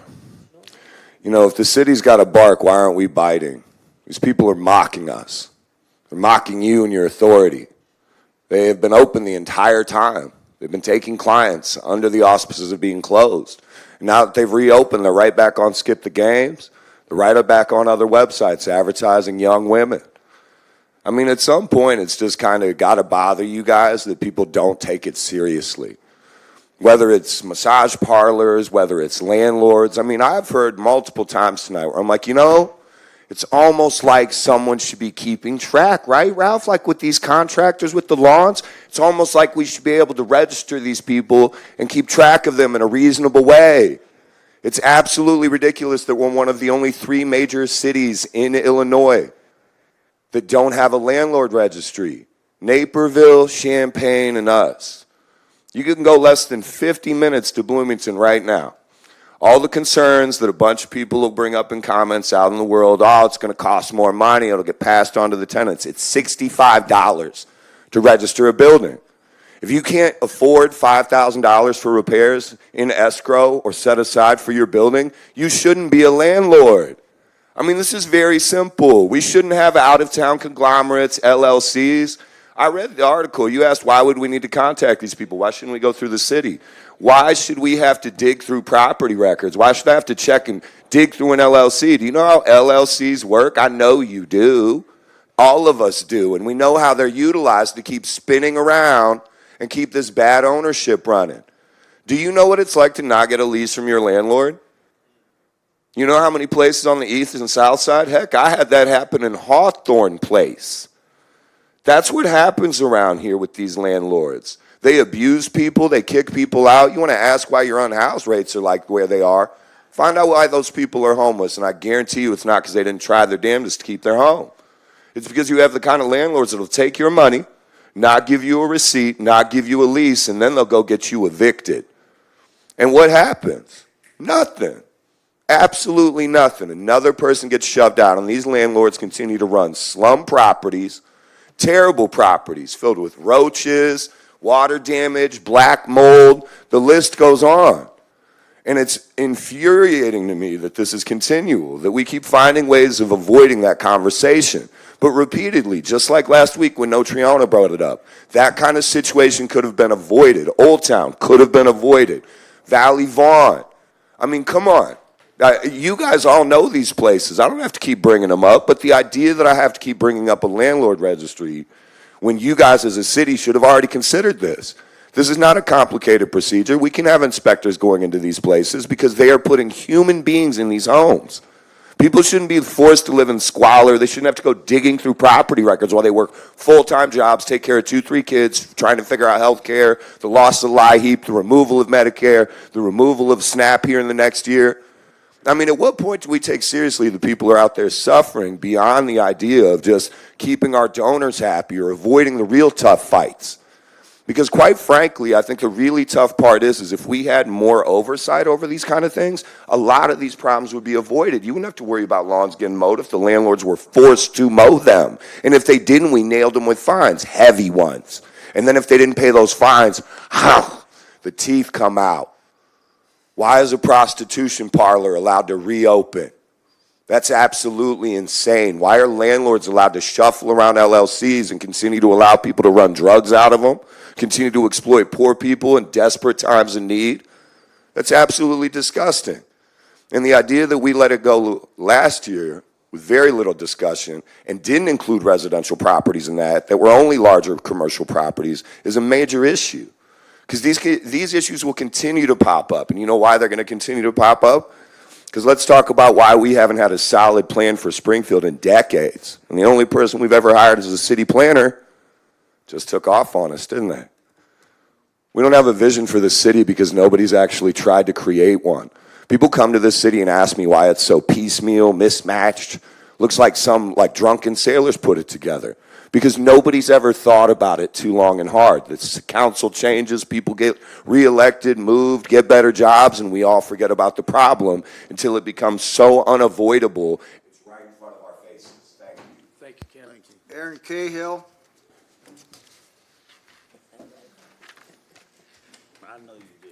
S21: If the city's got to bark, why aren't we biting? These people are mocking us. They're mocking you and your authority. They have been open the entire time. They've been taking clients under the auspices of being closed. And now that they've reopened, they're right back on Skip the Games. They're right back on other websites advertising young women. I mean, at some point, it's just kind of got to bother you guys that people don't take it seriously. Whether it's massage parlors, whether it's landlords. I mean, I've heard multiple times tonight where I'm like, it's almost like someone should be keeping track, right, Ralph? Like with these contractors with the lawns, it's almost like we should be able to register these people and keep track of them in a reasonable way. It's absolutely ridiculous that we're one of the only 3 major cities in Illinois that don't have a landlord registry. Naperville, Champaign, and us. You can go less than 50 minutes to Bloomington right now. All the concerns that a bunch of people will bring up in comments out in the world, it's going to cost more money, it'll get passed on to the tenants. It's $65 to register a building. If you can't afford $5,000 for repairs in escrow or set aside for your building, you shouldn't be a landlord. I mean, this is very simple. We shouldn't have out-of-town conglomerates, LLCs. I read the article. You asked, why would we need to contact these people? Why shouldn't we go through the city? Why should we have to dig through property records? Why should I have to check and dig through an LLC? Do you know how LLCs work? I know you do. All of us do. And we know how they're utilized to keep spinning around and keep this bad ownership running. Do you know what it's like to not get a lease from your landlord? You know how many places on the east and south side? Heck, I had that happen in Hawthorne Place. That's what happens around here with these landlords. They abuse people. They kick people out. You want to ask why your unhoused rates are like where they are? Find out why those people are homeless, and I guarantee you it's not because they didn't try their damnedest to keep their home. It's because you have the kind of landlords that will take your money, not give you a receipt, not give you a lease, and then they'll go get you evicted. And what happens? Nothing. Absolutely nothing. Another person gets shoved out, and these landlords continue to run slum properties, terrible properties filled with roaches, water damage, black mold. The list goes on. And it's infuriating to me that this is continual, that we keep finding ways of avoiding that conversation. But repeatedly, just like last week when No Triana brought it up, that kind of situation could have been avoided. Old Town could have been avoided. Valley Vaughan. I mean, come on. You guys all know these places. I don't have to keep bringing them up, but the idea that I have to keep bringing up a landlord registry when you guys as a city should have already considered this. This is not a complicated procedure. We can have inspectors going into these places because they are putting human beings in these homes. People shouldn't be forced to live in squalor. They shouldn't have to go digging through property records while they work full-time jobs, take care of 2-3 kids, trying to figure out health care, the loss of LIHEAP, the removal of Medicare, the removal of SNAP here in the next year. I mean, at what point do we take seriously the people who are out there suffering beyond the idea of just keeping our donors happy or avoiding the real tough fights? Because quite frankly, I think the really tough part is if we had more oversight over these kind of things, a lot of these problems would be avoided. You wouldn't have to worry about lawns getting mowed if the landlords were forced to mow them. And if they didn't, we nailed them with fines, heavy ones. And then if they didn't pay those fines, the teeth come out. Why is a prostitution parlor allowed to reopen? That's absolutely insane. Why are landlords allowed to shuffle around LLCs and continue to allow people to run drugs out of them, continue to exploit poor people in desperate times of need? That's absolutely disgusting. And the idea that we let it go last year with very little discussion and didn't include residential properties in that were only larger commercial properties is a major issue. Because these issues will continue to pop up. And you know why they're going to continue to pop up? Because let's talk about why we haven't had a solid plan for Springfield in decades. And the only person we've ever hired as a city planner just took off on us, didn't they? We don't have a vision for the city because nobody's actually tried to create one. People come to this city and ask me why it's so piecemeal, mismatched, looks like some drunken sailors put it together. Because nobody's ever thought about it too long and hard. The council changes, people get reelected, moved, get better jobs, and we all forget about the problem until it becomes so unavoidable. It's right in front of our faces. Thank you.
S1: Thank you, Ken.
S3: Thank you. Aaron Cahill.
S20: I know you do.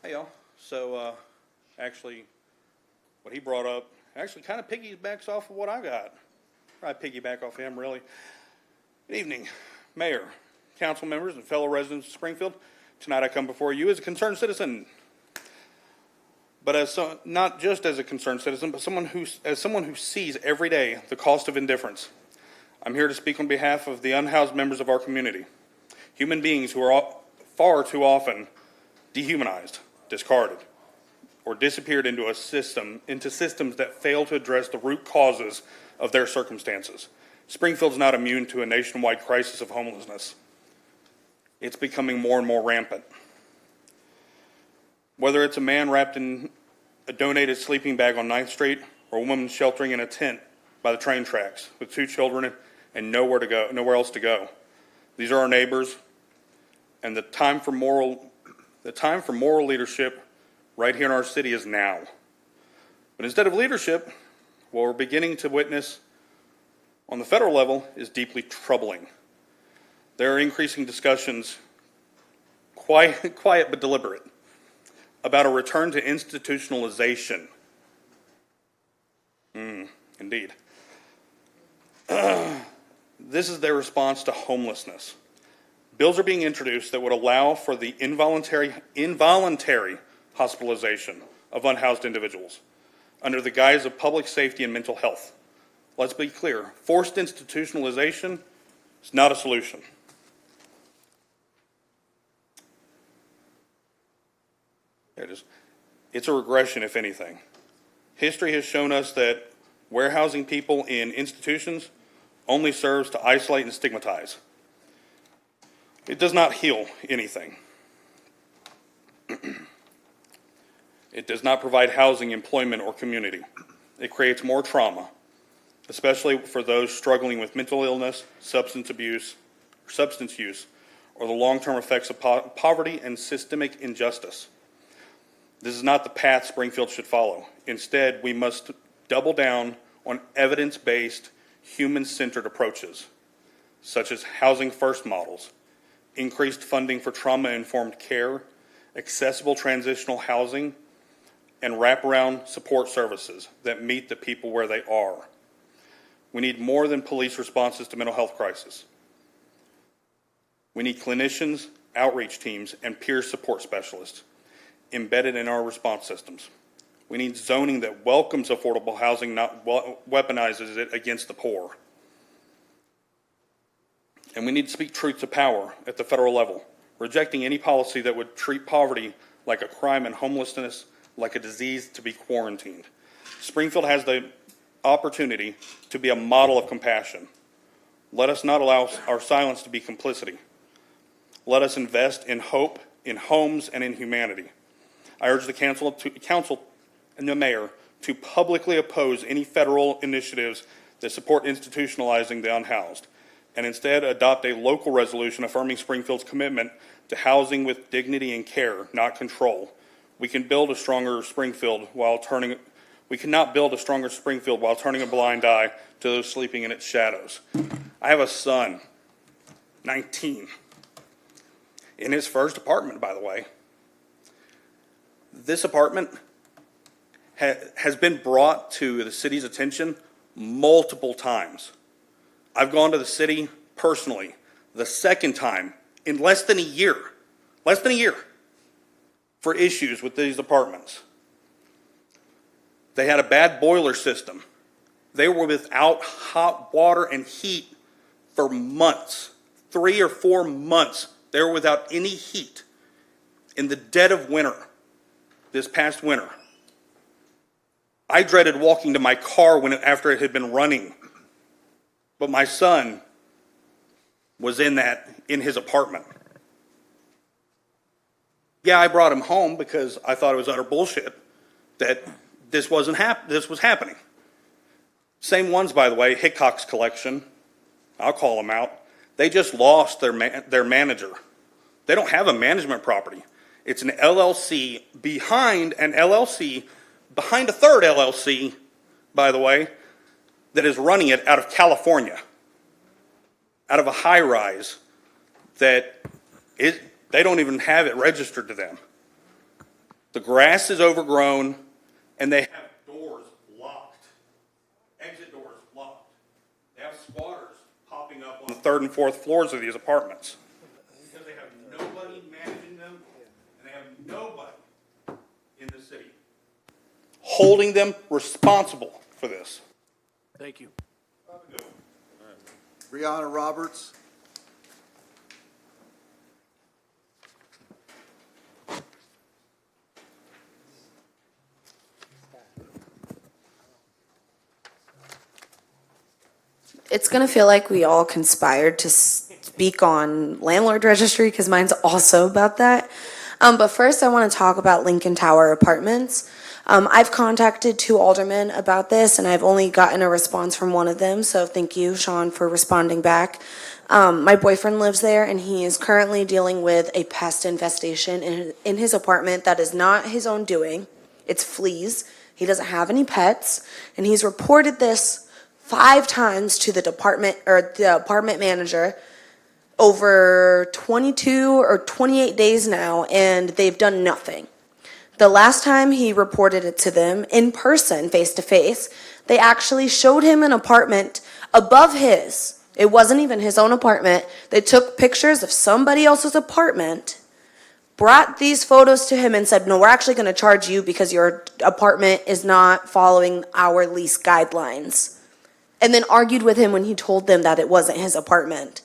S9: Hey, y'all. So, actually, what he brought up actually kind of piggybacks off of what I got. I piggyback off him, really. Good evening, Mayor, council members, and fellow residents of Springfield. Tonight I come before you as a concerned citizen. But not just as a concerned citizen, but as someone who sees every day the cost of indifference. I'm here to speak on behalf of the unhoused members of our community. Human beings who are far too often dehumanized, discarded, or disappeared into systems that fail to address the root causes of their circumstances. Springfield's not immune to a nationwide crisis of homelessness. It's becoming more and more rampant. Whether it's a man wrapped in a donated sleeping bag on 9th Street or a woman sheltering in a tent by the train tracks with 2 children and nowhere else to go. These are our neighbors, and the time for moral leadership right here in our city is now. But instead of leadership, what we're beginning to witness on the federal level is deeply troubling. There are increasing discussions, quiet but deliberate, about a return to institutionalization. Indeed. This is their response to homelessness. Bills are being introduced that would allow for the involuntary hospitalization of unhoused individuals under the guise of public safety and mental health. Let's be clear, forced institutionalization is not a solution. There it is. It's a regression, if anything. History has shown us that warehousing people in institutions only serves to isolate and stigmatize. It does not heal anything. It does not provide housing, employment, or community. It creates more trauma, especially for those struggling with mental illness, substance use, or the long-term effects of poverty and systemic injustice. This is not the path Springfield should follow. Instead, we must double down on evidence-based, human-centered approaches, such as housing-first models, increased funding for trauma-informed care, accessible transitional housing, and wraparound support services that meet the people where they are. We need more than police responses to mental health crisis. We need clinicians, outreach teams, and peer support specialists embedded in our response systems. We need zoning that welcomes affordable housing, not weaponizes it against the poor. And we need to speak truth to power at the federal level, rejecting any policy that would treat poverty like a crime and homelessness like a disease to be quarantined. Springfield has the opportunity to be a model of compassion. Let us not allow our silence to be complicity. Let us invest in hope, in homes, and in humanity. I urge the council and the mayor to publicly oppose any federal initiatives that support institutionalizing the unhoused, and instead adopt a local resolution affirming Springfield's commitment to housing with dignity and care, not control. We cannot build a stronger Springfield while turning a blind eye to those sleeping in its shadows. I have a son, 19, in his first apartment, by the way. This apartment has been brought to the city's attention multiple times. I've gone to the city personally the second time in less than a year, for issues with these apartments. They had a bad boiler system. They were without hot water and heat for months, 3 or 4 months. They were without any heat in the dead of winter, this past winter. I dreaded walking to my car after it had been running. But my son was in his apartment. Yeah, I brought him home because I thought it was utter bullshit that this was happening. Same ones, by the way, Hickok's Collection. I'll call them out. They just lost their manager. They don't have a management property. It's an LLC behind an LLC, behind a third LLC, by the way, that is running it out of California, out of a high-rise that they don't even have it registered to them. The grass is overgrown, and they have doors locked, exit doors locked. They have squatters popping up on the 3rd and 4th floors of these apartments because they have nobody managing them, and they have nobody in the city holding them responsible for this.
S1: Thank you.
S3: Brianna Roberts.
S16: It's going to feel like we all conspired to speak on landlord registry because mine's also about that. But first, I want to talk about Lincoln Tower Apartments. I've contacted 2 aldermen about this, and I've only gotten a response from one of them, so thank you, Sean, for responding back. My boyfriend lives there, and he is currently dealing with a pest infestation in his apartment that is not his own doing. It's fleas. He doesn't have any pets, and he's reported this 5 times to the apartment manager over 22 or 28 days now, and they've done nothing. The last time he reported it to them in person, face to face, they actually showed him an apartment above his. It wasn't even his own apartment. They took pictures of somebody else's apartment, brought these photos to him and said, no, we're actually going to charge you because your apartment is not following our lease guidelines. And then argued with him when he told them that it wasn't his apartment.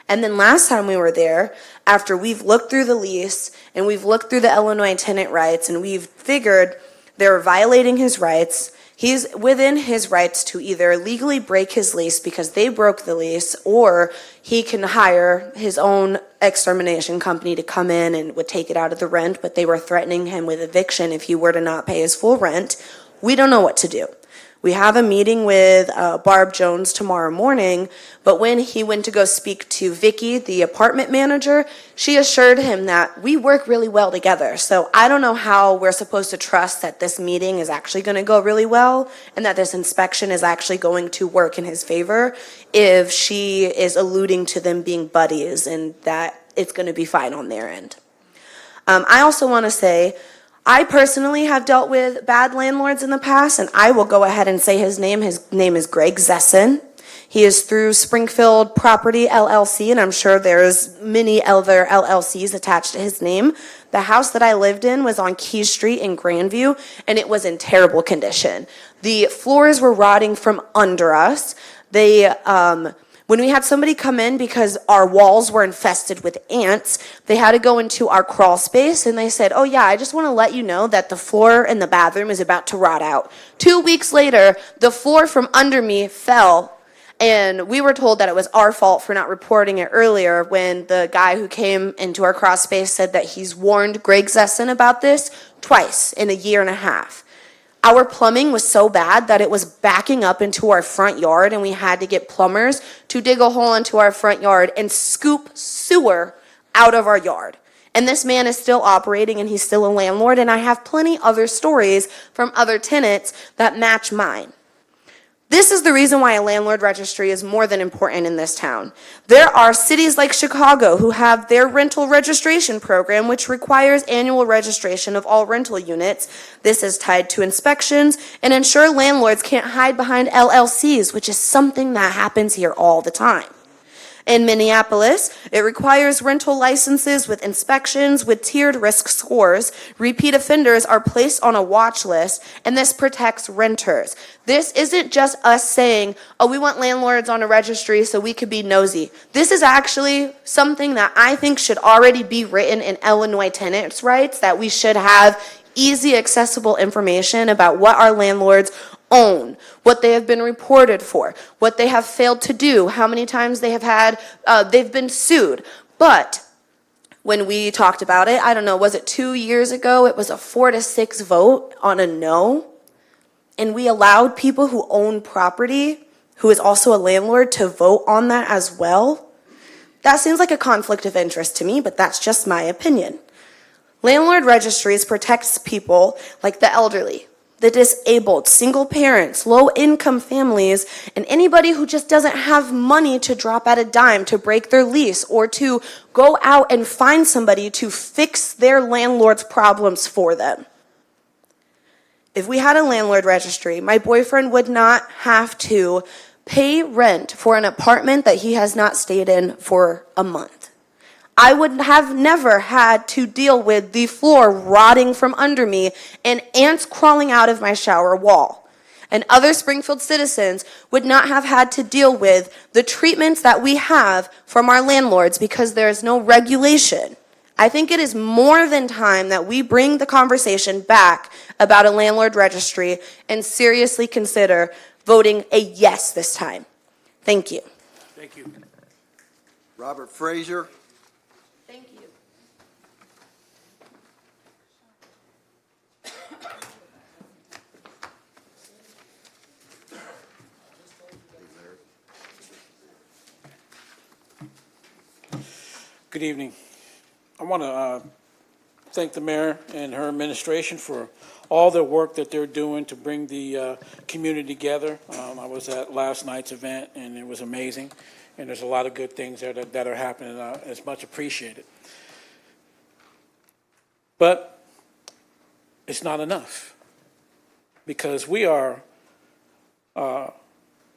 S16: And then last time we were there, after we've looked through the lease and we've looked through the Illinois tenant rights and we've figured they're violating his rights, he's within his rights to either legally break his lease because they broke the lease, or he can hire his own extermination company to come in and would take it out of the rent, but they were threatening him with eviction if he were to not pay his full rent. We don't know what to do. We have a meeting with Barb Jones tomorrow morning, but when he went to go speak to Vicky, the apartment manager, she assured him that we work really well together. So I don't know how we're supposed to trust that this meeting is actually going to go really well and that this inspection is actually going to work in his favor if she is alluding to them being buddies and that it's going to be fine on their end. I also want to say, I personally have dealt with bad landlords in the past, and I will go ahead and say his name. His name is Greg Zessin. He is through Springfield Property LLC, and I'm sure there's many other LLCs attached to his name. The house that I lived in was on Key Street in Grandview, and it was in terrible condition. The floors were rotting from under us. When we had somebody come in because our walls were infested with ants, they had to go into our crawl space and they said, oh yeah, I just want to let you know that the floor in the bathroom is about to rot out. 2 weeks later, the floor from under me fell, and we were told that it was our fault for not reporting it earlier when the guy who came into our crawl space said that he's warned Greg Zessin about this twice in a year and a half. Our plumbing was so bad that it was backing up into our front yard, and we had to get plumbers to dig a hole into our front yard and scoop sewer out of our yard. And this man is still operating, and he's still a landlord, and I have plenty other stories from other tenants that match mine. This is the reason why a landlord registry is more than important in this town. There are cities like Chicago who have their rental registration program, which requires annual registration of all rental units. This is tied to inspections and ensure landlords can't hide behind LLCs, which is something that happens here all the time. In Minneapolis, it requires rental licenses with inspections with tiered risk scores. Repeat offenders are placed on a watch list, and this protects renters. This isn't just us saying, oh, we want landlords on a registry so we could be nosy. This is actually something that I think should already be written in Illinois tenants' rights, that we should have easy, accessible information about what our landlords own, what they have been reported for, what they have failed to do, how many times they have had, they've been sued. But when we talked about it, I don't know, was it 2 years ago? It was a 4-6 vote on a no. And we allowed people who own property, who is also a landlord, to vote on that as well. That seems like a conflict of interest to me, but that's just my opinion. Landlord registries protects people like the elderly, the disabled, single parents, low-income families, and anybody who just doesn't have money to drop at a dime to break their lease or to go out and find somebody to fix their landlord's problems for them. If we had a landlord registry, my boyfriend would not have to pay rent for an apartment that he has not stayed in for a month. I would have never had to deal with the floor rotting from under me and ants crawling out of my shower wall. And other Springfield citizens would not have had to deal with the treatments that we have from our landlords because there is no regulation. I think it is more than time that we bring the conversation back about a landlord registry and seriously consider voting a yes this time. Thank you.
S1: Thank you.
S3: Robert Frazier.
S16: Thank you.
S5: Good evening. I want to thank the mayor and her administration for all the work that they're doing to bring the community together. I was at last night's event, and it was amazing, and there's a lot of good things there that are happening. It's much appreciated. But it's not enough, because we're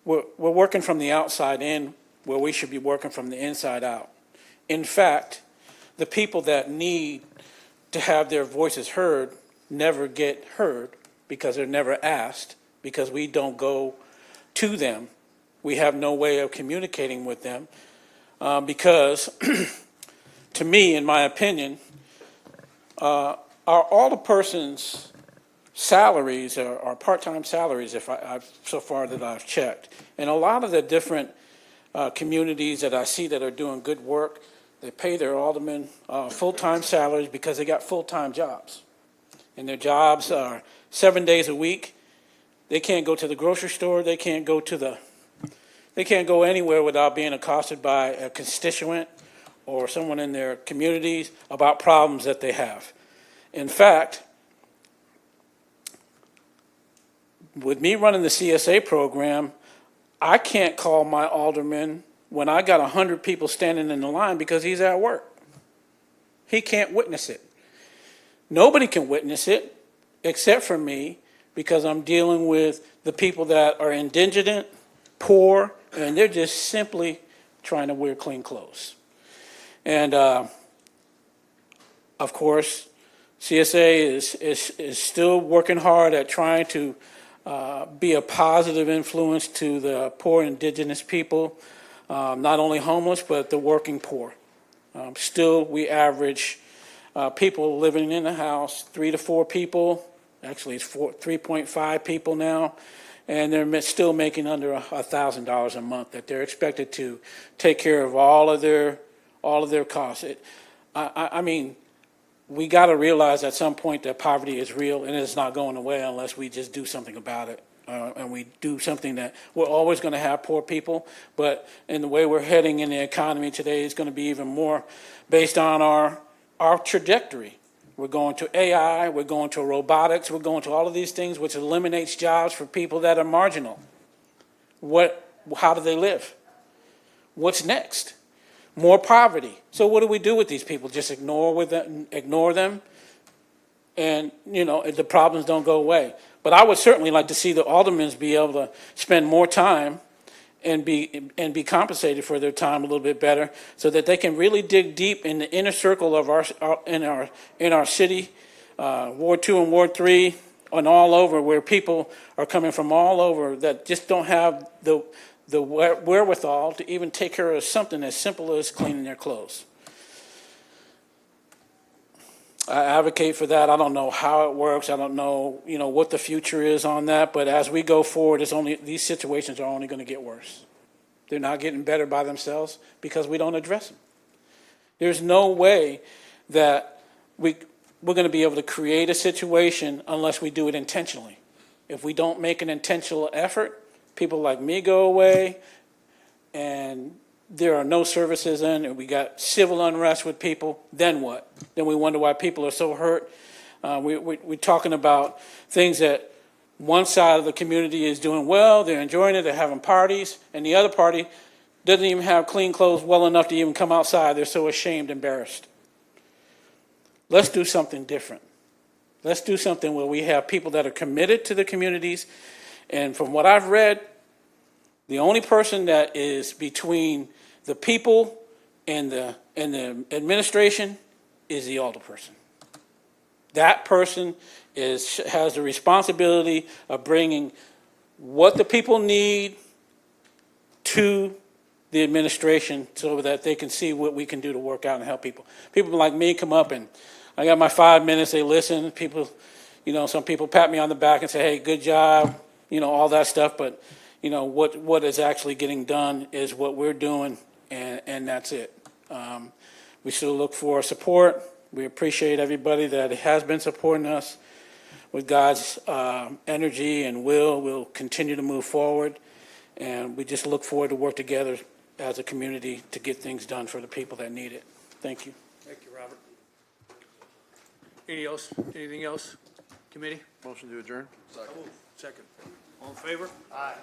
S5: working from the outside in where we should be working from the inside out. In fact, the people that need to have their voices heard never get heard because they're never asked, because we don't go to them. We have no way of communicating with them because, to me, in my opinion, are all the person's salaries are part-time salaries, so far that I've checked. And a lot of the different communities that I see that are doing good work, they pay their aldermen full-time salaries because they got full-time jobs. And their jobs are 7 days a week. They can't go to the grocery store. They can't go anywhere without being accosted by a constituent or someone in their communities about problems that they have. In fact, with me running the CSA program, I can't call my alderman when I got 100 people standing in the line because he's at work. He can't witness it. Nobody can witness it except for me, because I'm dealing with the people that are indigent, poor, and they're just simply trying to wear clean clothes. And of course, CSA is still working hard at trying to be a positive influence to the poor indigenous people, not only homeless, but the working poor. Still, we average people living in the house, 3 to 4 people. Actually, it's 3.5 people now, and they're still making under $1,000 a month that they're expected to take care of all of their costs. I mean, we got to realize at some point that poverty is real, and it's not going away unless we just do something about it. And we do something that we're always going to have poor people, but in the way we're heading in the economy today is going to be even more based on our trajectory. We're going to AI, we're going to robotics, we're going to all of these things which eliminates jobs for people that are marginal. How do they live? What's next? More poverty. So what do we do with these people? Just ignore them? And, the problems don't go away. But I would certainly like to see the aldermen be able to spend more time and be compensated for their time a little bit better, so that they can really dig deep in the inner circle of our city, Ward 2 and Ward 3, and all over, where people are coming from all over that just don't have the wherewithal to even take care of something as simple as cleaning their clothes. I advocate for that. I don't know how it works. I don't know, what the future is on that. But as we go forward, these situations are only going to get worse. They're not getting better by themselves because we don't address them. There's no way that we're going to be able to create a situation unless we do it intentionally. If we don't make an intentional effort, people like me go away, and there are no services in, and we got civil unrest with people, then what? Then we wonder why people are so hurt. We're talking about things that one side of the community is doing well, they're enjoying it, they're having parties, and the other party doesn't even have clean clothes well enough to even come outside. They're so ashamed, embarrassed. Let's do something different. Let's do something where we have people that are committed to the communities, and from what I've read, the only person that is between the people and the administration is the alderperson. That person has the responsibility of bringing what the people need to the administration so that they can see what we can do to work out and help people. People like me come up and I got my 5 minutes, they listen. People, some people pat me on the back and say, hey, good job, all that stuff. But, what is actually getting done is what we're doing, and that's it. We still look for support. We appreciate everybody that has been supporting us. With God's energy and will, we'll continue to move forward. And we just look forward to work together as a community to get things done for the people that need it. Thank you.
S1: Thank you, Robert. Anything else? Committee?
S7: Motion to adjourn?
S1: Second. All in favor? Aye.